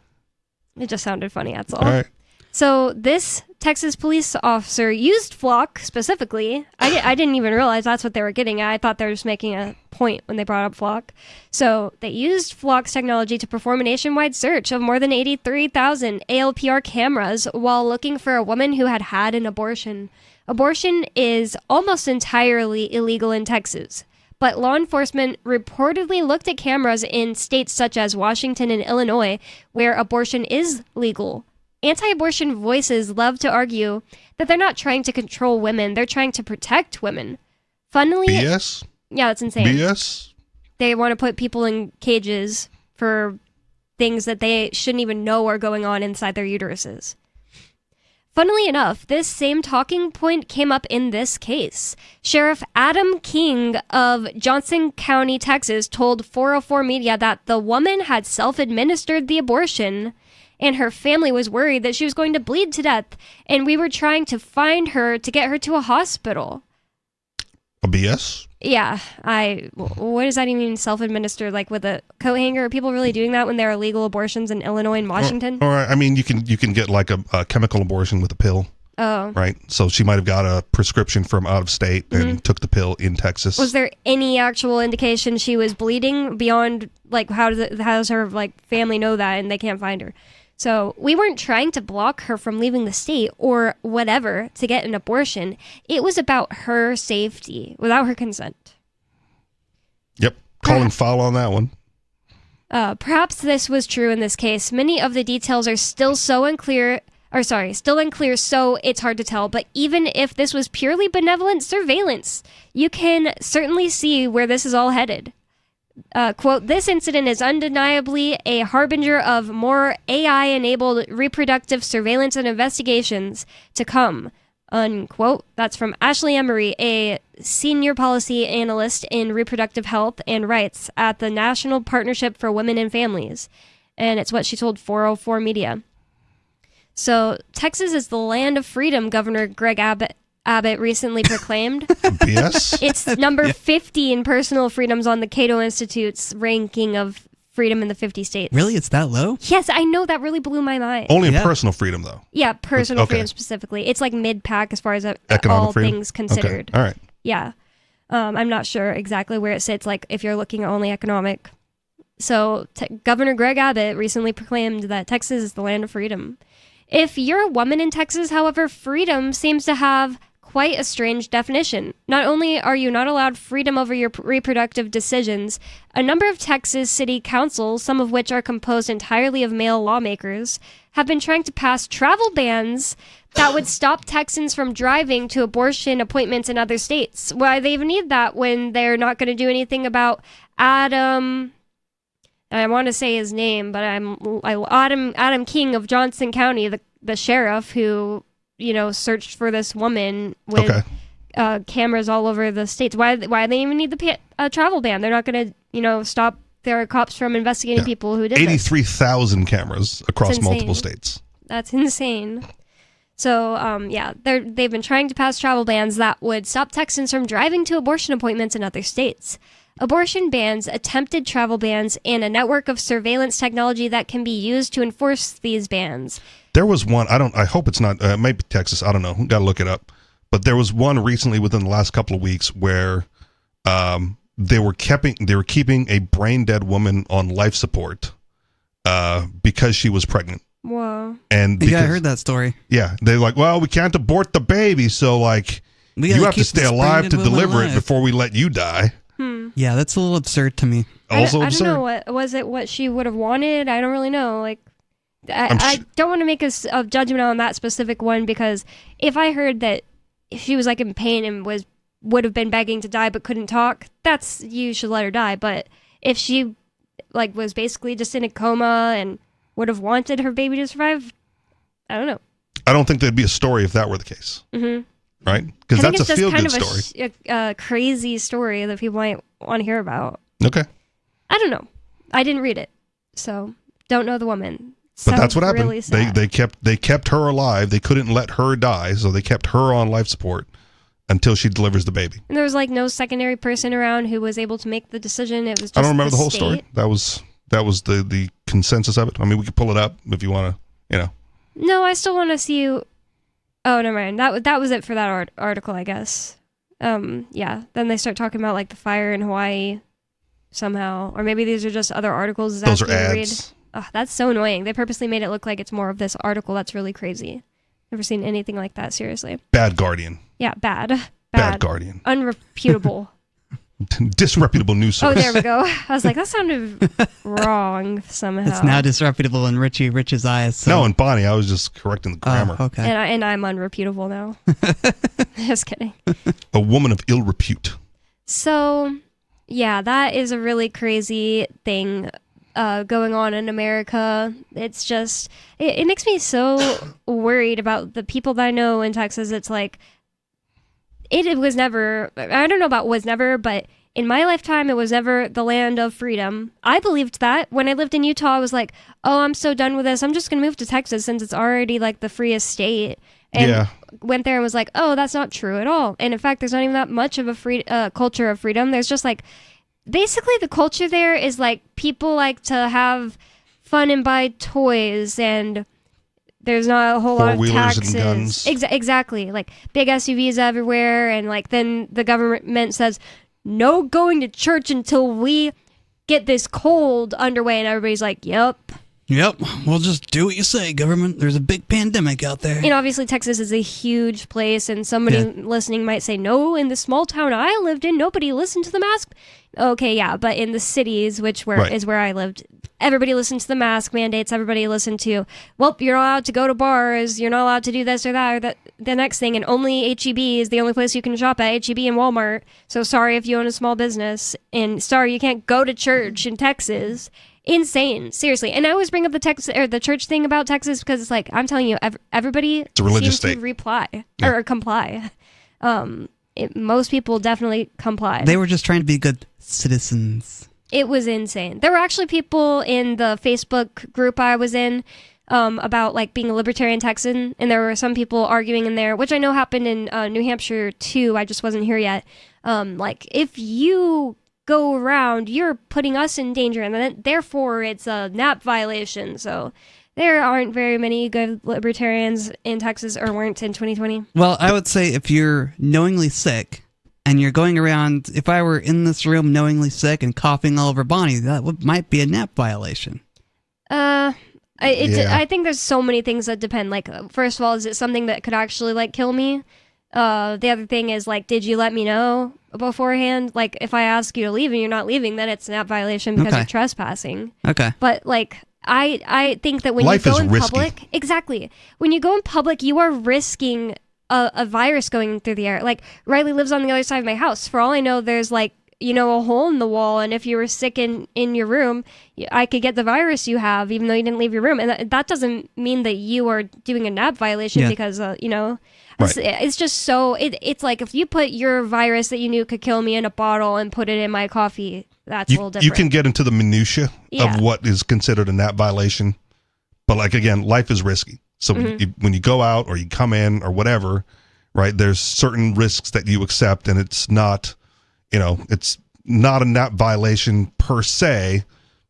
it just sounded funny, that's all. All right. So this Texas police officer used Flock specifically. I didn't even realize that's what they were getting at. I thought they were just making a point when they brought up Flock. So they used Flock's technology to perform a nationwide search of more than 83,000 ALPR cameras while looking for a woman who had had an abortion. Abortion is almost entirely illegal in Texas, but law enforcement reportedly looked at cameras in states such as Washington and Illinois, where abortion is legal. Anti-abortion voices love to argue that they're not trying to control women, they're trying to protect women. Funnily... BS? Yeah, that's insane. BS? They want to put people in cages for things that they shouldn't even know are going on inside their uteruses. Funnily enough, this same talking point came up in this case. Sheriff Adam King of Johnson County, Texas, told 404 Media that the woman had self-administered the abortion, and her family was worried that she was going to bleed to death, and we were trying to find her to get her to a hospital. A BS? Yeah, what does that even mean, self-administered? Like with a coat hanger? Are people really doing that when there are legal abortions in Illinois and Washington? Or I mean, you can get like a chemical abortion with a pill. Oh. Right? So she might have got a prescription from out of state and took the pill in Texas. Was there any actual indication she was bleeding beyond, like, how does her, like, family know that and they can't find her? So we weren't trying to block her from leaving the state or whatever to get an abortion. It was about her safety without her consent. Yep. Calling foul on that one. Perhaps this was true in this case. Many of the details are still unclear, so it's hard to tell. But even if this was purely benevolent surveillance, you can certainly see where this is all headed. Quote, this incident is undeniably a harbinger of more AI-enabled reproductive surveillance and investigations to come, unquote. That's from Ashley Emery, a senior policy analyst in reproductive health and rights at the National Partnership for Women and Families. And it's what she told 404 Media. So, Texas is the land of freedom, Governor Greg Abbott recently proclaimed. BS? It's number 50 in personal freedoms on the Cato Institute's ranking of freedom in the 50 states. Really? It's that low? Yes, I know. That really blew my mind. Only in personal freedom, though. Yeah, personal Okay. freedom specifically. It's like mid-pack as far as Economic all freedom? things considered. Okay. All right. Yeah. I'm not sure exactly where it sits, like if you're looking at only economic. So Governor Greg Abbott recently proclaimed that Texas is the land of freedom. If you're a woman in Texas, however, freedom seems to have quite a strange definition. Not only are you not allowed freedom over your reproductive decisions, a number of Texas city councils, some of which are composed entirely of male lawmakers, have been trying to pass travel bans that would stop Texans from driving to abortion appointments in other states. Why they even need that when they're not going to do anything about Adam... I want to say his name, but Adam King of Johnson County, the sheriff who, searched for this woman with cameras all over the states. Why they even need the travel ban? They're not going to, stop their cops from investigating people who did 83,000 cameras across multiple states. That's insane. So, they've been trying to pass travel bans that would stop Texans from driving to abortion appointments in other states. Abortion bans, attempted travel bans, and a network of surveillance technology that can be used to enforce these bans. There was one, I hope it's not, maybe Texas, I don't know, got to look it up. But there was one recently within the last couple of weeks where they were keeping a brain dead woman on life support because she was pregnant. Whoa. And I heard that story. Yeah, they're like, well, we can't abort the baby, so like We you gotta have to keep stay this alive brain to dead woman deliver it alive. before we let you die. Yeah, that's a little absurd to me. Also I absurd. don't know what she would have wanted. I don't really know. Like, I'm I don't want to make a judgment on that specific one, because if I heard that she was like in pain and would have been begging to die but couldn't talk, you should let her die. But if she like was basically just in a coma and would have wanted her baby to survive, I don't know. I don't think there'd be a story if that were the case. Mm-hmm. Right? Because I think that's it's a just feel-good kind of story. a crazy story that people might want to hear about. Okay. I don't know. I didn't read it, so don't know the woman. But that's what happened. Really sad. They kept her alive. They couldn't let her die, so they kept her on life support until she delivers the baby. And there was like no secondary person around who was able to make the decision. It was just I don't remember the whole state. story. That was the consensus of it. I mean, we could pull it up if you want to, No, I still want to see you. Oh, never mind. That was it for that article, I guess. Yeah. Then they start talking about like the fire in Hawaii somehow, or maybe these are just other articles. Those are asking you to ads. read. Oh, that's so annoying. They purposely made it look like it's more of this article. That's really crazy. Never seen anything like that. Seriously. Bad Guardian. Yeah, bad. Bad Guardian. Unreputable. Disreputable news source. Oh, there we go. I was like, that sounded wrong somehow. It's now disreputable in Rich's eyes. So. No, and Bonnie, I was just correcting the grammar. Oh, okay. And I'm unreputable now. Just kidding. A woman of ill repute. So, yeah, that is a really crazy thing going on in America. It's just, it makes me so worried about the people that I know in Texas. It's like, it was never, I don't know about was never, but in my lifetime, it was never the land of freedom. I believed that. When I lived in Utah, I was like, oh, I'm so done with this. I'm just going to move to Texas since it's already like the freest state. And went there and was like, oh, that's not true at all. And in fact, there's not even that much of a culture of freedom. There's just like, basically the culture there is like people like to have fun and buy toys, and there's not a whole lot of Four-wheelers taxes. and guns. Exactly. Like big SUVs everywhere. And like then the government says, no going to church until we get this cold underway. And everybody's like, yep. Yep. We'll just do what you say, government. There's a big pandemic out there. And obviously Texas is a huge place, and somebody listening might say, no, in the small town I lived in, nobody listened to the mask. Okay, yeah, but in the cities, which is where I lived, everybody listened to the mask mandates. Everybody listened to, well, you're not allowed to go to bars, you're not allowed to do this or that, or the next thing, and only H-E-B is the only place you can shop at, H-E-B and Walmart. So sorry if you own a small business, and sorry you can't go to church in Texas. Insane, seriously. And I always bring up the church thing about Texas because it's like, I'm telling you, everybody a religious seems state. to or comply. Most people definitely comply. They were just trying to be good citizens. It was insane. There were actually people in the Facebook group I was in about like being a libertarian Texan, and there were some people arguing in there, which I know happened in New Hampshire too. I just wasn't here yet. Like if you go around, you're putting us in danger, and then therefore it's a NAP violation. So there aren't very many good libertarians in Texas, or weren't in 2020. Well, I would say if you're knowingly sick and you're going around, if I were in this room knowingly sick and coughing all over Bonnie, that might be a NAP violation. I think there's so many things that depend. Like, first of all, is it something that could actually like kill me? The other thing is like, did you let me know beforehand? Like, if I ask you to leave and you're not leaving, then it's a NAP violation because you're trespassing. Okay. But like, I think that when Life you go is in risky. public, exactly. When you go in public, you are risking a virus going through the air. Like, Riley lives on the other side of my house. For all I know, there's like, a hole in the wall, and if you were sick in your room, I could get the virus you have, even though you didn't leave your room. And that doesn't mean that you are doing a NAP violation because, it's just so, it's like if you put your virus that you knew could kill me in a bottle and put it in my coffee, that's a little different. You can get into the minutia Yeah. of what is considered a NAP violation. But like, again, life is risky. So when you go out or you come in or whatever, right, there's certain risks that you accept, and it's not, it's not a NAP violation per se,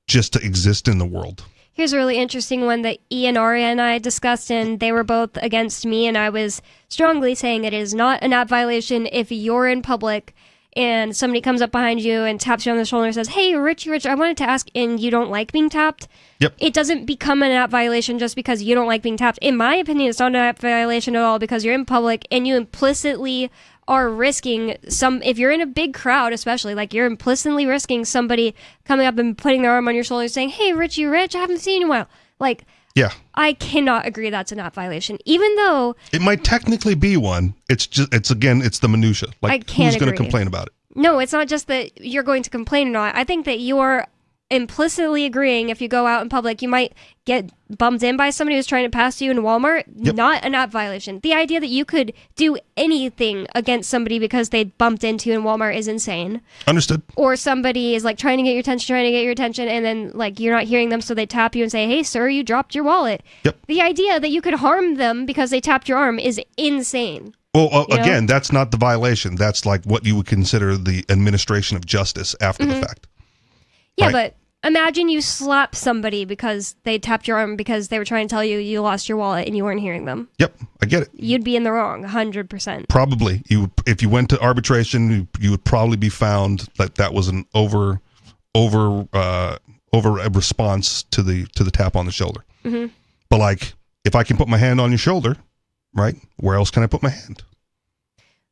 just to exist in the world. Here's a really interesting one that Ian, Aria, and I discussed, and they were both against me, and I was strongly saying it is not a NAP violation if you're in public and somebody comes up behind you and taps you on the shoulder and says, "Hey, Rich, I wanted to ask," and you don't like being tapped, it doesn't become an app violation just because you don't like being tapped. In my opinion, it's not an app violation at all because you're in public and you implicitly are risking if you're in a big crowd, especially, like, you're implicitly risking somebody coming up and putting their arm on your shoulder saying, "Hey, Rich, I haven't seen you in a while." Like, yeah, I cannot agree that's an app violation, even though it might technically be one. It's the minutia. Like, I can't who's going to agree. complain about it? No, it's not just that you're going to complain or not. I think that you're implicitly agreeing if you go out in public, you might get bumped in by somebody who's trying to pass you in Walmart. Not an app violation. The idea that you could do anything against somebody because they bumped into you in Walmart is insane. Understood. Or somebody is like trying to get your attention, and then like you're not hearing them, so they tap you and say, "Hey, sir, you dropped your wallet." The idea that you could harm them because they tapped your arm is insane. Well, again, that's not the violation. That's like what you would consider the administration of justice after the fact. Yeah, right? but imagine you slap somebody because they tapped your arm because they were trying to tell you you lost your wallet and you weren't hearing them. Yep, I get it. You'd be in the wrong, 100%. Probably. If you went to arbitration, you would probably be found that was an over a response to the tap on the shoulder. Mm-hmm. But like, if I can put my hand on your shoulder, right? Where else can I put my hand?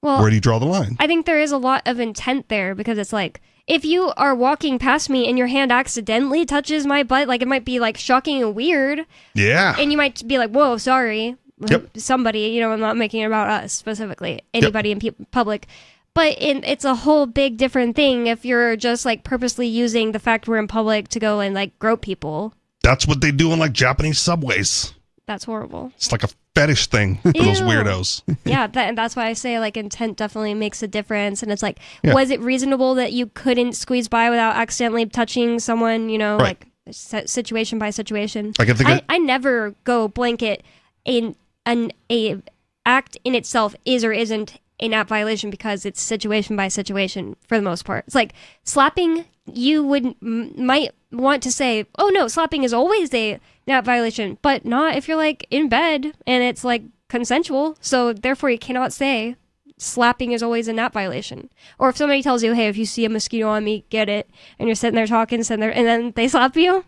Well, where do you draw the line? I think there is a lot of intent there because it's like, if you are walking past me and your hand accidentally touches my butt, like, it might be like shocking and weird. Yeah. And you might be like, "Whoa, sorry." Yep. Somebody, I'm not making it about us specifically, anybody in public. But it's a whole big different thing if you're just like purposely using the fact we're in public to go and like grope people. That's what they do in like Japanese subways. That's horrible. It's like a fetish thing for those Ew. weirdos. Yeah, that's why I say like intent definitely makes a difference. And it's like, Yeah. was it reasonable that you couldn't squeeze by without accidentally touching someone, Right. like situation by situation? I can think I never go blanket in a act in itself is or isn't an app violation because it's situation by situation for the most part. It's like slapping, you might want to say, "Oh no, slapping is always an app violation," but not if you're like in bed and it's like consensual. So therefore you cannot say slapping is always a app violation. Or if somebody tells you, "Hey, if you see a mosquito on me, get it," and you're sitting there talking, and then they slap you,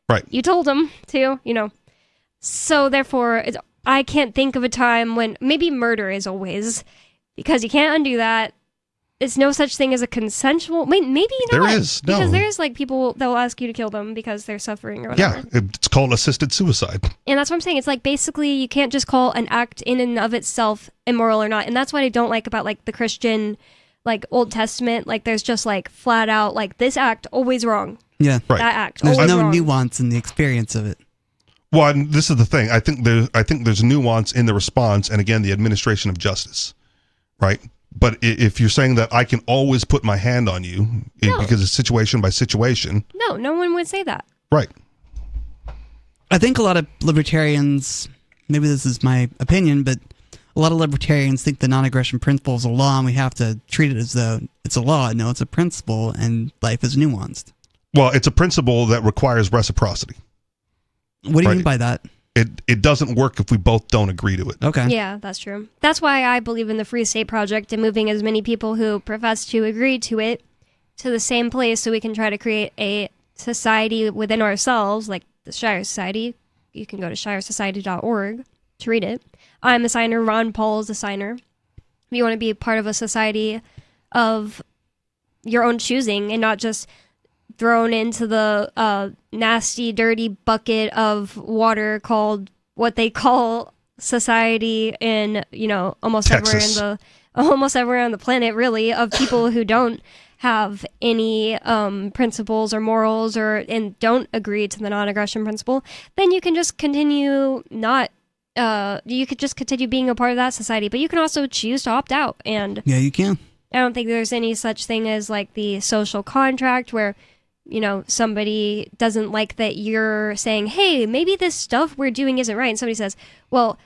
right? You told them to, So therefore, I can't think of a time when maybe murder is always, because you can't undo that. It's no such thing as a consensual. Maybe not. There is, no. Because there is like people that will ask you to kill them because they're suffering or whatever. Yeah, it's called assisted suicide. And that's what I'm saying. It's like basically you can't just call an act in and of itself immoral or not. And that's what I don't like about like the Christian, like Old Testament. Like there's just like flat out like this act always wrong. Yeah. Right. That act There's always no wrong. nuance in the experience of it. Well, and this is the thing. I think there's nuance in the response, and again, the administration of justice, right? But if you're saying that I can always put my hand on you because it's situation by situation, No one would say that. right? I think a lot of libertarians, maybe this is my opinion, but a lot of libertarians think the non-aggression principle is a law and we have to treat it as though it's a law. No, it's a principle and life is nuanced. Well, it's a principle that requires reciprocity. What do you mean by that? It doesn't work if we both don't agree to it. Okay. Yeah, that's true. That's why I believe in the Free State Project and moving as many people who profess to agree to it to the same place so we can try to create a society within ourselves, like the Shire Society. You can go to shiresociety.org to read it. I'm the signer. Ron Paul is the signer. If you want to be part of a society of your own choosing and not just thrown into the nasty, dirty bucket of water called what they call society in, almost Texas. everywhere on the planet, really, of people who don't have any principles or morals and don't agree to the non-aggression principle. Then you can just continue you could just continue being a part of that society, but you can also choose to opt out. And Yeah, you can. I don't think there's any such thing as like the social contract where somebody doesn't like that you're saying, "Hey, maybe this stuff we're doing isn't right." And somebody says, "Well,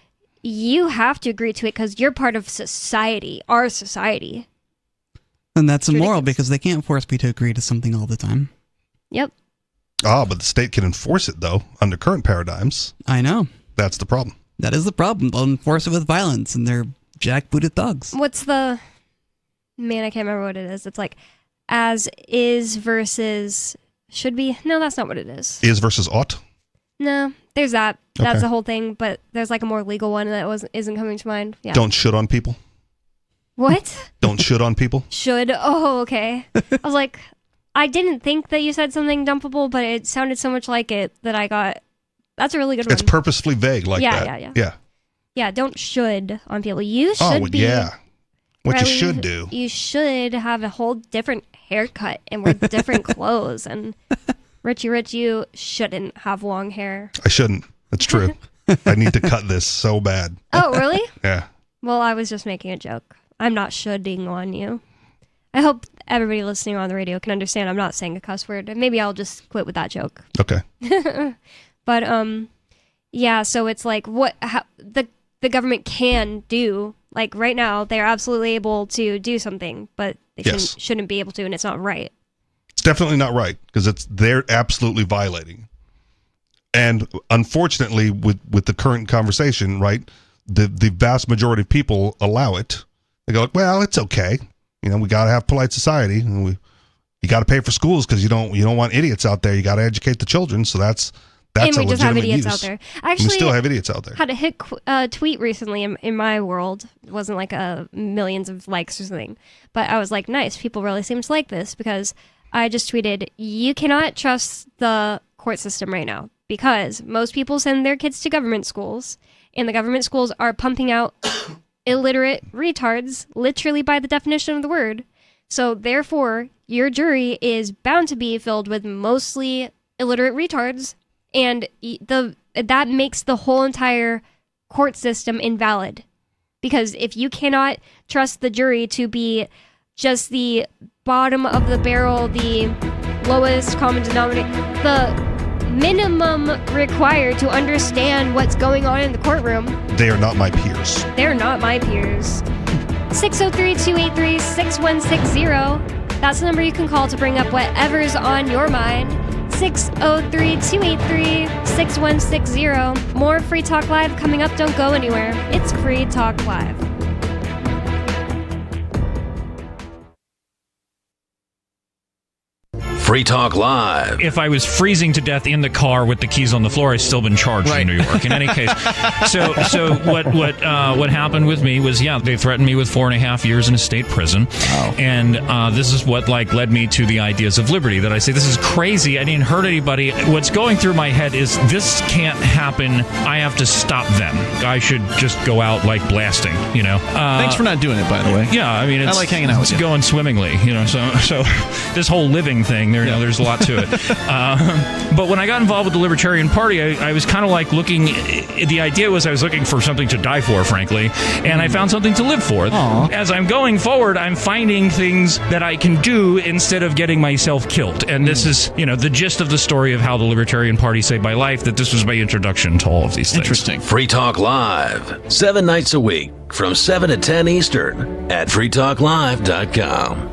you have to agree to it because you're part of society, our society." And that's immoral because they can't force me to agree to something all the time. Yep. But the state can enforce it, though, under current paradigms. I know. That's the problem. That is the problem. They'll enforce it with violence and they're jackbooted thugs. What's the Man, I can't remember what it is. It's like as is versus should be. No, that's not what it is. Is versus ought? No, there's that. That's Okay. the whole thing, but there's like a more legal one that isn't coming to mind. Yeah. Don't should on people. What? Don't should on people. Should. Oh, okay. I was like, I didn't think that you said something dumpable, but it sounded so much like it that I got, that's a really good one. It's purposefully vague like Yeah, that. yeah. Yeah, don't should on people. You should Oh, be. yeah. What you Riley, should do. You should have a whole different haircut and wear different clothes. And Richie Rich, you shouldn't have long hair. I shouldn't. That's true. I need to cut this so bad. Oh, really? Yeah. Well, I was just making a joke. I'm not shoulding on you. I hope everybody listening on the radio can understand I'm not saying a cuss word. And maybe I'll just quit with that joke. Okay. But yeah, so it's like the government can do, like right now they're absolutely able to do something, but they Yes. shouldn't be able to, and it's not right. It's definitely not right because they're absolutely violating. And unfortunately, with the current conversation, right, the vast majority of people allow it. They go, well, it's okay. You know, we got to have polite society, and you got to pay for schools because you don't want idiots out there. You got to educate the children. So that's And a we just have legitimate idiots use. out there. And Actually, we still have idiots out there. Had a hit tweet recently in my world. It wasn't like millions of likes or something, but I was like, nice. People really seem to like this because I just tweeted, you cannot trust the court system right now because most people send their kids to government schools, and the government schools are pumping out illiterate retards, literally by the definition of the word. So therefore, your jury is bound to be filled with mostly illiterate retards, and that makes the whole entire court system invalid. Because if you cannot trust the jury to be just the bottom of the barrel, the lowest common denominator, the minimum required to understand what's going on in the courtroom, They are not my peers. they're not my peers. 603-283-6160. That's the number you can call to bring up whatever's on your mind. 603-283-6160. More Free Talk Live coming up. Don't go anywhere. It's Free Talk Live. Free Talk Live. If I was freezing to death in the car with the keys on the floor, I'd still been charged in New York. In any case, so what happened with me was, they threatened me with 4.5 years in a state prison, and this is what led me to the ideas of liberty. That I say, this is crazy. I didn't hurt anybody. What's going through my head is, this can't happen. I have to stop them. I should just go out blasting. Thanks for not doing it, by the way. Yeah, I mean, I like hanging out with it's you. going swimmingly. So this whole living thing. There's a lot to it. But when I got involved with the Libertarian Party, I was kind of looking. The idea was I was looking for something to die for, frankly, and I found something to live for. As I'm going forward, I'm finding things that I can do instead of getting myself killed. And this is, the gist of the story of how the Libertarian Party saved my life. That this was my introduction to all of these things. Interesting. Free Talk Live, 7 nights a week from 7 to 10 Eastern at freetalklive.com.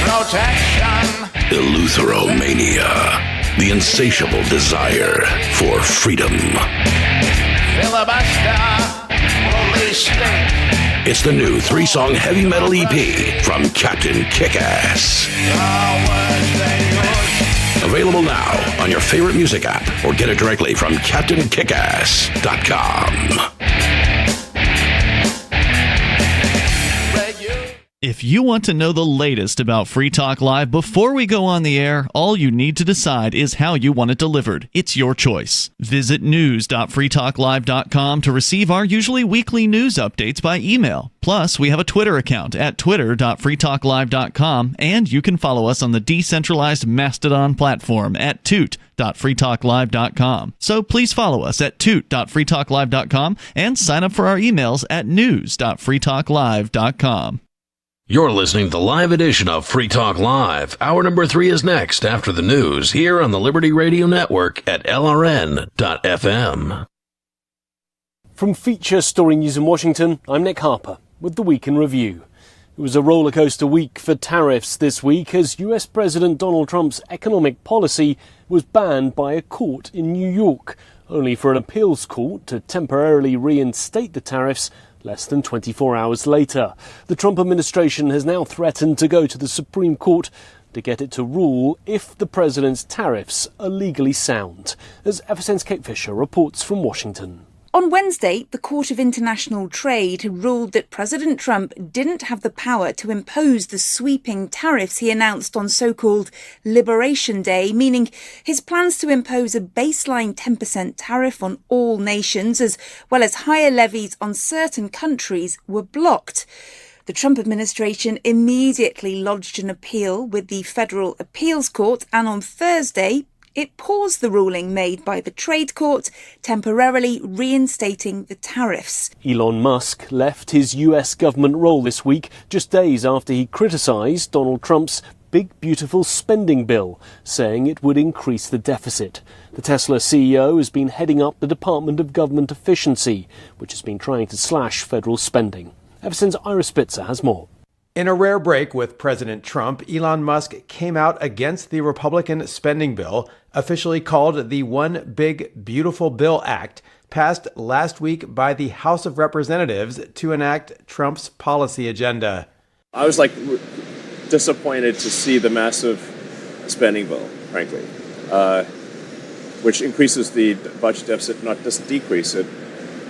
Protection. Eleutheromania, the insatiable desire for freedom. Filibuster. Police state. It's the new 3-song heavy metal EP from Captain Kickass. Available now on your favorite music app or get it directly from CaptainKickass.com. If you want to know the latest about Free Talk Live before we go on the air, all you need to decide is how you want it delivered. It's your choice. Visit news.freetalklive.com to receive our usually weekly news updates by email. Plus, we have a Twitter account at twitter.freetalklive.com, and you can follow us on the decentralized Mastodon platform at toot.freetalklive.com. So please follow us at toot.freetalklive.com and sign up for our emails at news.freetalklive.com. You're listening to the live edition of Free Talk Live. Hour number 3 is next after the news here on the Liberty Radio Network at LRN.FM. From Feature Story News in Washington, I'm Nick Harper with the Week in Review. It was a rollercoaster week for tariffs this week as US President Donald Trump's economic policy was banned by a court in New York, only for an appeals court to temporarily reinstate the tariffs Less than 24 hours later, the Trump administration has now threatened to go to the Supreme Court to get it to rule if the president's tariffs are legally sound, as FSN's Kate Fisher reports from Washington. On Wednesday, the Court of International Trade ruled that President Trump didn't have the power to impose the sweeping tariffs he announced on so-called Liberation Day, meaning his plans to impose a baseline 10% tariff on all nations, as well as higher levies on certain countries, were blocked. The Trump administration immediately lodged an appeal with the Federal Appeals Court, and on Thursday, it paused the ruling made by the Trade Court, temporarily reinstating the tariffs. Elon Musk left his US government role this week, just days after he criticised Donald Trump's big, beautiful spending bill, saying it would increase the deficit. The Tesla CEO has been heading up the Department of Government Efficiency, which has been trying to slash federal spending. Ever since Ira Spitzer has more. In a rare break with President Trump, Elon Musk came out against the Republican spending bill, officially called the One Big Beautiful Bill Act, passed last week by the House of Representatives to enact Trump's policy agenda. I was disappointed to see the massive spending bill, frankly, which increases the budget deficit, not just decrease it,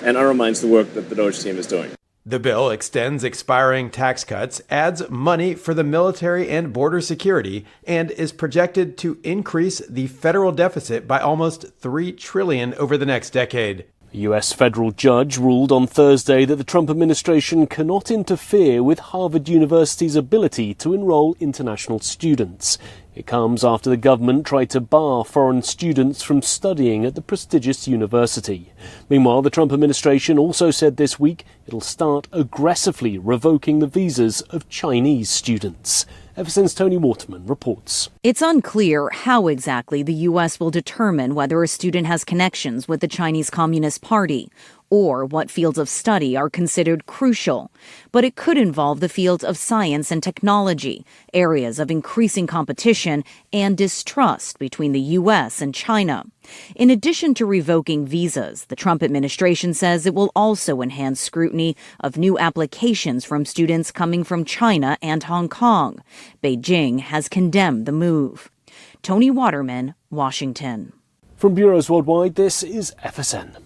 and undermines the work that the DOGE team is doing. The bill extends expiring tax cuts, adds money for the military and border security, and is projected to increase the federal deficit by almost $3 trillion over the next decade. A US federal judge ruled on Thursday that the Trump administration cannot interfere with Harvard University's ability to enroll international students. It comes after the government tried to bar foreign students from studying at the prestigious university. Meanwhile, the Trump administration also said this week it'll start aggressively revoking the visas of Chinese students. Ever since Tony Waterman reports. It's unclear how exactly the U.S. will determine whether a student has connections with the Chinese Communist Party or what fields of study are considered crucial. But it could involve the fields of science and technology, areas of increasing competition and distrust between the U.S. and China. In addition to revoking visas, the Trump administration says it will also enhance scrutiny of new applications from students coming from China and Hong Kong. Beijing has condemned the move. Tony Waterman, Washington. From bureaus worldwide, this is FSN.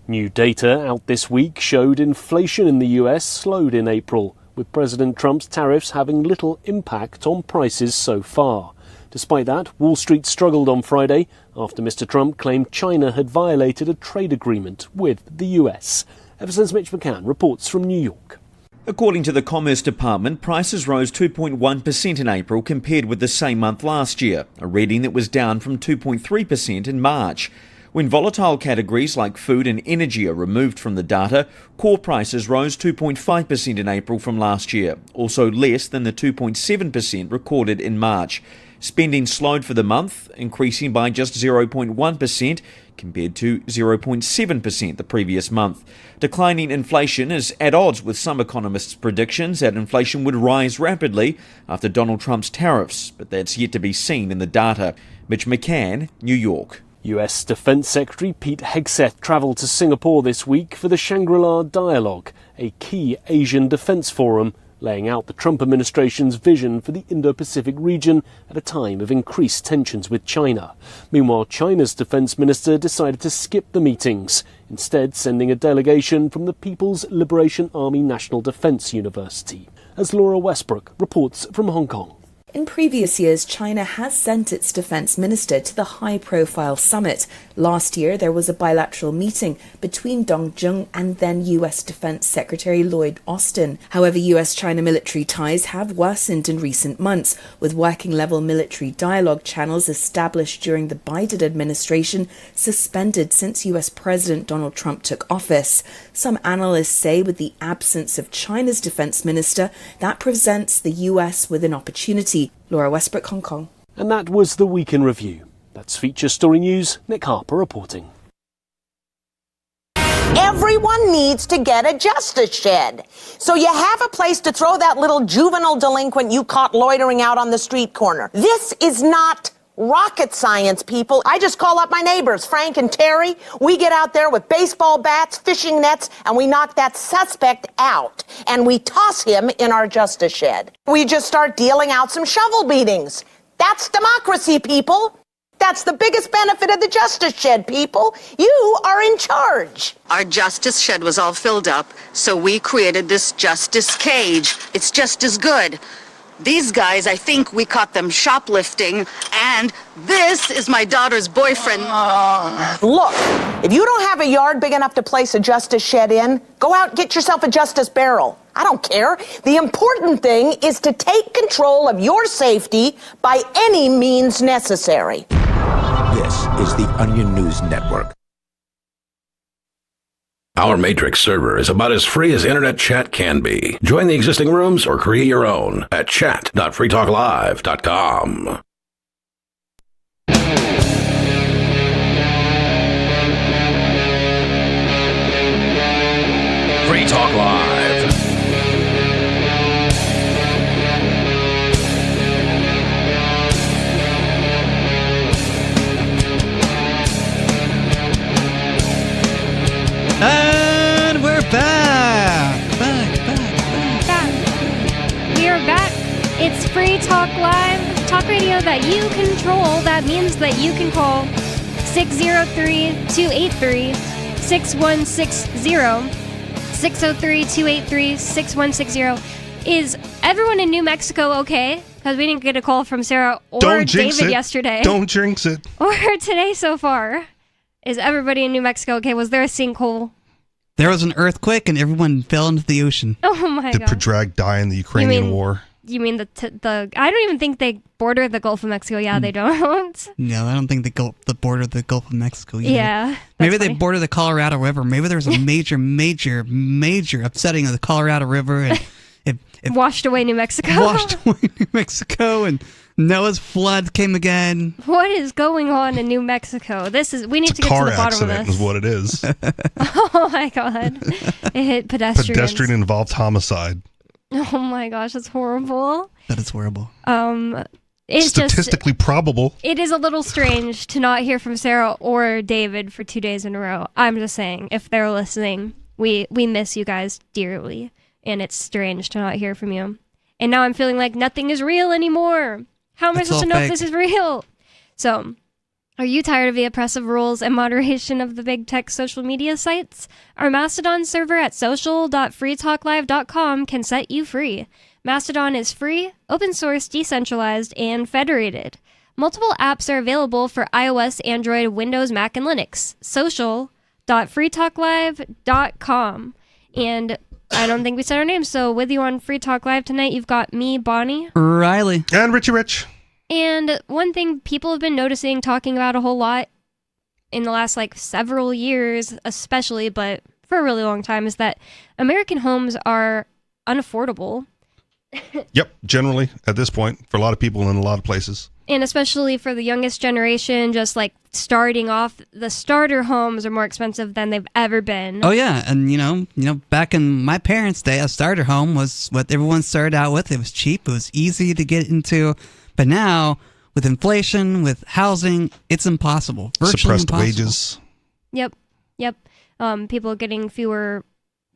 New data out this week showed inflation in the US slowed in April, with President Trump's tariffs having little impact on prices so far. Despite that, Wall Street struggled on Friday after Mr. Trump claimed China had violated a trade agreement with the US. Ever since Mitch McCann reports from New York. According to the Commerce Department, prices rose 2.1% in April compared with the same month last year, a reading that was down from 2.3% in March. When volatile categories like food and energy are removed from the data, core prices rose 2.5% in April from last year, also less than the 2.7% recorded in March. Spending slowed for the month, increasing by just 0.1% compared to 0.7% the previous month. Declining inflation is at odds with some economists' predictions that inflation would rise rapidly after Donald Trump's tariffs, but that's yet to be seen in the data. Mitch McCann, New York. US Defense Secretary Pete Hegseth travelled to Singapore this week for the Shangri-La Dialogue, a key Asian defence forum, laying out the Trump administration's vision for the Indo-Pacific region at a time of increased tensions with China. Meanwhile, China's defence minister decided to skip the meetings, instead sending a delegation from the People's Liberation Army National Defence University. As Laura Westbrook reports from Hong Kong. In previous years, China has sent its defence minister to the high-profile summit. Last year, there was a bilateral meeting between Dong Jun and then US Defence Secretary Lloyd Austin. However, US-China military ties have worsened in recent months, with working-level military dialogue channels established during the Biden administration suspended since US President Donald Trump took office. Some analysts say with the absence of China's defence minister, that presents the US with an opportunity. Laura Westbrook, Hong Kong. And that was the Week in Review. That's Feature Story News. Nick Harper reporting. Everyone needs to get a justice shed. So you have a place to throw that little juvenile delinquent you caught loitering out on the street corner. This is not rocket science, people. I just call up my neighbors, Frank and Terry. We get out there with baseball bats, fishing nets, and we knock that suspect out. And we toss him in our justice shed. We just start dealing out some shovel beatings. That's democracy, people. That's the biggest benefit of the Justice Shed, people. You are in charge. Our Justice Shed was all filled up, so we created this Justice Cage. It's just as good. These guys, I think we caught them shoplifting, and this is my daughter's boyfriend. Look, if you don't have a yard big enough to place a Justice Shed in, go out and get yourself a Justice Barrel. I don't care. The important thing is to take control of your safety by any means necessary. This is the Onion News Network. Our Matrix server is about as free as internet chat can be. Join the existing rooms or create your own at chat.freetalklive.com. Free Talk Live. And we're back. We are back. It's Free Talk Live, talk radio that you control. That means that you can call 603-283-6160. 603-283-6160. Is everyone in New Mexico okay? Because we didn't get a call from Sarah or David yesterday. Don't jinx it. Or today so far. Is everybody in New Mexico okay? Was there a sinkhole? There was an earthquake and everyone fell into the ocean. Oh my god. Did Predrag die in the Ukrainian war? You mean the I don't even think they border the Gulf of Mexico. Yeah, they don't. No, I don't think they border the Gulf of Mexico either. Yeah. Maybe they border the Colorado River. Maybe there's a major upsetting of the Colorado River and it washed away New Mexico. Washed away New Mexico and Noah's flood came again. What is going on in New Mexico? We need to get to the bottom of this. Car accident is what it is. Oh my god. It hit pedestrians. Pedestrian involved homicide. Oh my gosh, that's horrible. That is horrible. It's statistically probable. It is a little strange to not hear from Sarah or David for 2 days in a row. I'm just saying, if they're listening, we miss you guys dearly, and it's strange to not hear from you. And now I'm feeling like nothing is real anymore. How am I supposed to know if this is real? So, are you tired of the oppressive rules and moderation of the big tech social media sites? Our Mastodon server at social.freetalklive.com can set you free. Mastodon is free, open source, decentralized, and federated. Multiple apps are available for iOS, Android, Windows, Mac, and Linux. Social.freetalklive.com. And I don't think we said our names, so with you on Free Talk Live tonight, you've got me, Bonnie, Riley, and Richie Rich. And one thing people have been noticing, talking about a whole lot in the last several years, especially, but for a really long time, is that American homes are unaffordable. Yep, generally at this point for a lot of people in a lot of places. And especially for the youngest generation, just starting off, the starter homes are more expensive than they've ever been. Oh yeah, and you know, back in my parents' day, a starter home was what everyone started out with. It was cheap, it was easy to get into, but now with inflation, with housing, it's impossible. Virtually suppressed impossible. wages. Yep. People getting fewer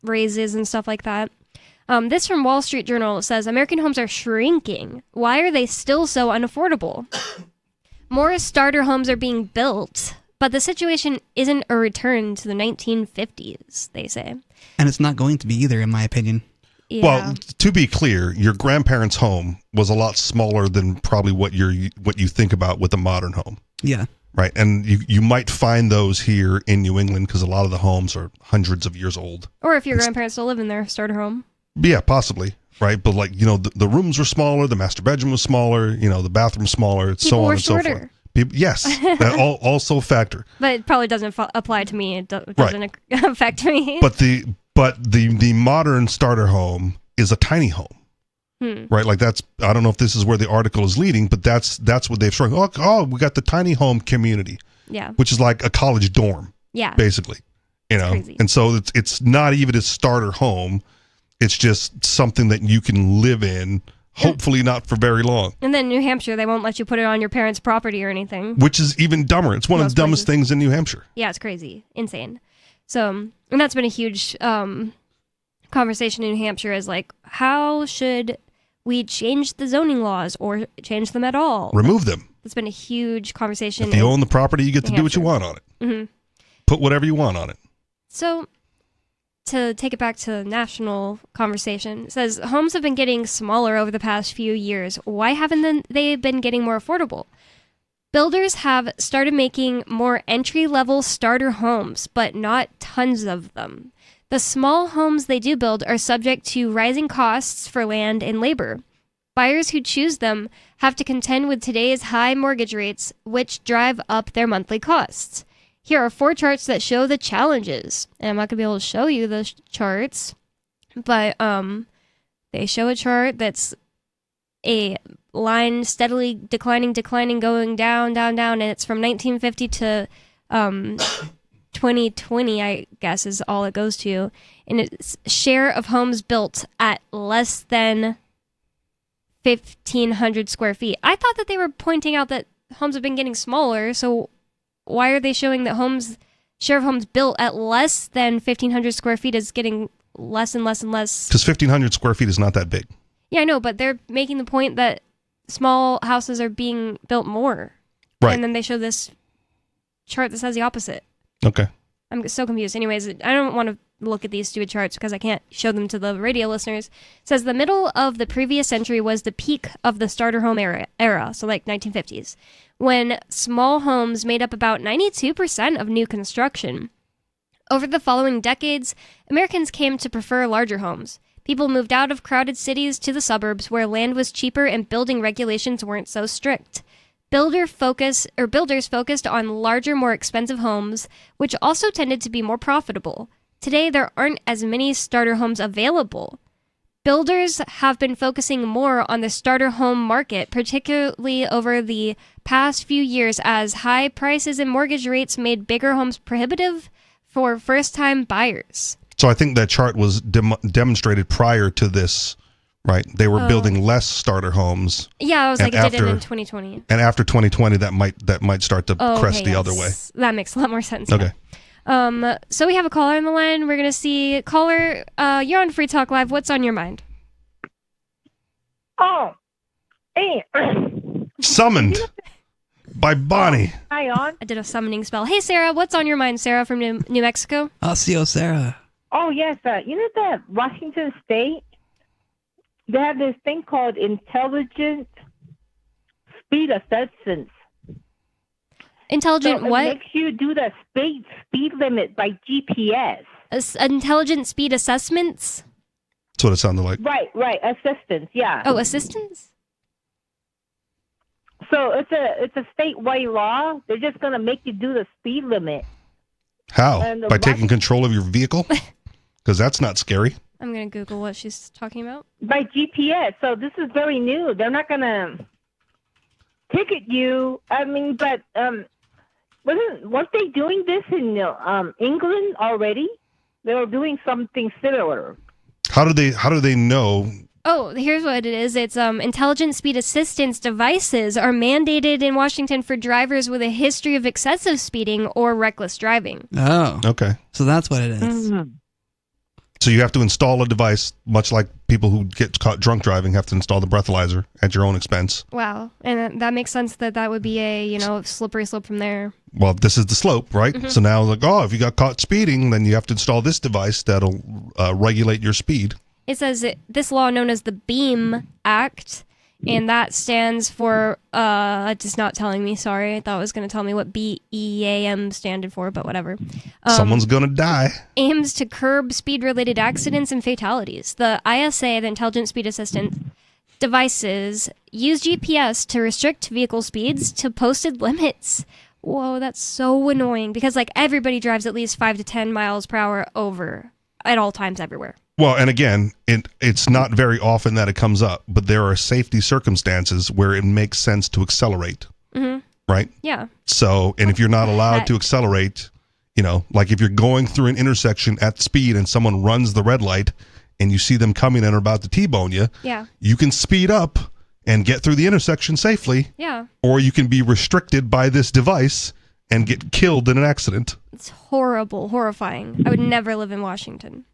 raises and stuff like that. This from Wall Street Journal says American homes are shrinking. Why are they still so unaffordable? More starter homes are being built, but the situation isn't a return to the 1950s, they say. And it's not going to be either, in my opinion. Yeah. Well, to be clear, your grandparents' home was a lot smaller than probably what you think about with a modern home. Yeah. Right. And you might find those here in New England because a lot of the homes are hundreds of years old. Or if your grandparents still live in their starter home. Yeah, possibly. Right. But the rooms were smaller, the master bedroom was smaller, the bathroom smaller, People so on were and so shorter. forth. Yes, that also factor. But it probably doesn't apply to me. It doesn't affect me. But the modern starter home is a tiny home. Right, I don't know if this is where the article is leading, but that's what they've shown. Oh, we got the tiny home community. Yeah. Which is like a college dorm. Yeah. Basically. Crazy. And so it's not even a starter home. It's just something that you can live in Hopefully not for very long. And then New Hampshire, they won't let you put it on your parents' property or anything. Which is even dumber. It's one of the dumbest things in New Hampshire. Yeah, it's crazy. Insane. So, and that's been a huge conversation in New Hampshire is like, how should we change the zoning laws or change them at all? Remove them. It's been a huge conversation. If you own the property, you get to do what you want on it. Mm-hmm. Put whatever you want on it. So, to take it back to the national conversation, it says homes have been getting smaller over the past few years. Why haven't they been getting more affordable? Builders have started making more entry-level starter homes, but not tons of them. The small homes they do build are subject to rising costs for land and labor. Buyers who choose them have to contend with today's high mortgage rates, which drive up their monthly costs. Here are 4 charts that show the challenges. And I'm not going to be able to show you the charts, but they show a chart that's a line steadily declining, going down, and it's from 1950 to 2020, I guess, is all it goes to. And its share of homes built at less than 1,500 square feet. I thought that they were pointing out that homes have been getting smaller, so why are they showing that share of homes built at less than 1,500 square feet is getting less and less and less? Because 1,500 square feet is not that big. Yeah, I know, but they're making the point that small houses are being built more. Right. And then they show this chart that says the opposite. Okay. I'm so confused. Anyways, I don't want to look at these stupid charts because I can't show them to the radio listeners. It says the middle of the previous century was the peak of the starter home era, so like 1950s, when small homes made up about 92% of new construction. Over the following decades, Americans came to prefer larger homes. People moved out of crowded cities to the suburbs where land was cheaper and building regulations weren't so strict. Builders focused on larger, more expensive homes, which also tended to be more profitable. Today, there aren't as many starter homes available. Builders have been focusing more on the starter home market, particularly over the past few years, as high prices and mortgage rates made bigger homes prohibitive for first-time buyers. So I think that chart was demonstrated prior to this, right? They were building less starter homes. Yeah, I was like, it did it in 2020. And after 2020, that might start to crest the other way. That makes a lot more sense. Okay. Yeah. So we have a caller on the line. We're going to see caller. You're on Free Talk Live. What's on your mind? Oh, hey. Summoned by Bonnie. Hi, on. I did a summoning spell. Hey, Sarah. What's on your mind, Sarah from New Mexico? Oseo Sarah. Oh, yes. You know that Washington State, they have this thing called intelligent speed assessments. Intelligent what? It makes you do the speed limit by GPS. Intelligent speed assessments? That's what it sounded like. Right. Assistance, yeah. Oh, assistance? So it's a statewide law. They're just going to make you do the speed limit. How? By taking control of your vehicle? Because that's not scary. I'm going to Google what she's talking about. By GPS. So this is very new. They're not going to ticket you. I mean, but weren't they doing this in England already? They were doing something similar. How do they know? Oh, here's what it is. It's intelligent speed assistance devices are mandated in Washington for drivers with a history of excessive speeding or reckless driving. Oh. Okay. So that's what it is. Mm-hmm. So you have to install a device, much like people who get caught drunk driving have to install the breathalyzer at your own expense. Wow. And that makes sense that would be a, slippery slope from there. Well, this is the slope, right? Mm-hmm. So now, if you got caught speeding, then you have to install this device that'll regulate your speed. It says this law known as the BEAM Act, and that stands for, it's not telling me, sorry. I thought it was going to tell me what BEAM standed for, but whatever. Someone's going to die. Aims to curb speed-related accidents and fatalities. The ISA, the Intelligent Speed Assistant devices, use GPS to restrict vehicle speeds to posted limits. Whoa, that's so annoying, because everybody drives at least 5 to 10 miles per hour over at all times everywhere. Well, and again, it's not very often that it comes up, but there are safety circumstances where it makes sense to accelerate, right? Yeah. So, and if you're not allowed to accelerate, like if you're going through an intersection at speed and someone runs the red light and you see them coming and are about to T-bone you, Yeah. you can speed up and get through the intersection safely, Yeah. or you can be restricted by this device and get killed in an accident. It's horrible, horrifying. I would never live in Washington.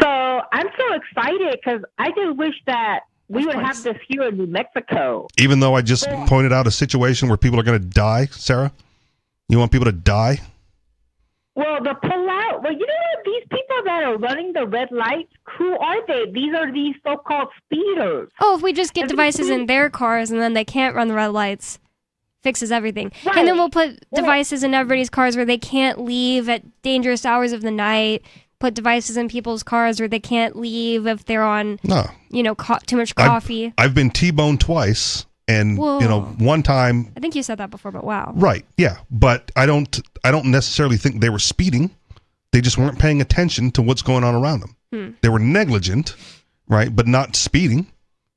So I'm so excited because I just wish that we would have this here in New Mexico. Even though I just pointed out a situation where people are going to die, Sarah, you want people to die? Well, the pull-out, well, you know what? These people that are running the red lights, who are they? These are these so-called speeders. Oh, if we just get devices in their cars and then they can't run the red lights, fixes everything. Right. And then we'll put devices in everybody's cars where they can't leave at dangerous hours of the night. Put devices in people's cars where they can't leave if they're on, too much coffee. I've been T-boned twice, and Whoa. one time. I think you said that before, but wow. Right, yeah, but I don't necessarily think they were speeding. They just weren't paying attention to what's going on around them. They were negligent, right, but not speeding.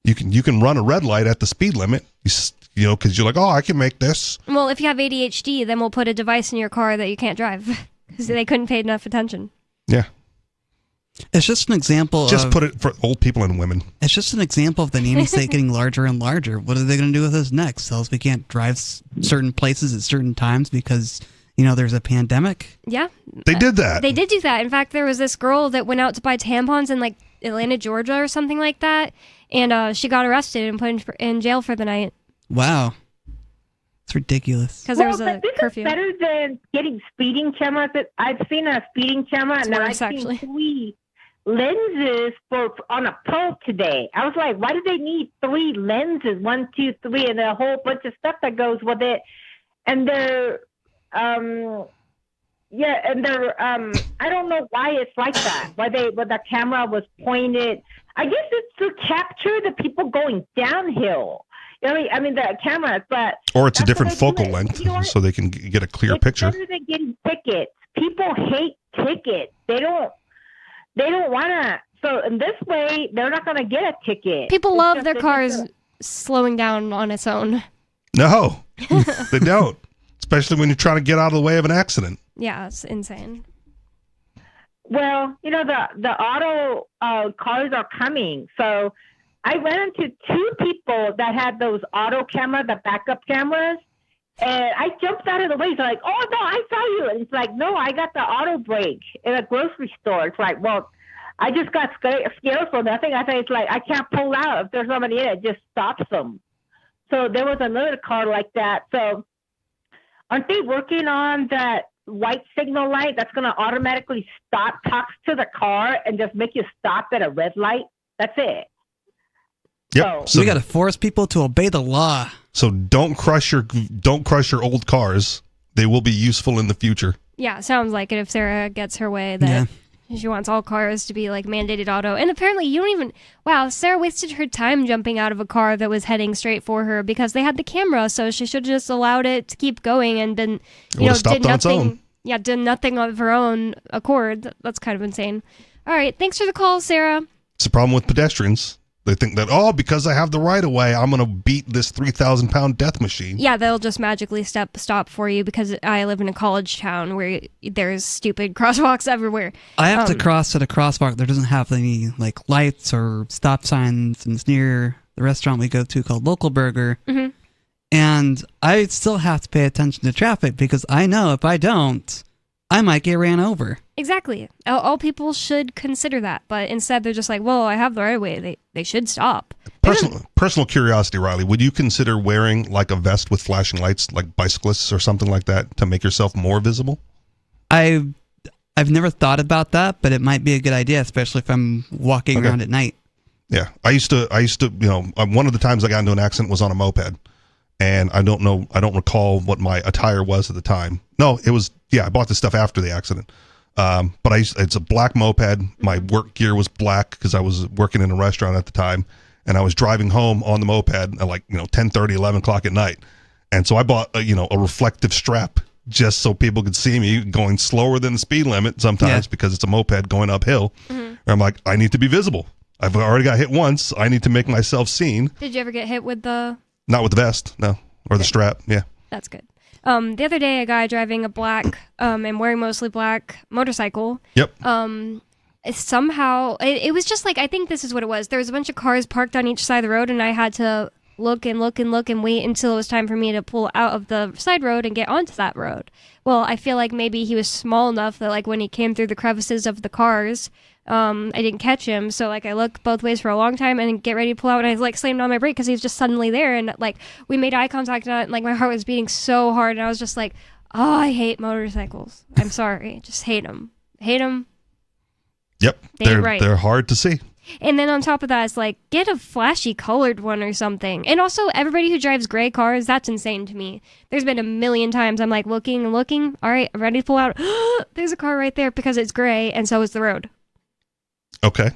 You can run a red light at the speed limit, because you're like, oh, I can make this. Well, if you have ADHD, then we'll put a device in your car that you can't drive because they couldn't pay enough attention. Yeah. It's just an example Just put it for old people and women. It's just an example of the nanny state getting larger and larger. What are they going to do with us next? Tell us we can't drive certain places at certain times because, there's a pandemic? Yeah. They did that. They did do that. In fact, there was this girl that went out to buy tampons in, Atlanta, Georgia or something like that, and she got arrested and put in jail for the night. Wow. It's ridiculous. Because there was a this curfew. is better than getting speeding cameras. I've seen a speeding camera, and worse, I've seen 3 lenses on a pole today. I was like, why do they need 3 lenses? 1, 2, 3, and a whole bunch of stuff that goes with it. And they're, I don't know why it's like that. Why the camera was pointed. I guess it's to capture the people going downhill. I mean the cameras, but Or it's a different focal length, so they can get a clear picture. Better than getting tickets. People hate tickets. They don't want to. So in this way, they're not going to get a ticket. People love their cars slowing down on its own. No, they don't. Especially when you're trying to get out of the way of an accident. Yeah, it's insane. Well, the auto cars are coming. So I ran into 2 people that had those auto cameras, the backup cameras, and I jumped out of the way. It's like, oh, no, I saw you. And it's like, no, I got the auto brake in a grocery store. It's like, well, I just got scared for nothing. I think it's like, I can't pull out. If there's somebody in it, just stops them. So there was another car like that. So aren't they working on that white signal light that's going to automatically talks to the car and just make you stop at a red light? That's it. Yep. So we got to force people to obey the law. So don't crush your old cars. They will be useful in the future. Yeah, sounds like it if Sarah gets her way that she wants all cars to be mandated auto. And apparently you don't even... Wow, Sarah wasted her time jumping out of a car that was heading straight for her because they had the camera, so she should have just allowed it to keep going and been... stopped on its own. Yeah, did nothing of her own accord. That's kind of insane. All right, thanks for the call, Sarah. It's the problem with pedestrians. They think that, because I have the right of way, I'm going to beat this 3,000-pound death machine. Yeah, they'll just magically stop for you because I live in a college town where there's stupid crosswalks everywhere. I have to cross at a crosswalk that doesn't have any lights or stop signs, and it's near the restaurant we go to called Local Burger. Mm-hmm. And I still have to pay attention to traffic because I know if I don't, I might get ran over. Exactly. All people should consider that, but instead they're just like, well, I have the right of way. They should stop. Personal curiosity, Riley, would you consider wearing a vest with flashing lights like bicyclists or something like that to make yourself more visible? I've never thought about that, but it might be a good idea, especially if I'm walking around at night. Yeah. I used to, one of the times I got into an accident was on a moped. And I don't recall what my attire was at the time. No, it was, I bought this stuff after the accident. But it's a black moped. My work gear was black because I was working in a restaurant at the time. And I was driving home on the moped at 10:30, 11 o'clock at night. And so I bought, a reflective strap just so people could see me going slower than the speed limit sometimes because it's a moped going uphill. Mm-hmm. And I'm like, I need to be visible. I've already got hit once. I need to make myself seen. Did you ever get hit with the... Not with the vest, no. Or the strap, yeah. That's good. The other day, a guy driving a black and wearing mostly black motorcycle. Yep. somehow it was just like, I think this is what it was. There was a bunch of cars parked on each side of the road, and I had to look and wait until it was time for me to pull out of the side road and get onto that road. Well, I feel like maybe he was small enough that like when he came through the crevices of the cars, I didn't catch him. So like I looked both ways for a long time and get ready to pull out, and I like slammed on my brake because he was just suddenly there, and like we made eye contact, and like my heart was beating so hard, and I was just like, oh, I hate motorcycles. I'm sorry, just hate them. Yep, they're hard to see. And then on top of that, it's like, get a flashy colored one or something. And also, everybody who drives gray cars, that's insane to me. There's been a million times I'm like looking. All right, I'm ready to pull out. There's a car right there because it's gray, and so is the road. Okay.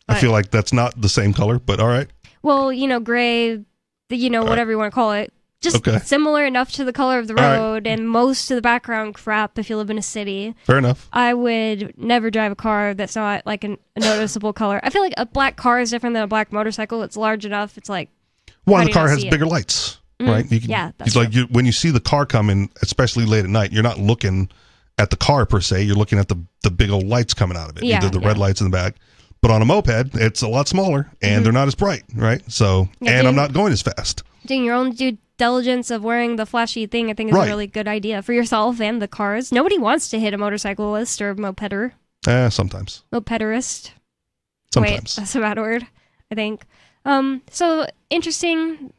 I feel like that's not the same color, but all right. Well, gray, whatever you want to call it. Just similar enough to the color of the road and most of the background crap if you live in a city. Fair enough. I would never drive a car that's not like a noticeable color. I feel like a black car is different than a black motorcycle. It's large enough. It's like... Well, the car has bigger lights, right? That's like when you see the car coming, especially late at night, you're not looking at the car per se. You're looking at the big old lights coming out of it. Either the red lights in the back. But on a moped, it's a lot smaller, and they're not as bright, right? So, and I'm not going as fast. Doing your own due diligence of wearing the flashy thing, I think, is a really good idea for yourself and the cars. Nobody wants to hit a motorcyclist or a mopeder. Sometimes. Mopederist. Sometimes. Wait, that's a bad word, I think. So, interesting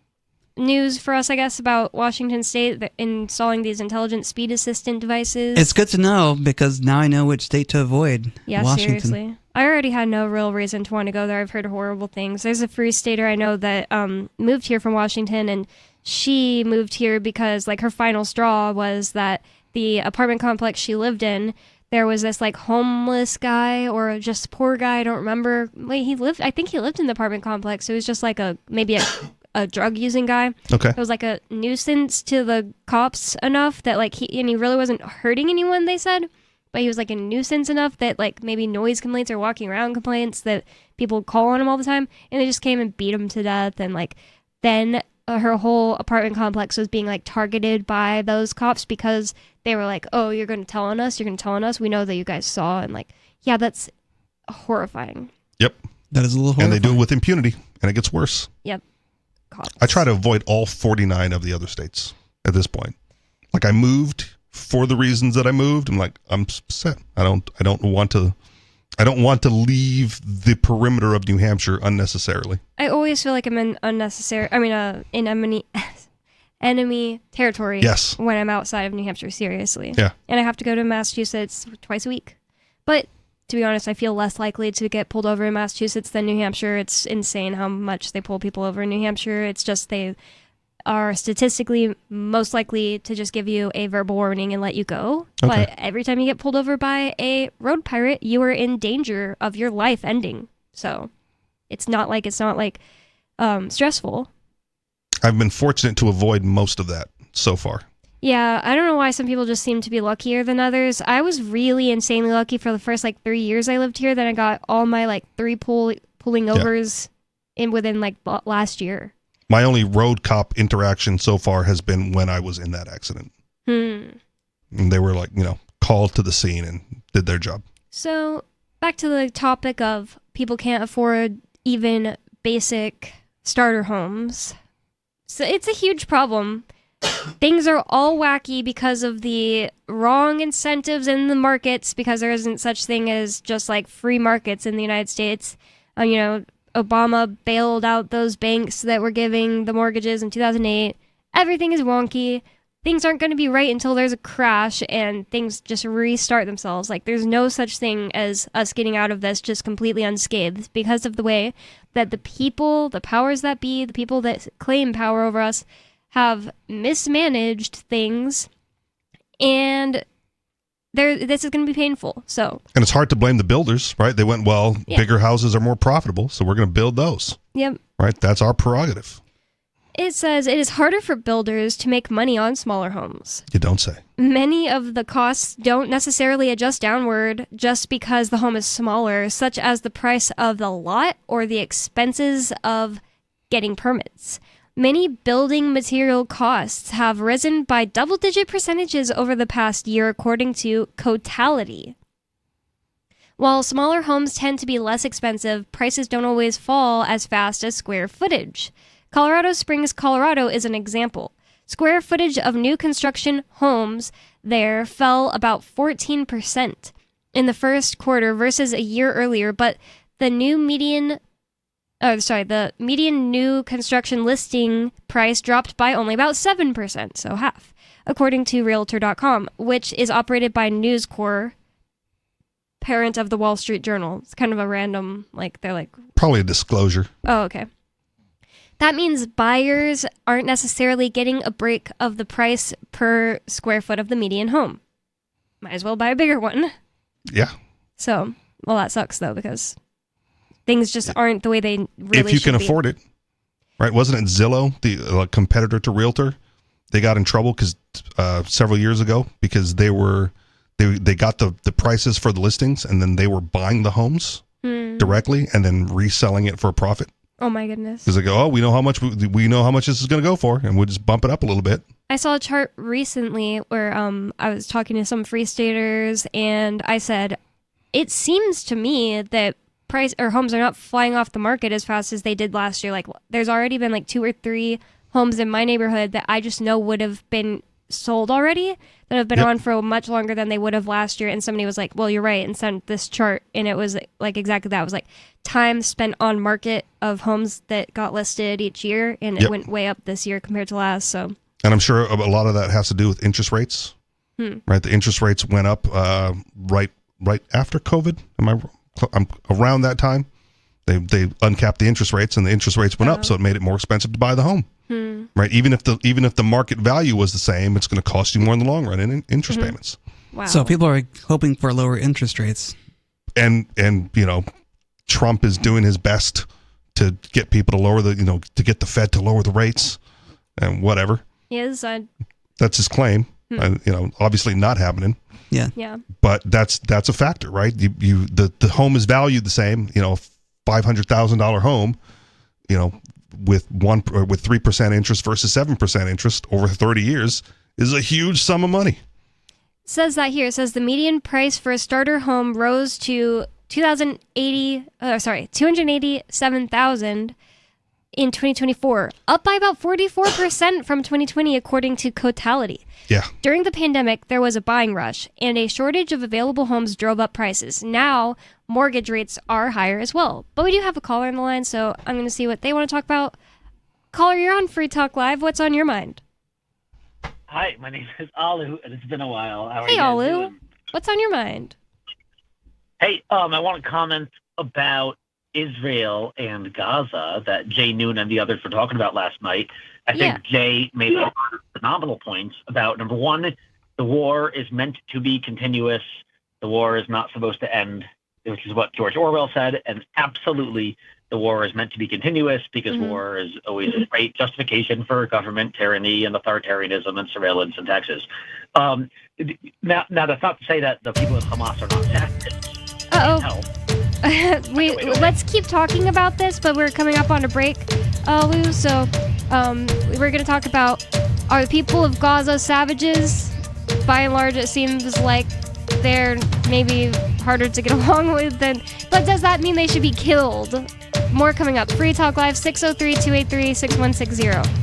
news for us, I guess, about Washington State installing these intelligent speed assistant devices. It's good to know because now I know which state to avoid. Yeah, Washington. Seriously. I already had no real reason to want to go there. I've heard horrible things. There's a free stater I know that moved here from Washington, and she moved here because like her final straw was that the apartment complex she lived in, there was this like homeless guy or just poor guy, I don't remember. I think he lived in the apartment complex. It was just like maybe a drug using guy. Okay. It was like a nuisance to the cops enough that like he really wasn't hurting anyone, they said. But he was like a nuisance enough that like maybe noise complaints or walking around complaints that people would call on him all the time, and they just came and beat him to death. And like then her whole apartment complex was being like targeted by those cops because they were like, oh, you're going to tell on us, we know that you guys saw. And like, yeah, that's horrifying. Yep. That is a little horrifying. And they do it with impunity, and it gets worse. Yep. Cops. I try to avoid all 49 of the other states at this point. Like I moved for the reasons that I moved. I'm like, I'm set. I don't want to leave the perimeter of New Hampshire unnecessarily. I always feel like I'm in enemy territory. Yes. When I'm outside of New Hampshire, seriously. Yeah. And I have to go to Massachusetts twice a week. But to be honest, I feel less likely to get pulled over in Massachusetts than New Hampshire. It's insane how much they pull people over in New Hampshire. It's just they are statistically most likely to just give you a verbal warning and let you go. Okay. But every time you get pulled over by a road pirate, you are in danger of your life ending. So it's not like stressful. I've been fortunate to avoid most of that so far. Yeah, I don't know why some people just seem to be luckier than others. I was really insanely lucky for the first 3 years I lived here. Then I got all my 3 pulling overs within last year. My only road cop interaction so far has been when I was in that accident. And they were called to the scene and did their job. So back to the topic of people can't afford even basic starter homes. So it's a huge problem. Things are all wacky because of the wrong incentives in the markets, because there isn't such thing as just free markets in the United States. Obama bailed out those banks that were giving the mortgages in 2008. Everything is wonky. Things aren't going to be right until there's a crash and things just restart themselves. There's no such thing as us getting out of this just completely unscathed because of the way that the people, the powers that be, the people that claim power over us have mismanaged things, and this is going to be painful. And it's hard to blame the builders, right? They went, bigger houses are more profitable, so we're going to build those. Yep. Right? That's our prerogative. It says it is harder for builders to make money on smaller homes. You don't say. Many of the costs don't necessarily adjust downward just because the home is smaller, such as the price of the lot or the expenses of getting permits. Many building material costs have risen by double-digit percentages over the past year, according to Cotality. While smaller homes tend to be less expensive, prices don't always fall as fast as square footage. Colorado Springs, Colorado is an example. Square footage of new construction homes there fell about 14% in the first quarter versus a year earlier, but the median new construction listing price dropped by only about 7%, so half, according to Realtor.com, which is operated by News Corp, parent of the Wall Street Journal. It's kind of a random, Probably a disclosure. Oh, okay. That means buyers aren't necessarily getting a break of the price per square foot of the median home. Might as well buy a bigger one. Yeah. So, well, that sucks, though, because things just aren't the way they really if you should can be. afford it, right? Wasn't it Zillow, the competitor to Realtor? They got in trouble because several years ago because they got the prices for the listings and then they were buying the homes directly and then reselling it for a profit. Oh my goodness! Because they go, oh, we know how much this is going to go for, and we'll just bump it up a little bit. I saw a chart recently where I was talking to some free staters, and I said, it seems to me that homes are not flying off the market as fast as they did last year. Like, there's already been 2 or 3 homes in my neighborhood that I just know would have been sold already, that have been on for much longer than they would have last year. And somebody was like, well, you're right, and sent this chart, and it was exactly that. It was time spent on market of homes that got listed each year, and it went way up this year compared to last. So, and I'm sure a lot of that has to do with interest rates, right? The interest rates went up right after COVID. I'm around that time. They uncapped the interest rates, and the interest rates went up, so it made it more expensive to buy the home. Right? Even if the market value was the same, it's going to cost you more in the long run in interest payments. Wow. So people are hoping for lower interest rates. And Trump is doing his best to get people to lower to get the Fed to lower the rates and whatever. He is. That's his claim. Obviously not happening. Yeah. Yeah. But that's a factor, right? The home is valued the same. $500,000 home, with 3% interest versus 7% interest over 30 years is a huge sum of money. Says that here. It says the median price for a starter home rose to $287,000 in 2024, up by about 44% from 2020, according to Cotality. Yeah. During the pandemic, there was a buying rush, and a shortage of available homes drove up prices. Now, mortgage rates are higher as well. But we do have a caller on the line, so I'm going to see what they want to talk about. Caller, you're on Free Talk Live. What's on your mind? Hi, my name is Alu, and it's been a while. How are Hey, you guys Alu. doing? What's on your mind? Hey, I want to comment about Israel and Gaza that Jay Noon and the others were talking about last night. I think Jay made a lot of phenomenal points about, number one, the war is meant to be continuous. The war is not supposed to end, which is what George Orwell said, and absolutely the war is meant to be continuous because war is always a great justification for government tyranny and authoritarianism and surveillance and taxes. Now that's not to say that the people in Hamas are not fascists. Let's keep talking about this, but we're coming up on a break, Lou. So we're going to talk about, are the people of Gaza savages? By and large, it seems like they're maybe harder to get along with than, but does that mean they should be killed? More coming up. Free Talk Live, 603-283-6160.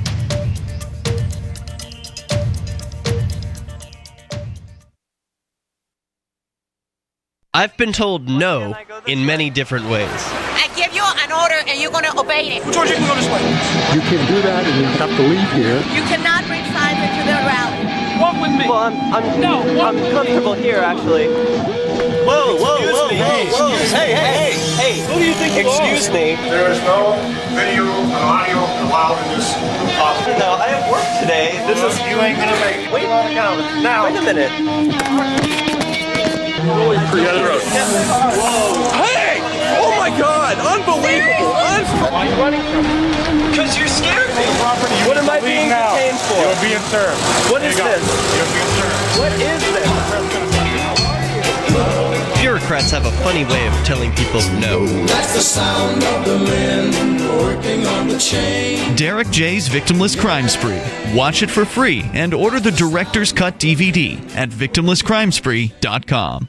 I've been told no in many different ways. I give you an order and you're going to obey it. George, you can go this way. You can do that and you have to leave here. You cannot bring signs into the rally. Walk with me. Well, I'm comfortable here, actually. Whoa. Hey. Who do you think you Excuse me. There is no video and audio allowed in this office. No, I have work today. You ain't going to make it. Wait a minute. Forget it. Hey! Oh my God! Unbelievable! Why are you running from me? Because you're scared me. What am I being detained for? You're being served. What is this? You're being served. What is this? Bureaucrats have a funny way of telling people no. That's the sound of the men working on the chain. Derek J's Victimless Crime Spree. Watch it for free and order the Director's Cut DVD at victimlesscrimespree.com.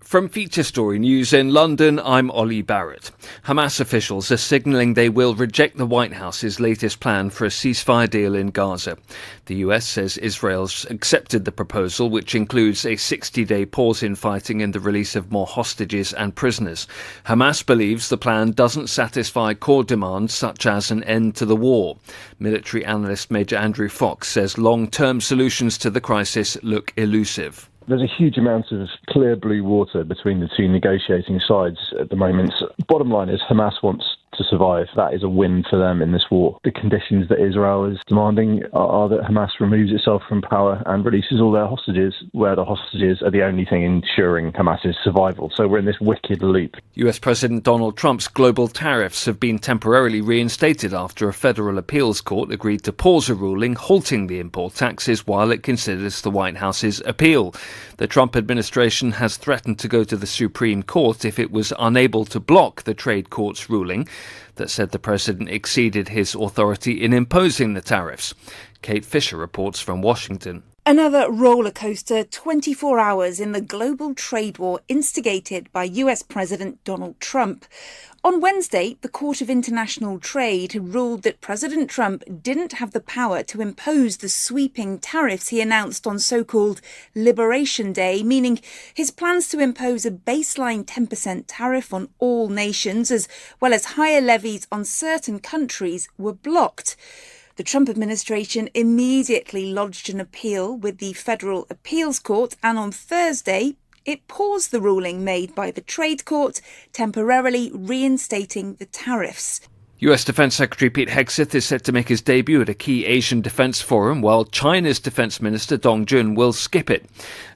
From Feature Story News in London, I'm Ollie Barrett. Hamas officials are signalling they will reject the White House's latest plan for a ceasefire deal in Gaza. The US says Israel's accepted the proposal, which includes a 60-day pause in fighting and the release of more hostages and prisoners. Hamas believes the plan doesn't satisfy core demands such as an end to the war. Military analyst Major Andrew Fox says long-term solutions to the crisis look elusive. There's a huge amount of clear blue water between the two negotiating sides at the moment. Bottom line is Hamas wants to survive. That is a win for them in this war. The conditions that Israel is demanding are that Hamas removes itself from power and releases all their hostages, where the hostages are the only thing ensuring Hamas's survival. So we're in this wicked loop. US President Donald Trump's global tariffs have been temporarily reinstated after a federal appeals court agreed to pause a ruling halting the import taxes while it considers the White House's appeal. The Trump administration has threatened to go to the Supreme Court if it was unable to block the trade court's ruling that said the president exceeded his authority in imposing the tariffs. Kate Fisher reports from Washington. Another roller coaster 24 hours in the global trade war instigated by US President Donald Trump. On Wednesday, the Court of International Trade ruled that President Trump didn't have the power to impose the sweeping tariffs he announced on so-called Liberation Day, meaning his plans to impose a baseline 10% tariff on all nations, as well as higher levies on certain countries, were blocked. The Trump administration immediately lodged an appeal with the Federal Appeals Court, and on Thursday, it paused the ruling made by the Trade Court, temporarily reinstating the tariffs. US Defense Secretary Pete Hegseth is set to make his debut at a key Asian defense forum, while China's Defense Minister Dong Jun will skip it.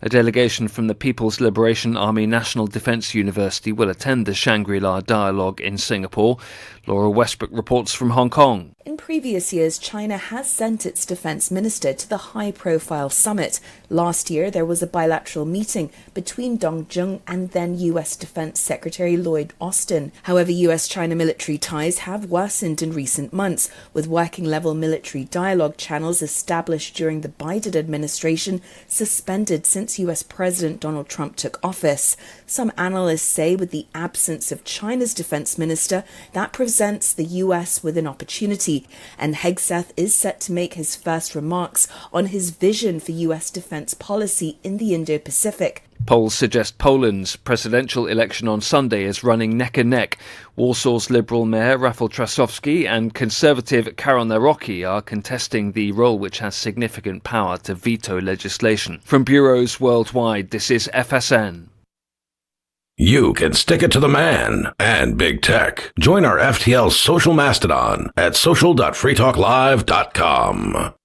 A delegation from the People's Liberation Army National Defense University will attend the Shangri-La Dialogue in Singapore. Laura Westbrook reports from Hong Kong. In previous years, China has sent its defense minister to the high-profile summit. Last year, there was a bilateral meeting between Dong Jun and then US Defense Secretary Lloyd Austin. However, US-China military ties have worsened in recent months, with working-level military dialogue channels established during the Biden administration suspended since US President Donald Trump took office. Some analysts say with the absence of China's defense minister, that presents the US with an opportunity, and Hegseth is set to make his first remarks on his vision for US defense policy in the Indo-Pacific. Polls suggest Poland's presidential election on Sunday is running neck and neck. Warsaw's Liberal Mayor Rafał Trzaskowski and Conservative Karol Nawrocki are contesting the role which has significant power to veto legislation. From bureaus worldwide, this is FSN. You can stick it to the man and big tech. Join our FTL social mastodon at social.freetalklive.com.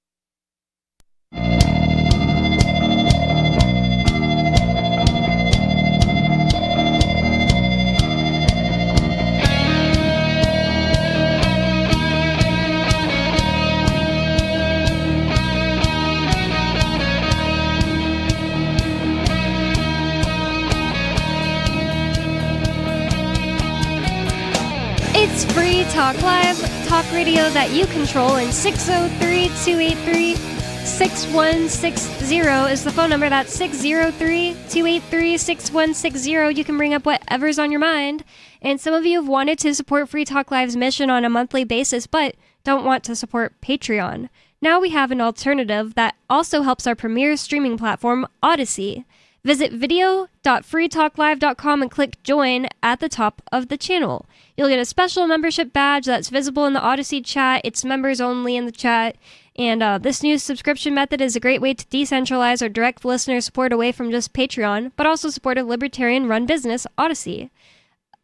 It's Free Talk Live, talk radio that you control, and 603-283-6160 is the phone number. That's 603-283-6160. You can bring up whatever's on your mind. And some of you have wanted to support Free Talk Live's mission on a monthly basis, but don't want to support Patreon. Now we have an alternative that also helps our premier streaming platform, Odyssey. Visit video.freetalklive.com and click join at the top of the channel. You'll get a special membership badge that's visible in the Odyssey chat. It's members only in the chat. And this new subscription method is a great way to decentralize or direct listener support away from just Patreon, but also support a libertarian-run business, Odyssey.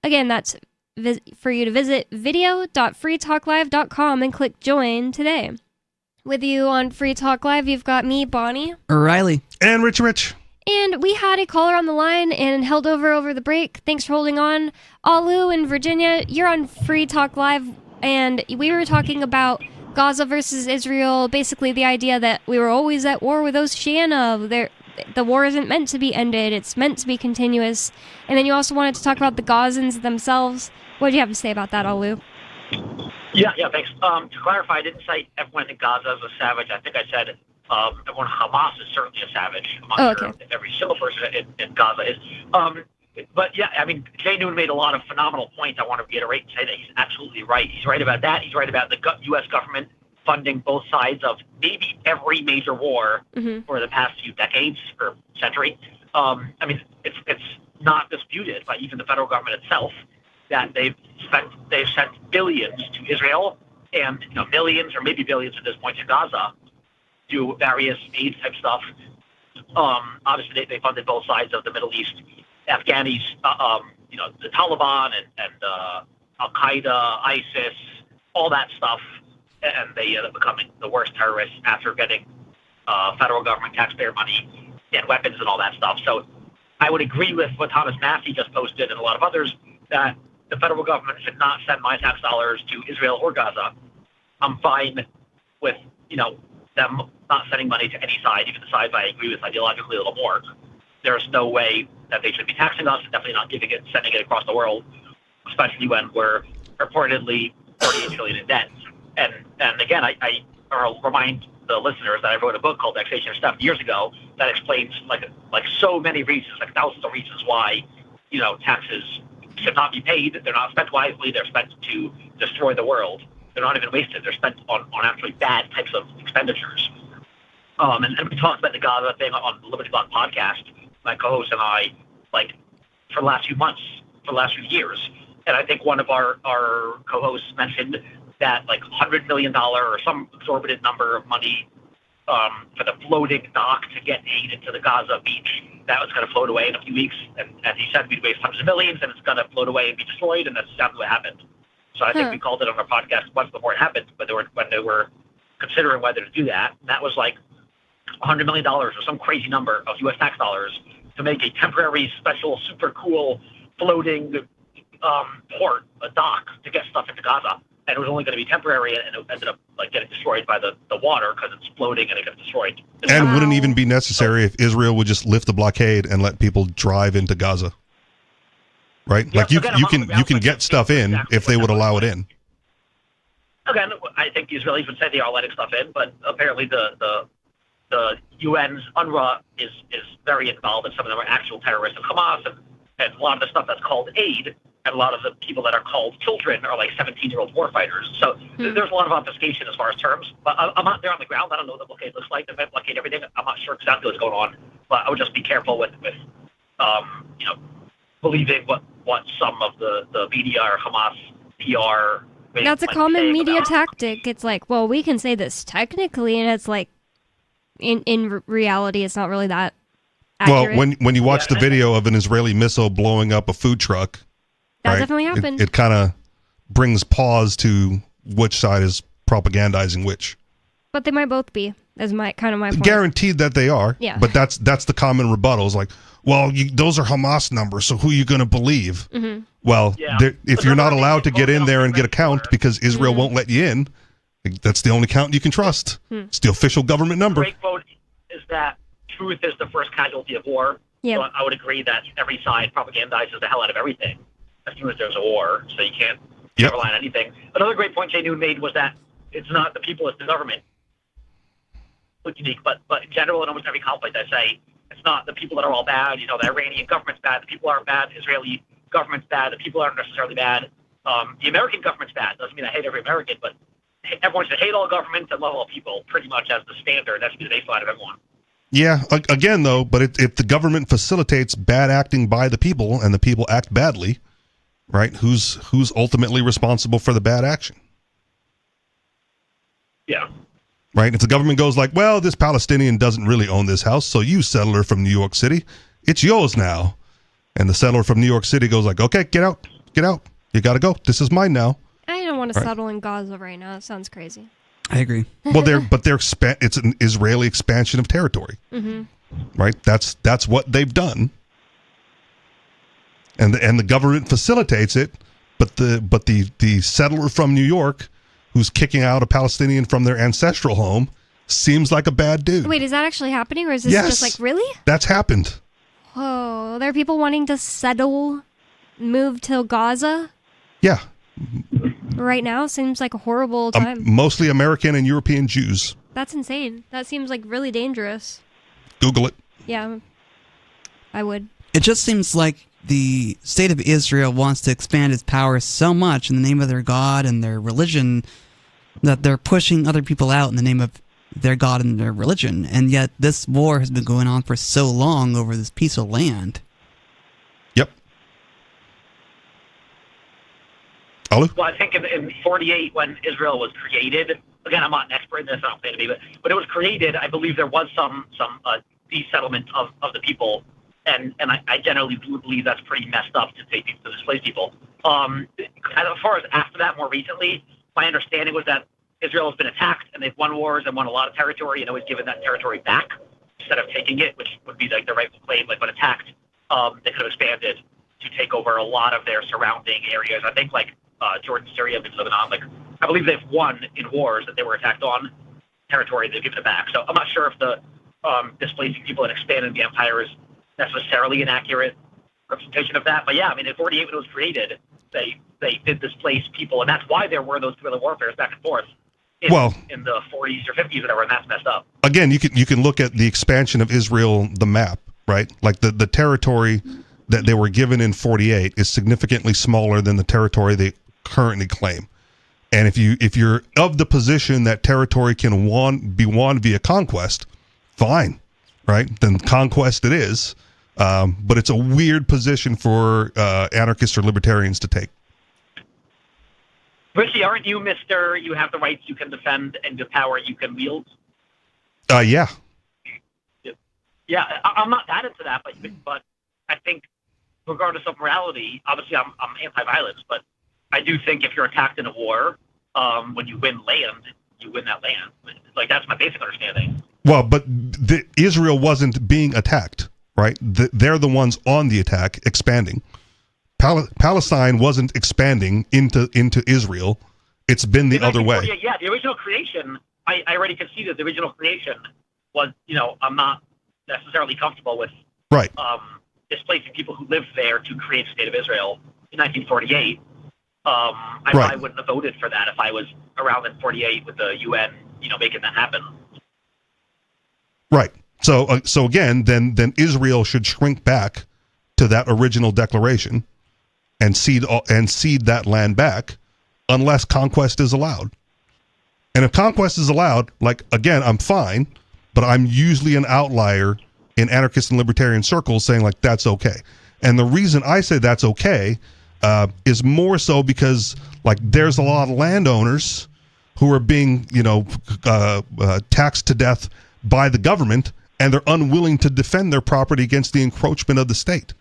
Again, that's for you to visit video.freetalklive.com and click join today. With you on Free Talk Live, you've got me, Bonnie. Riley. And Rich. And we had a caller on the line and held over the break. Thanks for holding on. Alu in Virginia, you're on Free Talk Live, and we were talking about Gaza versus Israel, basically the idea that we were always at war with Oceania. The war isn't meant to be ended. It's meant to be continuous. And then you also wanted to talk about the Gazans themselves. What do you have to say about that, Alu? Yeah, thanks. To clarify, I didn't say everyone in Gaza is a savage. I think I said everyone in Hamas is certainly a savage. I'm not sure if every single person in Gaza is. But yeah, I mean, Jay Newman made a lot of phenomenal points. I want to reiterate and say that he's absolutely right. He's right about that. He's right about the U.S. government funding both sides of maybe every major war for the past few decades or century. I mean, it's not disputed by even the federal government itself that they've sent billions to Israel and millions or maybe billions at this point to Gaza, do various aid type stuff. Obviously, they funded both sides of the Middle East. Afghanis, the Taliban and Al Qaeda, ISIS, all that stuff, and they end up becoming the worst terrorists after getting federal government taxpayer money and weapons and all that stuff. So I would agree with what Thomas Massey just posted and a lot of others that the federal government should not send my tax dollars to Israel or Gaza. I'm fine with them not sending money to any side, even the sides I agree with ideologically a little more. There's no way that they should be taxing us, definitely not sending it across the world, especially when we're reportedly $48 trillion in debt. And again, I'll remind the listeners that I wrote a book called Taxation of Stuff years ago that explains like so many reasons, like thousands of reasons why, taxes should not be paid. They're not spent wisely. They're spent to destroy the world. They're not even wasted. They're spent on actually bad types of expenditures. And we talked about the Gaza thing on the Liberty Block podcast, my co-host and I, for the last few months, for the last few years. And I think one of our co-hosts mentioned that $100 million or some exorbitant number of money for the floating dock to get aid into the Gaza beach, that was going to float away in a few weeks. And he said we'd waste hundreds of millions and it's going to float away and be destroyed. And that's exactly what happened. So I think we called it on our podcast once before it happened, but when they were considering whether to do that. And that was $100 million or some crazy number of U.S. tax dollars to make a temporary, special, super cool floating port, a dock to get stuff into Gaza. And it was only going to be temporary, and it ended up getting destroyed by the water because it's floating and it gets destroyed. And wouldn't even be necessary if Israel would just lift the blockade and let people drive into Gaza. Right? Yeah, you can get stuff in if they would allow it in. Again, I think the Israelis would say they are letting stuff in, but apparently the UN's UNRWA is very involved, and some of them are actual terrorists of Hamas, and a lot of the stuff that's called aid, and a lot of the people that are called children are 17-year-old warfighters. So there's a lot of obfuscation as far as terms, but I'm not there on the ground. I don't know what the blockade looks like. If they blockade everything, I'm not sure exactly what's going on, but I would just be careful with believing what some of the media or Hamas PR. That's a common media tactic. It's well, we can say this technically, and it's in reality, it's not really that accurate. Well, when you watch the video of an Israeli missile blowing up a food truck, that definitely happened. It kind of brings pause to which side is propagandizing which. But they might both be, is my point. Guaranteed that they are. Yeah. But that's the common rebuttal. Is well, those are Hamas numbers, so who are you going to believe? Mm-hmm. Well, if you're not allowed to get in there and get a count because Israel won't let you in, that's the only count you can trust. It's the official government number. The great quote is that truth is the first casualty of war. Yeah. So I would agree that every side propagandizes the hell out of everything as soon as there's a war, so you can't rely on anything. Another great point Jay Newman made was that it's not the people, it's the government. It's unique, but in general, in almost every conflict, I say it's not the people that are all bad. The Iranian government's bad. The people aren't bad. Israeli government's bad. The people aren't necessarily bad. The American government's bad. Doesn't mean I hate every American, but everyone should hate all governments and love all people pretty much as the standard. That should be the baseline of everyone. Yeah, again, though, but if the government facilitates bad acting by the people and the people act badly, right, who's ultimately responsible for the bad action? Yeah. Right? If the government goes well, this Palestinian doesn't really own this house, so you settler from New York City, it's yours now. And the settler from New York City goes okay, get out. You got to go. This is mine now. I don't want to settle in Gaza right now. It sounds crazy. I agree. Well, it's an Israeli expansion of territory. Mm-hmm. Right? That's what they've done. And the government facilitates it, but the settler from New York who's kicking out a Palestinian from their ancestral home seems like a bad dude. Wait, is that actually happening, or is this just really? That's happened. Oh, there are people wanting to move to Gaza? Yeah. Right now seems like a horrible time. Mostly American and European Jews. That's insane. That seems really dangerous. Google it. Yeah, I would. It just seems like the state of Israel wants to expand its power so much in the name of their God and their religion that they're pushing other people out in the name of their God and their religion. And yet this war has been going on for so long over this piece of land. Yep. Alu? Well, I think in 48, when Israel was created, again, I'm not an expert in this, I don't claim to be, but it was created, I believe there was some desettlement of the people. And I generally believe that's pretty messed up to take people to displace people. As far as after that, more recently, my understanding was that Israel has been attacked and they've won wars and won a lot of territory and always given that territory back instead of taking it, which would be like the rightful claim. Like when attacked, they could have expanded to take over a lot of their surrounding areas. I think like Jordan, Syria, and Lebanon. Like I believe they've won in wars that they were attacked on territory. They've given it back. So I'm not sure if the displacing people and expanding the empire is necessarily an accurate representation of that. But yeah, I mean, in 48 when it was created, they did displace people, and that's why there were those guerrilla warfares back and forth in the 40s or 50s or whatever, and that's messed up. Again, you can look at the expansion of Israel, the map, right? Like the territory that they were given in 48 is significantly smaller than the territory they currently claim. And if you're of the position that territory can be won via conquest, fine, right? Then conquest it is. But it's a weird position for anarchists or libertarians to take. Richie, aren't you Mr. You have the rights you can defend and the power you can wield? Yeah. Yeah, I'm not that into that, but I think regardless of morality, obviously I'm anti-violence, but I do think if you're attacked in a war, when you win land, you win that land. Like that's my basic understanding. Well, but Israel wasn't being attacked. Right, they're the ones on the attack, expanding. Palestine wasn't expanding into Israel; it's been the other way. Yeah, the original creation. I already conceded the original creation was. I'm not necessarily comfortable with right displacing people who lived there to create the state of Israel in 1948. I probably wouldn't have voted for that if I was around in 48 with the UN, making that happen. Right. So again, then Israel should shrink back to that original declaration and cede that land back, unless conquest is allowed. And if conquest is allowed, like again, I'm fine, but I'm usually an outlier in anarchist and libertarian circles saying like that's okay. And the reason I say that's okay is more so because like there's a lot of landowners who are being taxed to death by the government. And they're unwilling to defend their property against the encroachment of the state.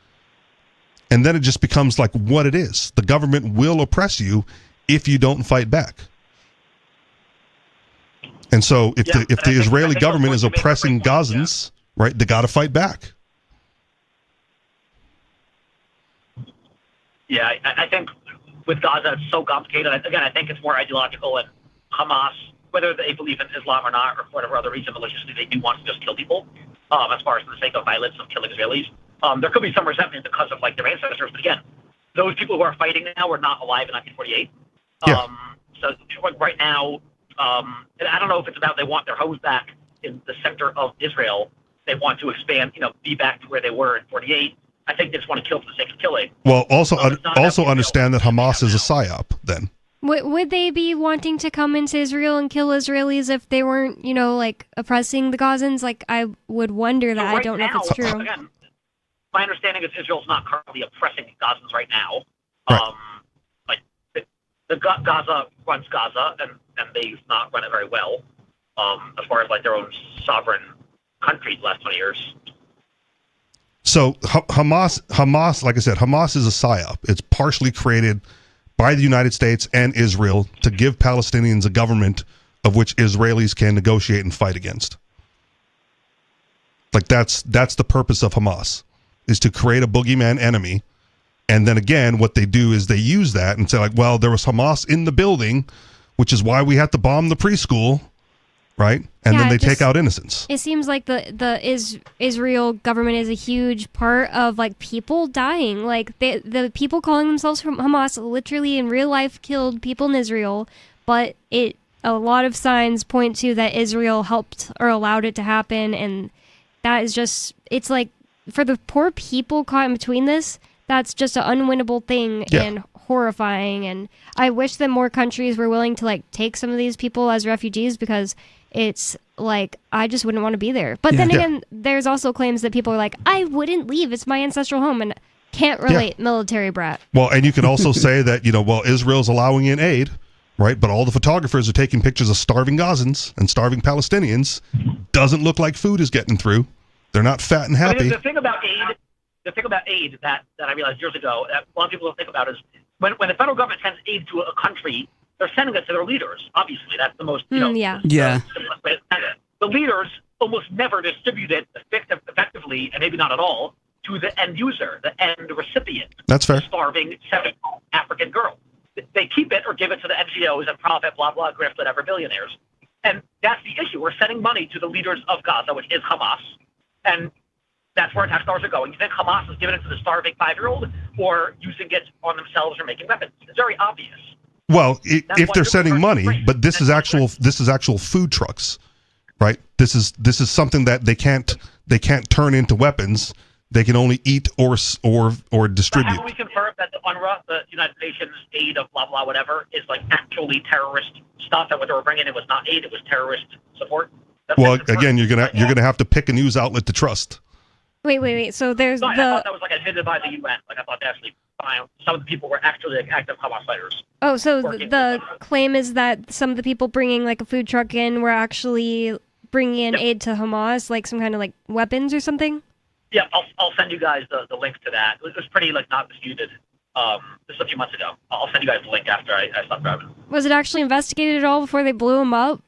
And then it just becomes like what it is. The government will oppress you if you don't fight back. And so if the Israeli government is oppressing Gazans, right, they got to fight back. Yeah, I think with Gaza, it's so complicated. Again, I think it's more ideological, and Hamas, whether they believe in Islam or not, or for whatever other reason, maliciously, they do want to just kill people, as far as for the sake of violence of killing Israelis. There could be some resentment because of like their ancestors, but again, those people who are fighting now were not alive in 1948. Yeah. So right now, and I don't know if it's about they want their homes back in the center of Israel. They want to expand, be back to where they were in 48. I think they just want to kill for the sake of killing. Well, also understand that Hamas is a psyop then. Would they be wanting to come into Israel and kill Israelis if they weren't, like oppressing the Gazans? Like, I would wonder that. I don't know if it's true. Again, my understanding is Israel's not currently oppressing Gazans right now. Right. The Gaza runs Gaza, and they've not run it very well, as far as like their own sovereign country the last 20 years. So Hamas, like I said, Hamas is a psyop. It's partially created by the United States and Israel to give Palestinians a government of which Israelis can negotiate and fight against. Like that's the purpose of Hamas, is to create a boogeyman enemy. And then again, what they do is they use that and say like, well, there was Hamas in the building, which is why we had to bomb the preschool, right? And then they take out innocents. It seems like the Israel government is a huge part of like people dying. Like the people calling themselves from Hamas literally in real life killed people in Israel, but a lot of signs point to that Israel helped or allowed it to happen, and that is just, it's like for the poor people caught in between this, that's just an unwinnable thing and horrifying. And I wish that more countries were willing to like take some of these people as refugees, because it's like, I just wouldn't want to be there. But then again, there's also claims that people are like, I wouldn't leave. It's my ancestral home. And can't relate, military brat. Well, and you can also say that, Israel's allowing in aid, right? But all the photographers are taking pictures of starving Gazans and starving Palestinians. Doesn't look like food is getting through. They're not fat and happy. The thing about aid that I realized years ago that a lot of people don't think about is when the federal government sends aid to a country, they're sending it to their leaders. Obviously, that's the most, the simplest way to send it. The leaders almost never distribute it effectively, and maybe not at all, to the end user, the end recipient. That's fair. The starving 7-year-old African girl. They keep it or give it to the NGOs and profit, blah, blah, grift, whatever, billionaires. And that's the issue. We're sending money to the leaders of Gaza, which is Hamas, and that's where tax dollars are going. You think Hamas is giving it to the starving 5-year-old or using it on themselves or making weapons? It's very obvious. Well, if they're sending money, but this is actual food trucks, right? This is something that they can't turn into weapons. They can only eat or distribute. Haven't we confirmed that the UNRWA, the United Nations aid of blah blah whatever, is like actually terrorist stuff? That what they were bringing in was not aid; it was terrorist support. Well, again, you're gonna have to pick a news outlet to trust. Wait. So there's I thought that was like admitted by the UN. Like I thought actually some of the people were actually like active Hamas fighters. Oh, so the claim is that some of the people bringing like a food truck in were actually bringing in aid to Hamas, like some kind of like weapons or something? Yeah, I'll send you guys the link to that. It was pretty like not disputed. This was a few months ago. I'll send you guys the link after I stop driving. Was it actually investigated at all before they blew him up?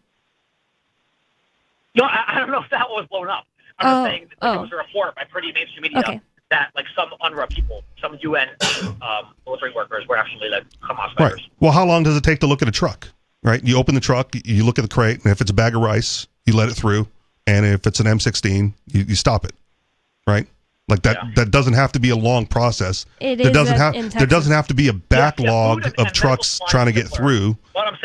No, I don't know if that was blown up. I'm just saying that there was a report by pretty mainstream media that like some UNRWA people, some UN military workers were actually like Hamas fighters. Right. Well, how long does it take to look at a truck? Right. You open the truck, you look at the crate, and if it's a bag of rice, you let it through, and if it's an M16, you stop it. Right. Like that. Yeah. That doesn't have to be a long process. There doesn't have to be a backlog of trucks trying to get through. What I'm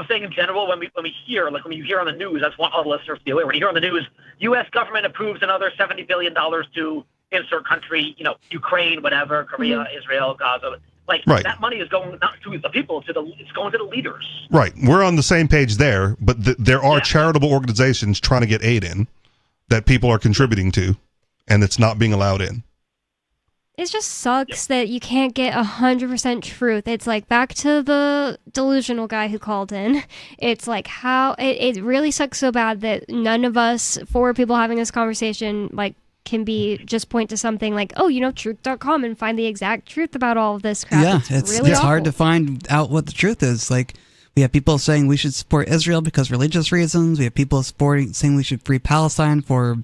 saying in general, when you hear on the news, that's what all the listeners be aware. When you hear on the news, U.S. government approves another $70 billion to insert country, Ukraine, whatever, Korea, Israel, Gaza. Like that money is going not to the people, it's going to the leaders. Right. We're on the same page there, but there are charitable organizations trying to get aid in that people are contributing to, and it's not being allowed in. It just sucks that you can't get 100% truth. It's like back to the delusional guy who called in. It's like how it really sucks so bad that none of us, 4 people having this conversation, like can be just point to something like, truth.com and find the exact truth about all of this crap. Yeah, it's really it's hard to find out what the truth is. Like we have people saying we should support Israel because religious reasons. We have people saying we should free Palestine for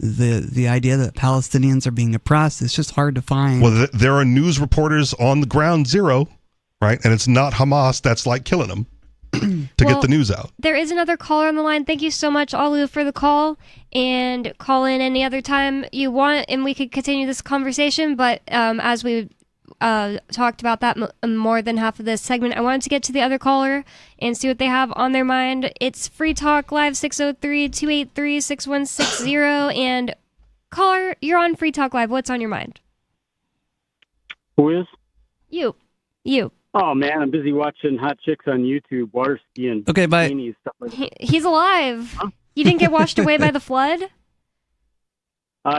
the idea that Palestinians are being oppressed. It's just hard to find. Well, there are news reporters on the ground zero, right? And it's not Hamas that's like killing them to get the news out. There is another caller on the line. Thank you so much, Alu, for the call. And call in any other time you want, and we could continue this conversation. But as we talked about that more than half of this segment, I wanted to get to the other caller and see what they have on their mind. It's Free Talk Live 603-283-6160. And caller, you're on Free Talk Live. What's on your mind? Who is? You. Oh man, I'm busy watching hot chicks on YouTube, water skiing. Okay, bye. Stuff like that. He's alive. Huh? You didn't get washed away by the flood?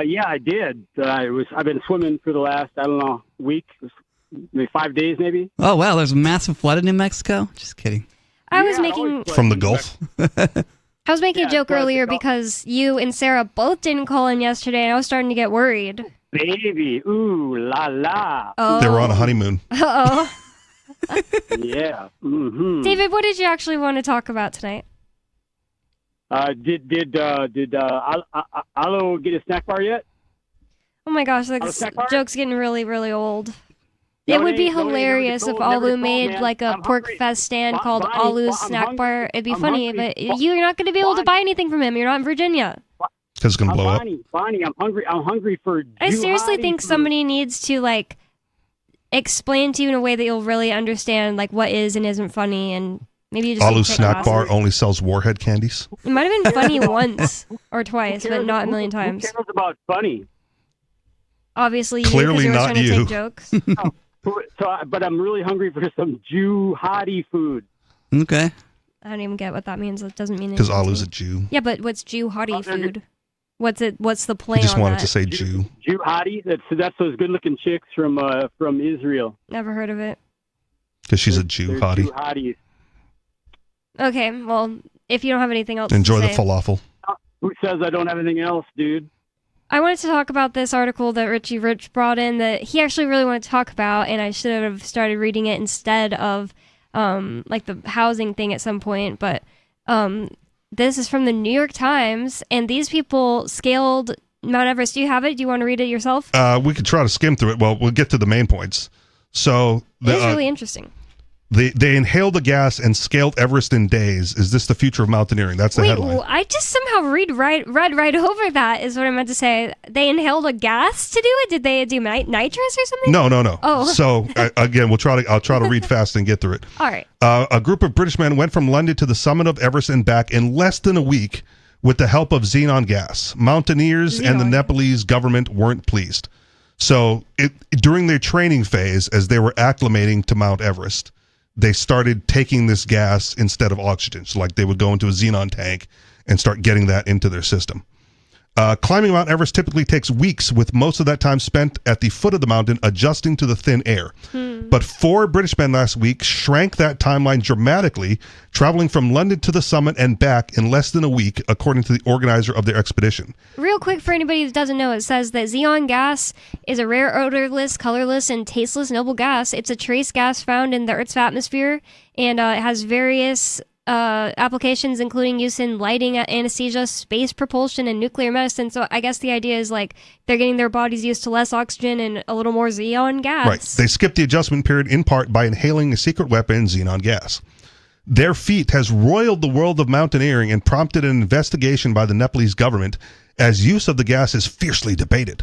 Yeah, I did. I've been swimming for the last, week, maybe 5 days, maybe. Oh wow, there's a massive flood in New Mexico. Just kidding. I was making from the Gulf. I was making a joke earlier because you and Sarah both didn't call in yesterday, and I was starting to get worried. Baby, ooh la la. Oh. They were on a honeymoon. Uh-oh. Yeah. Mm-hmm. David, what did you actually want to talk about tonight? Did Alo get a snack bar yet? Oh my gosh, this joke's getting really, really old. It would be hilarious if Alu made like a pork fest stand called Alu's Snack Bar. It'd be funny, but you're not going to be able to buy anything from him. You're not in Virginia. Because it's going to blow up. Bonnie, I'm hungry for. I seriously think somebody needs to like explain to you in a way that you'll really understand like what is and isn't funny, and maybe you just. Alu's Snack Bar only sells Warhead candies. It might have been funny once or twice, but not a million times. Who cares about funny? Obviously, Clearly you, 'cause not you were trying to you. take jokes. But I'm really hungry for some jihadi food. Okay. I don't even get what that means. It doesn't mean Because anything to Alu's me. a Jew. Yeah, but what's jihadi food? What's it? What's the play He just on wanted that? to say Jew. Jihadi. That's those good-looking chicks from Israel. Never heard of it. Because she's a Jew, They're hottie. jihadis. Okay, well, if you don't have anything else Enjoy to the say, falafel. Who says I don't have anything else, dude? I wanted to talk about this article that Richie Rich brought in that he actually really wanted to talk about, and I should have started reading it instead of like the housing thing at some point. But this is from the New York Times, and these people scaled Mount Everest. Do you have it? Do you want to read it yourself? We could try to skim through it. Well, we'll get to the main points. So It is really interesting. They inhaled the gas and scaled Everest in days. Is this the future of mountaineering? That's the headline. Wait, I just somehow read right over that is what I meant to say. They inhaled a gas to do it? Did they do nitrous or something? No. Oh. So again, I'll try to read fast and get through it. All right. A group of British men went from London to the summit of Everest and back in less than a week with the help of xenon gas. Mountaineers and the Nepalese government weren't pleased. So during their training phase, as they were acclimating to Mount Everest, they started taking this gas instead of oxygen. So like they would go into a xenon tank and start getting that into their system. Climbing Mount Everest typically takes weeks, with most of that time spent at the foot of the mountain adjusting to the thin air. But 4 British men last week shrank that timeline dramatically, traveling from London to the summit and back in less than a week, according to the organizer of their expedition. Real quick, for anybody that doesn't know, it says that xenon gas is a rare, odorless, colorless, and tasteless noble gas. It's a trace gas found in the Earth's atmosphere, and it has various applications, including use in lighting, anesthesia, space propulsion, and nuclear medicine. So I guess the idea is like they're getting their bodies used to less oxygen and a little more xenon gas. Right. They skipped the adjustment period in part by inhaling a secret weapon, xenon gas. Their feat has roiled the world of mountaineering and prompted an investigation by the Nepalese government, as use of the gas is fiercely debated.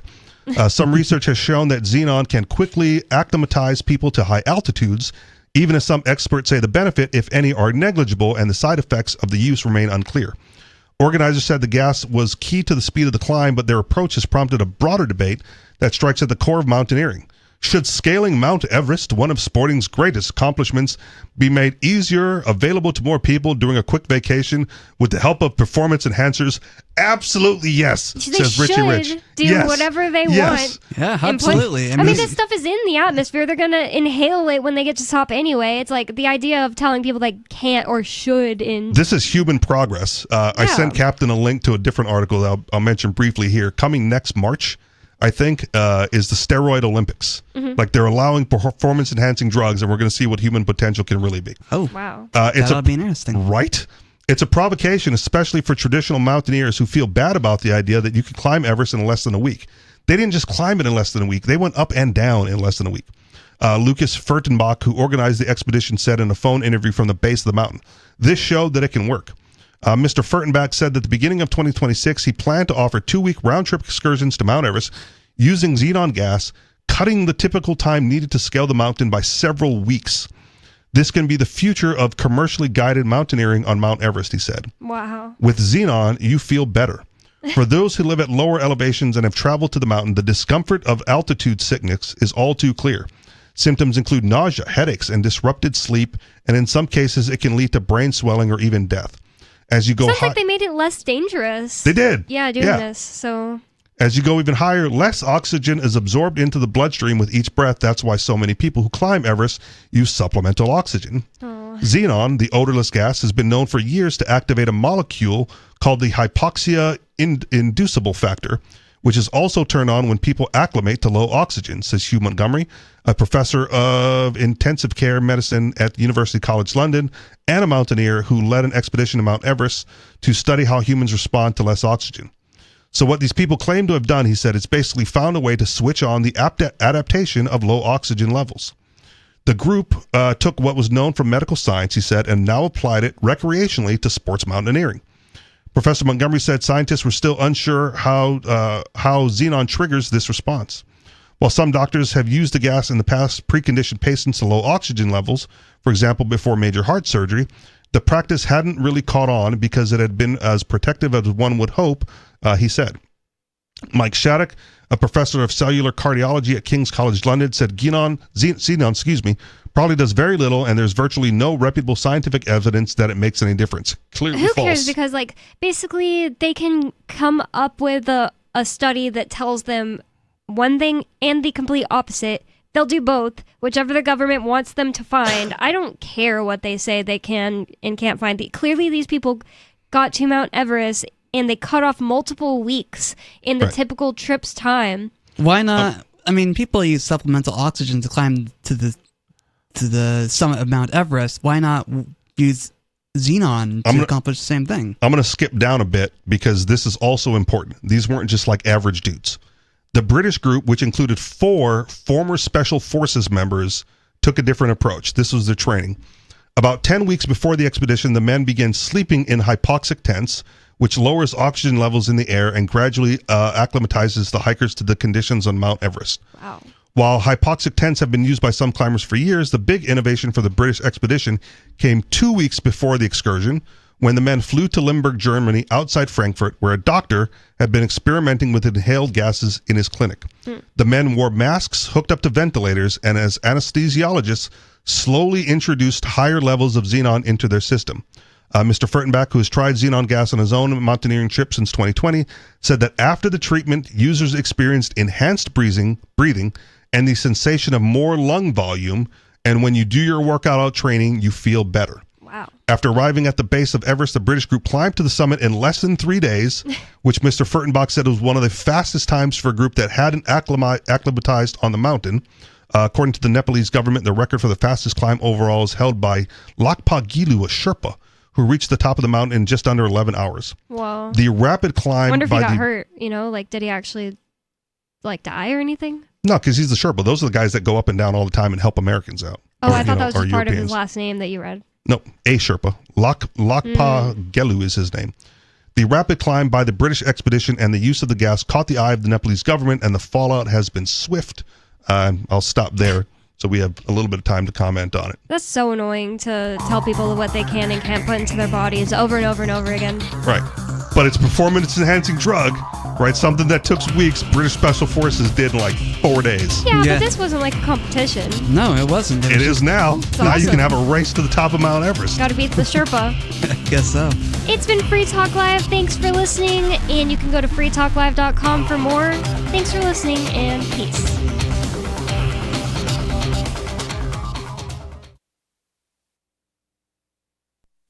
Some research has shown that xenon can quickly acclimatize people to high altitudes, even as some experts say the benefit, if any, are negligible and the side effects of the use remain unclear. Organizers said the gas was key to the speed of the climb, but their approach has prompted a broader debate that strikes at the core of mountaineering. Should scaling Mount Everest, one of sporting's greatest accomplishments, be made easier, available to more people during a quick vacation with the help of performance enhancers? Absolutely yes, says Richie Rich. Do whatever they want. Yeah, absolutely. I mean, this stuff is in the atmosphere. They're going to inhale it when they get to top anyway. It's like the idea of telling people they can't or should. This is human progress. I sent Captain a link to a different article that I'll mention briefly here. Coming next March, I think, is the steroid Olympics. Like they're allowing performance-enhancing drugs, and we're going to see what human potential can really be. Oh, wow. That'll be interesting. Right? It's a provocation, especially for traditional mountaineers who feel bad about the idea that you could climb Everest in less than a week. They didn't just climb it in less than a week. They went up and down in less than a week. Lucas Furtenbach, who organized the expedition, said in a phone interview from the base of the mountain, this showed that it can work. Mr. Furtenbach said that at the beginning of 2026, he planned to offer 2-week round-trip excursions to Mount Everest using xenon gas, cutting the typical time needed to scale the mountain by several weeks. This can be the future of commercially guided mountaineering on Mount Everest, he said. Wow. With xenon, you feel better. For those who live at lower elevations and have traveled to the mountain, the discomfort of altitude sickness is all too clear. Symptoms include nausea, headaches, and disrupted sleep, and in some cases, it can lead to brain swelling or even death. As you go Sounds like they made it less dangerous. They did. Yeah, doing this. So as you go even higher, less oxygen is absorbed into the bloodstream with each breath. That's why so many people who climb Everest use supplemental oxygen. Xenon, the odorless gas, has been known for years to activate a molecule called the hypoxia inducible factor, which is also turned on when people acclimate to low oxygen, says Hugh Montgomery, a professor of intensive care medicine at University College London and a mountaineer who led an expedition to Mount Everest to study how humans respond to less oxygen. So what these people claim to have done, he said, is basically found a way to switch on the adaptation of low oxygen levels. The group took what was known from medical science, he said, and now applied it recreationally to sports mountaineering. Professor Montgomery said scientists were still unsure how xenon triggers this response. While some doctors have used the gas in the past, preconditioned patients to low oxygen levels, for example, before major heart surgery, the practice hadn't really caught on because it had been as protective as one would hope, he said. Mike Shattuck, a professor of cellular cardiology at King's College London, said xenon probably does very little, and there's virtually no reputable scientific evidence that it makes any difference. Clearly Who false. cares? Because, like, basically they can come up with a study that tells them one thing and the complete opposite. They'll do both, whichever the government wants them to find. I don't care what they say they can and can't find. Clearly these people got to Mount Everest and they cut off multiple weeks in the typical trip's time. Why not? I mean, people use supplemental oxygen to climb to the summit of Mount Everest. Why not use xenon to accomplish the same thing? I'm going to skip down a bit because this is also important. These weren't just like average dudes. The British group, which included 4 former Special Forces members, took a different approach. This was their training. About 10 weeks before the expedition, the men began sleeping in hypoxic tents, which lowers oxygen levels in the air and gradually acclimatizes the hikers to the conditions on Mount Everest. Wow. While hypoxic tents have been used by some climbers for years, the big innovation for the British expedition came 2 weeks before the excursion, when the men flew to Limburg, Germany, outside Frankfurt, where a doctor had been experimenting with inhaled gases in his clinic. The men wore masks hooked up to ventilators, and as anesthesiologists slowly introduced higher levels of xenon into their system. Mr. Furtenbach, who has tried xenon gas on his own mountaineering trip since 2020, said that after the treatment, users experienced enhanced breathing and the sensation of more lung volume, and when you do your workout training, you feel better. Wow. After arriving at the base of Everest, the British group climbed to the summit in less than 3 days, which Mr. Furtenbach said was one of the fastest times for a group that hadn't acclimatized on the mountain. According to the Nepalese government, the record for the fastest climb overall is held by Lakpa Gilu, a Sherpa, who reached the top of the mountain in just under 11 hours. Wow. The rapid climb... I wonder if he got hurt, like, did he actually, like, die or anything? No, because he's the Sherpa. Those are the guys that go up and down all the time and help Americans out. Oh, I thought that was just part of his last name that you read. No, a Sherpa. Lakpa Gelu is his name. The rapid climb by the British expedition and the use of the gas caught the eye of the Nepalese government, and the fallout has been swift. I'll stop there so we have a little bit of time to comment on it. That's so annoying to tell people what they can and can't put into their bodies over and over and over again. Right. But it's a performance-enhancing drug, right? Something that took weeks, British Special Forces did in like 4 days. Yeah, but this wasn't like a competition. No, it wasn't. It is now. Now awesome. You can have a race to the top of Mount Everest. Gotta beat the Sherpa. I guess so. It's been Free Talk Live. Thanks for listening, and you can go to freetalklive.com for more. Thanks for listening, and peace.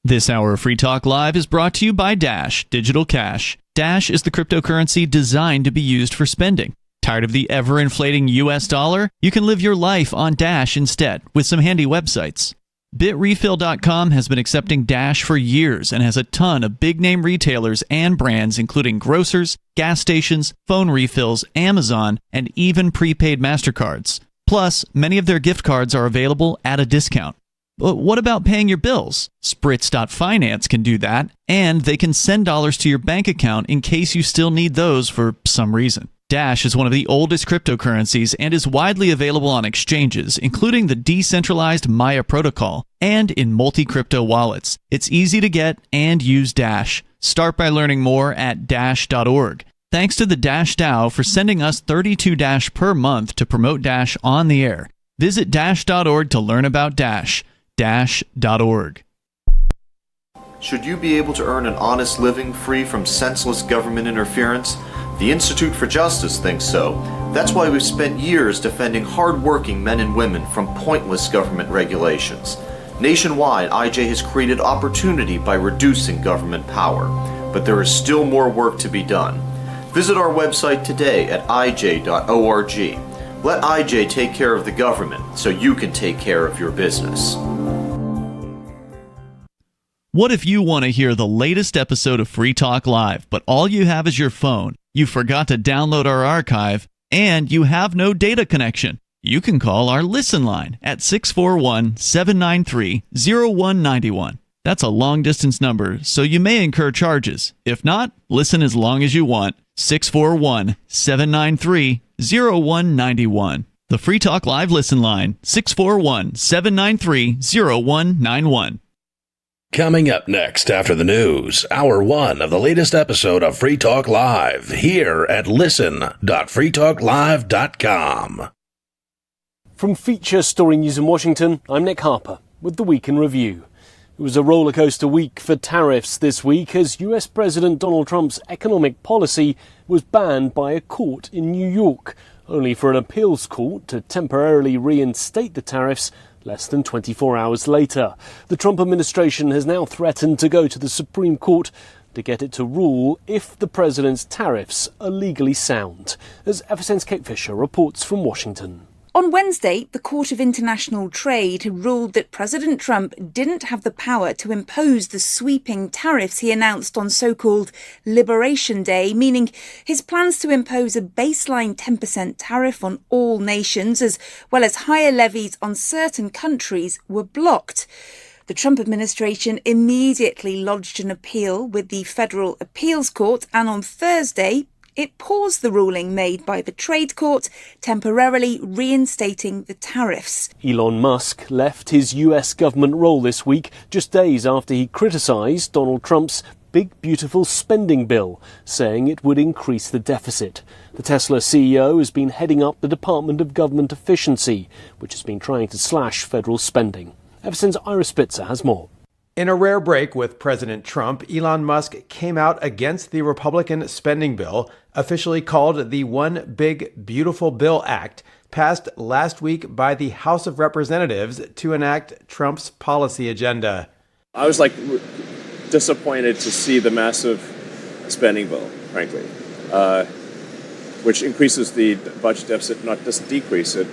This hour of Free Talk Live is brought to you by Dash Digital Cash. Dash is the cryptocurrency designed to be used for spending. Tired of the ever-inflating US dollar? You can live your life on Dash instead with some handy websites. BitRefill.com has been accepting Dash for years and has a ton of big-name retailers and brands including grocers, gas stations, phone refills, Amazon, and even prepaid MasterCards. Plus, many of their gift cards are available at a discount. But what about paying your bills? Spritz.finance can do that, and they can send dollars to your bank account in case you still need those for some reason. Dash is one of the oldest cryptocurrencies and is widely available on exchanges, including the decentralized Maya protocol, and in multi-crypto wallets. It's easy to get and use Dash. Start by learning more at Dash.org. Thanks to the Dash DAO for sending us 32 Dash per month to promote Dash on the air. Visit Dash.org to learn about Dash. Dash.org. Should you be able to earn an honest living free from senseless government interference? The Institute for Justice thinks so. That's why we've spent years defending hard-working men and women from pointless government regulations. Nationwide, IJ has created opportunity by reducing government power. But there is still more work to be done. Visit our website today at ij.org. Let IJ take care of the government so you can take care of your business. What if you want to hear the latest episode of Free Talk Live, but all you have is your phone, you forgot to download our archive, and you have no data connection? You can call our Listen line at 641-793-0191. That's a long-distance number, so you may incur charges. If not, listen as long as you want. 641-793-0191. The Free Talk Live Listen line, 641-793-0191. Coming up next after the news, hour one of the latest episode of Free Talk Live here at listen.freetalklive.com. From Feature Story News in Washington, I'm Nick Harper with the Week in Review. It was a rollercoaster week for tariffs this week as US President Donald Trump's economic policy was banned by a court in New York, only for an appeals court to temporarily reinstate the tariffs less than 24 hours later. The Trump administration has now threatened to go to the Supreme Court to get it to rule if the president's tariffs are legally sound, as FSN's Kate Fisher reports from Washington. On Wednesday, the Court of International Trade ruled that President Trump didn't have the power to impose the sweeping tariffs he announced on so-called Liberation Day, meaning his plans to impose a baseline 10% tariff on all nations, as well as higher levies on certain countries, were blocked. The Trump administration immediately lodged an appeal with the Federal Appeals Court, and on Thursday, it paused the ruling made by the Trade Court, temporarily reinstating the tariffs. Elon Musk left his US government role this week, just days after he criticised Donald Trump's big, beautiful spending bill, saying it would increase the deficit. The Tesla CEO has been heading up the Department of Government Efficiency, which has been trying to slash federal spending. FSN's Ira Spitzer has more. In a rare break with President Trump, Elon Musk came out against the Republican spending bill, officially called the One Big Beautiful Bill Act, passed last week by the House of Representatives to enact Trump's policy agenda. I was disappointed to see the massive spending bill, frankly, which increases the budget deficit, not just decrease it,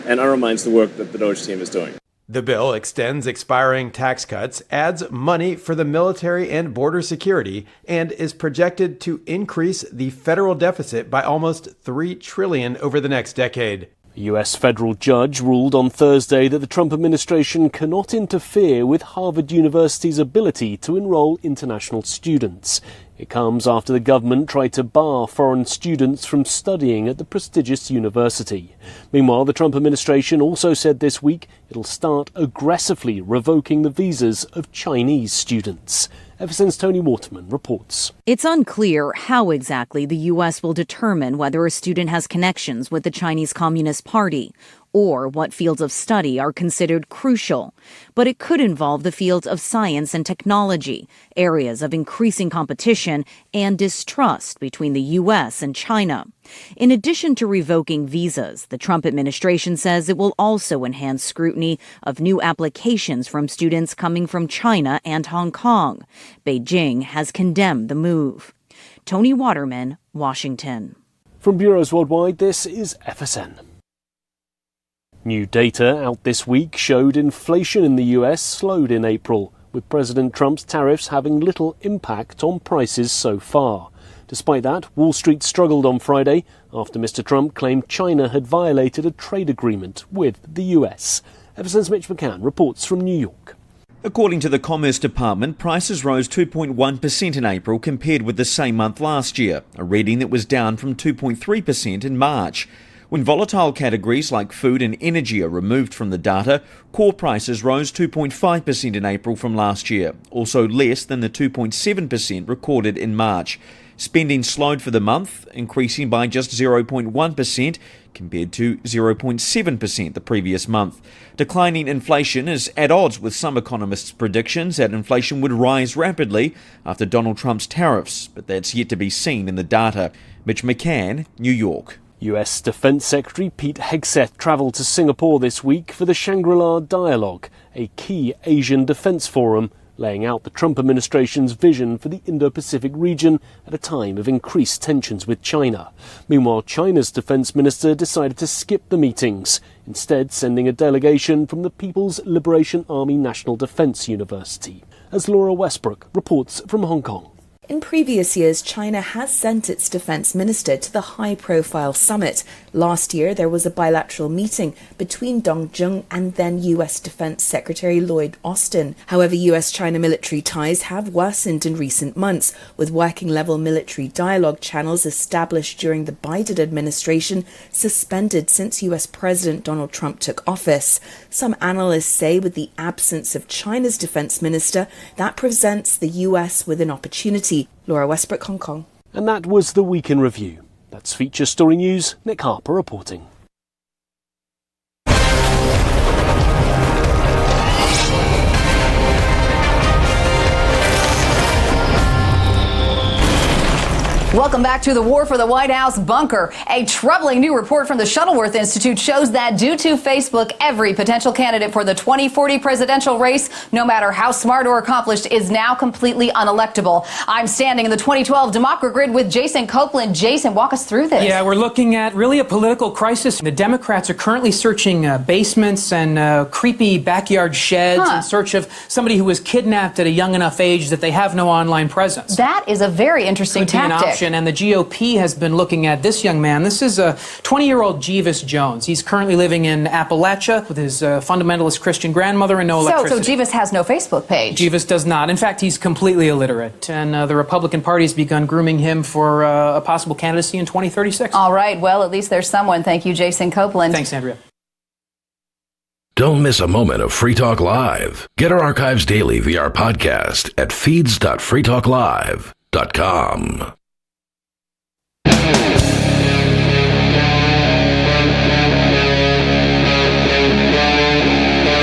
and undermines the work that the DOGE team is doing. The bill extends expiring tax cuts, adds money for the military and border security, and is projected to increase the federal deficit by almost $3 trillion over the next decade. A US federal judge ruled on Thursday that the Trump administration cannot interfere with Harvard University's ability to enroll international students. It comes after the government tried to bar foreign students from studying at the prestigious university. Meanwhile, the Trump administration also said this week it'll start aggressively revoking the visas of Chinese students. FSN's Tony Waterman reports. It's unclear how exactly the U.S. will determine whether a student has connections with the Chinese Communist Party or what fields of study are considered crucial. But it could involve the fields of science and technology, areas of increasing competition and distrust between the U.S. and China. In addition to revoking visas, the Trump administration says it will also enhance scrutiny of new applications from students coming from China and Hong Kong. Beijing has condemned the move. Tony Waterman, Washington. From bureaus worldwide, this is FSN. New data out this week showed inflation in the US slowed in April, with President Trump's tariffs having little impact on prices so far. Despite that, Wall Street struggled on Friday after Mr. Trump claimed China had violated a trade agreement with the US. FSN's Mitch McCann reports from New York. According to the Commerce Department, prices rose 2.1% in April compared with the same month last year, a reading that was down from 2.3% in March. When volatile categories like food and energy are removed from the data, core prices rose 2.5% in April from last year, also less than the 2.7% recorded in March. Spending slowed for the month, increasing by just 0.1% compared to 0.7% the previous month. Declining inflation is at odds with some economists' predictions that inflation would rise rapidly after Donald Trump's tariffs, but that's yet to be seen in the data. Mitch McCann, New York. US Defense Secretary Pete Hegseth travelled to Singapore this week for the Shangri-La Dialogue, a key Asian defence forum, laying out the Trump administration's vision for the Indo-Pacific region at a time of increased tensions with China. Meanwhile, China's defence minister decided to skip the meetings, instead sending a delegation from the People's Liberation Army National Defence University. As Laura Westbrook reports from Hong Kong. In previous years, China has sent its defense minister to the high-profile summit. Last year, there was a bilateral meeting between Dong Jung and then U.S. Defense Secretary Lloyd Austin. However, U.S.-China military ties have worsened in recent months, with working-level military dialogue channels established during the Biden administration suspended since U.S. President Donald Trump took office. Some analysts say with the absence of China's defense minister, that presents the U.S. with an opportunity. Laura Westbrook, Hong Kong. And that was the Week in Review. That's Feature Story News. Nick Harper reporting. Welcome back to the War for the White House bunker. A troubling new report from the Shuttleworth Institute shows that due to Facebook, every potential candidate for the 2040 presidential race, no matter how smart or accomplished, is now completely unelectable. I'm standing in the 2012 Democrat with Jason Copeland. Jason, walk us through this. Yeah, we're looking at really a political crisis. The Democrats are currently searching basements and creepy backyard sheds in search of somebody who was kidnapped at a young enough age that they have no online presence. That is a very interesting tactic. And the GOP has been looking at this young man. This is a 20-year-old Jeeves Jones. He's currently living in Appalachia with his fundamentalist Christian grandmother and no electricity. So Jeeves has no Facebook page? Jeeves does not. In fact, he's completely illiterate. And the Republican Party has begun grooming him for a possible candidacy in 2036. All right. Well, at least there's someone. Thank you, Jason Copeland. Thanks, Andrea. Don't miss a moment of Free Talk Live. Get our archives daily via our podcast at feeds.freetalklive.com.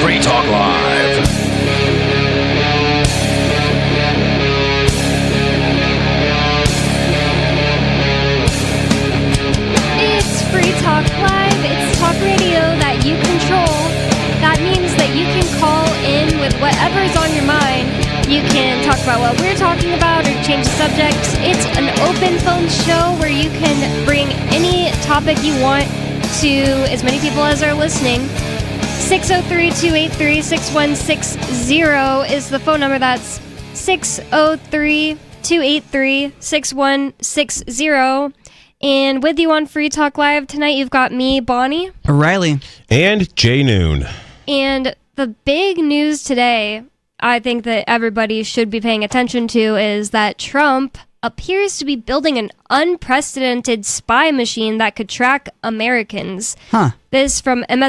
Free Talk Live. It's Free Talk Live. It's talk radio that you control. That means that you can call in with whatever's on your mind. You can talk about what we're talking about or change the subject. It's an open phone show where you can bring any topic you want to as many people as are listening. 603-283-6160 is the phone number. That's 603-283-6160. And with you on Free Talk Live tonight, you've got me, Bonnie. Riley. And Jay Noon. And the big news today, I think that everybody should be paying attention to, is that Trump appears to be building an unprecedented spy machine that could track Americans. Huh. This from MS